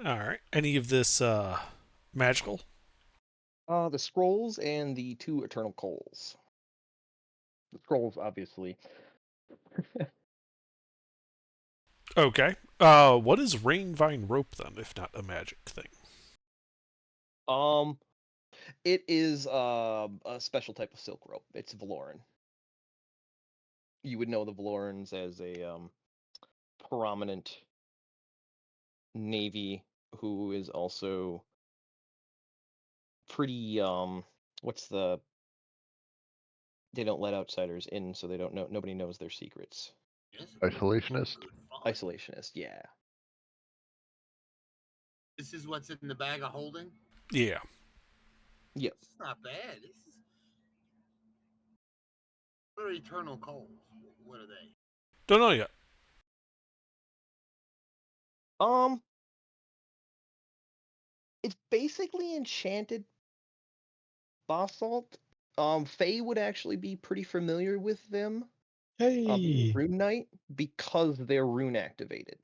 All right. Any of this magical? The scrolls and the 2 eternal coals. The scrolls, obviously. Okay. What is Rainvine Rope then, if not a magic thing? It is a special type of silk rope. It's Valoran. You would know the Valorans as a prominent navy who is also pretty what's the they don't let outsiders in, so they don't know, nobody knows their secrets. Yes. Isolationist. Good find. Isolationist, yeah. This is what's in the bag of holding. Yeah. Yep. It's not bad. This is. What are eternal coals? What are they? Don't know yet. It's basically enchanted basalt. Faye would actually be pretty familiar with them. Hey. Rune Knight, because they're rune activated.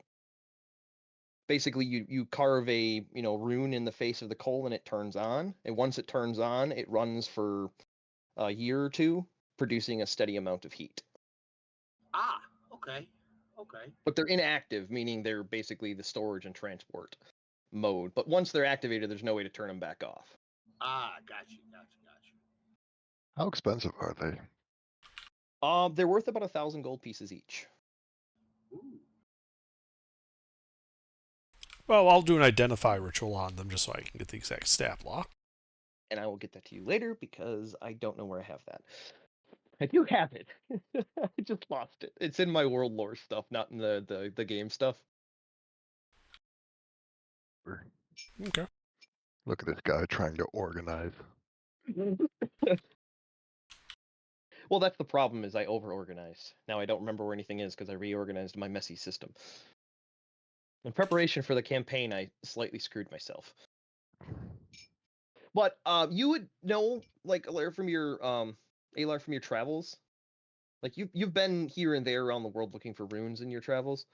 Basically, you carve a rune in the face of the coal and it turns on. And once it turns on, it runs for a year or two, producing a steady amount of heat. Ah, okay. Okay. But they're inactive, meaning they're basically the storage and transport mode. But once they're activated, there's no way to turn them back off. Ah, got you. How expensive are they? They're worth about 1,000 gold pieces each. Ooh. Well, I'll do an identify ritual on them just so I can get the exact stat block. And I will get that to you later because I don't know where I have that. I do have it. I just lost it. It's in my world lore stuff, not in the game stuff. Okay. Look at this guy trying to organize. Well, that's the problem, is I over-organized. Now I don't remember where anything is because I reorganized my messy system. In preparation for the campaign, I slightly screwed myself. But you would know, like, Alar from your travels. Like you've been here and there around the world looking for runes in your travels.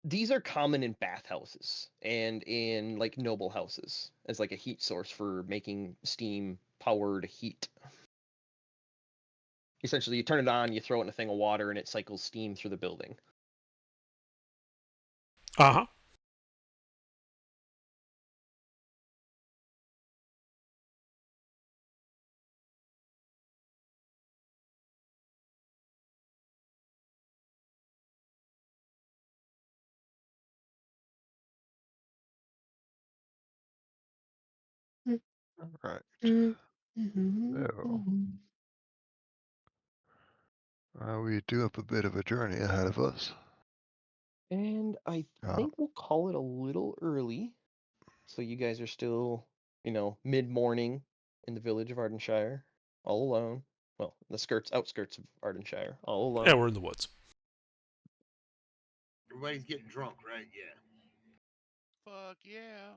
These are common in bathhouses and in like noble houses as like a heat source for making steam powered heat. Essentially, you turn it on, you throw it in a thing of water, and it cycles steam through the building. Uh-huh. Right. So, we do have a bit of a journey ahead of us. And I think we'll call it a little early. So you guys are still, mid-morning in the village of Ardenshire, all alone. Well, the outskirts of Ardenshire, all alone. Yeah, we're in the woods. Everybody's getting drunk, right? Yeah. Fuck yeah.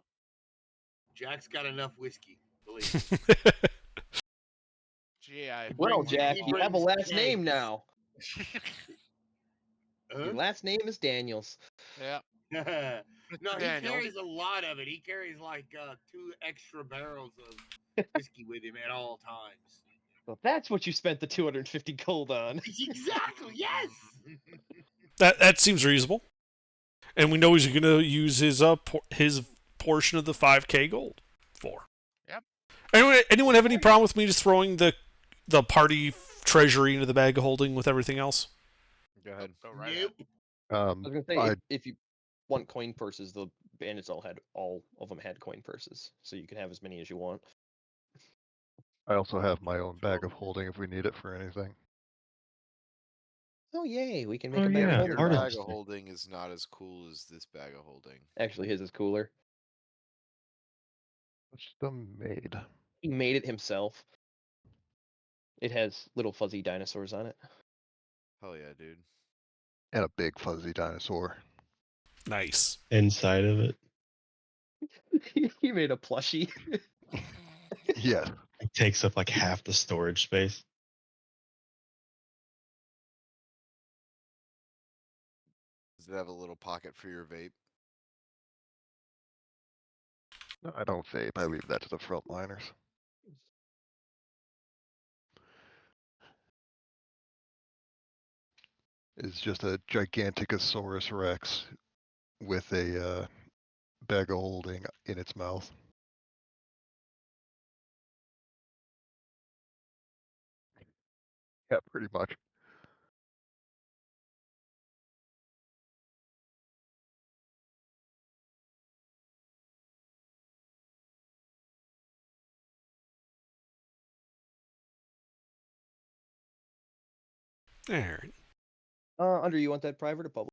Jack's got enough whiskey, believe me. Gee, I Well, brings- Jack, he you have a brings last name kegs. now. Huh? Your last name is Daniels. yeah. No, he Daniel. carries a lot of it. He carries like 2 extra barrels of whiskey with him at all times. So that's what you spent the 250 gold on. Exactly. Yes. That seems reasonable. And we know he's going to use his portion of the 5k gold for. Yep. Anyone have any problem with me just throwing the party treasury into the bag of holding with everything else? Go ahead. Go right Nope. I was gonna say, I- if you want coin purses, the bandits all of them had coin purses, so you can have as many as you want. I also have my own bag of holding if we need it for anything. Oh yay, we can make Oh, a bag yeah, of Your holding. Arden- now. bag of holding is not as cool as this bag of holding. Actually, his is cooler. Custom made. He made it himself. It has little fuzzy dinosaurs on it. Hell yeah, dude. And a big fuzzy dinosaur. Nice. Inside of it, He made a plushie. Yes. it takes up like half the storage space. Does it have a little pocket for your vape? No, I don't vape. I leave that to the frontliners. It's just a Gigantosaurus Rex with a bag of holding in its mouth. Yeah, pretty much. Alright. Under, you want that private or public?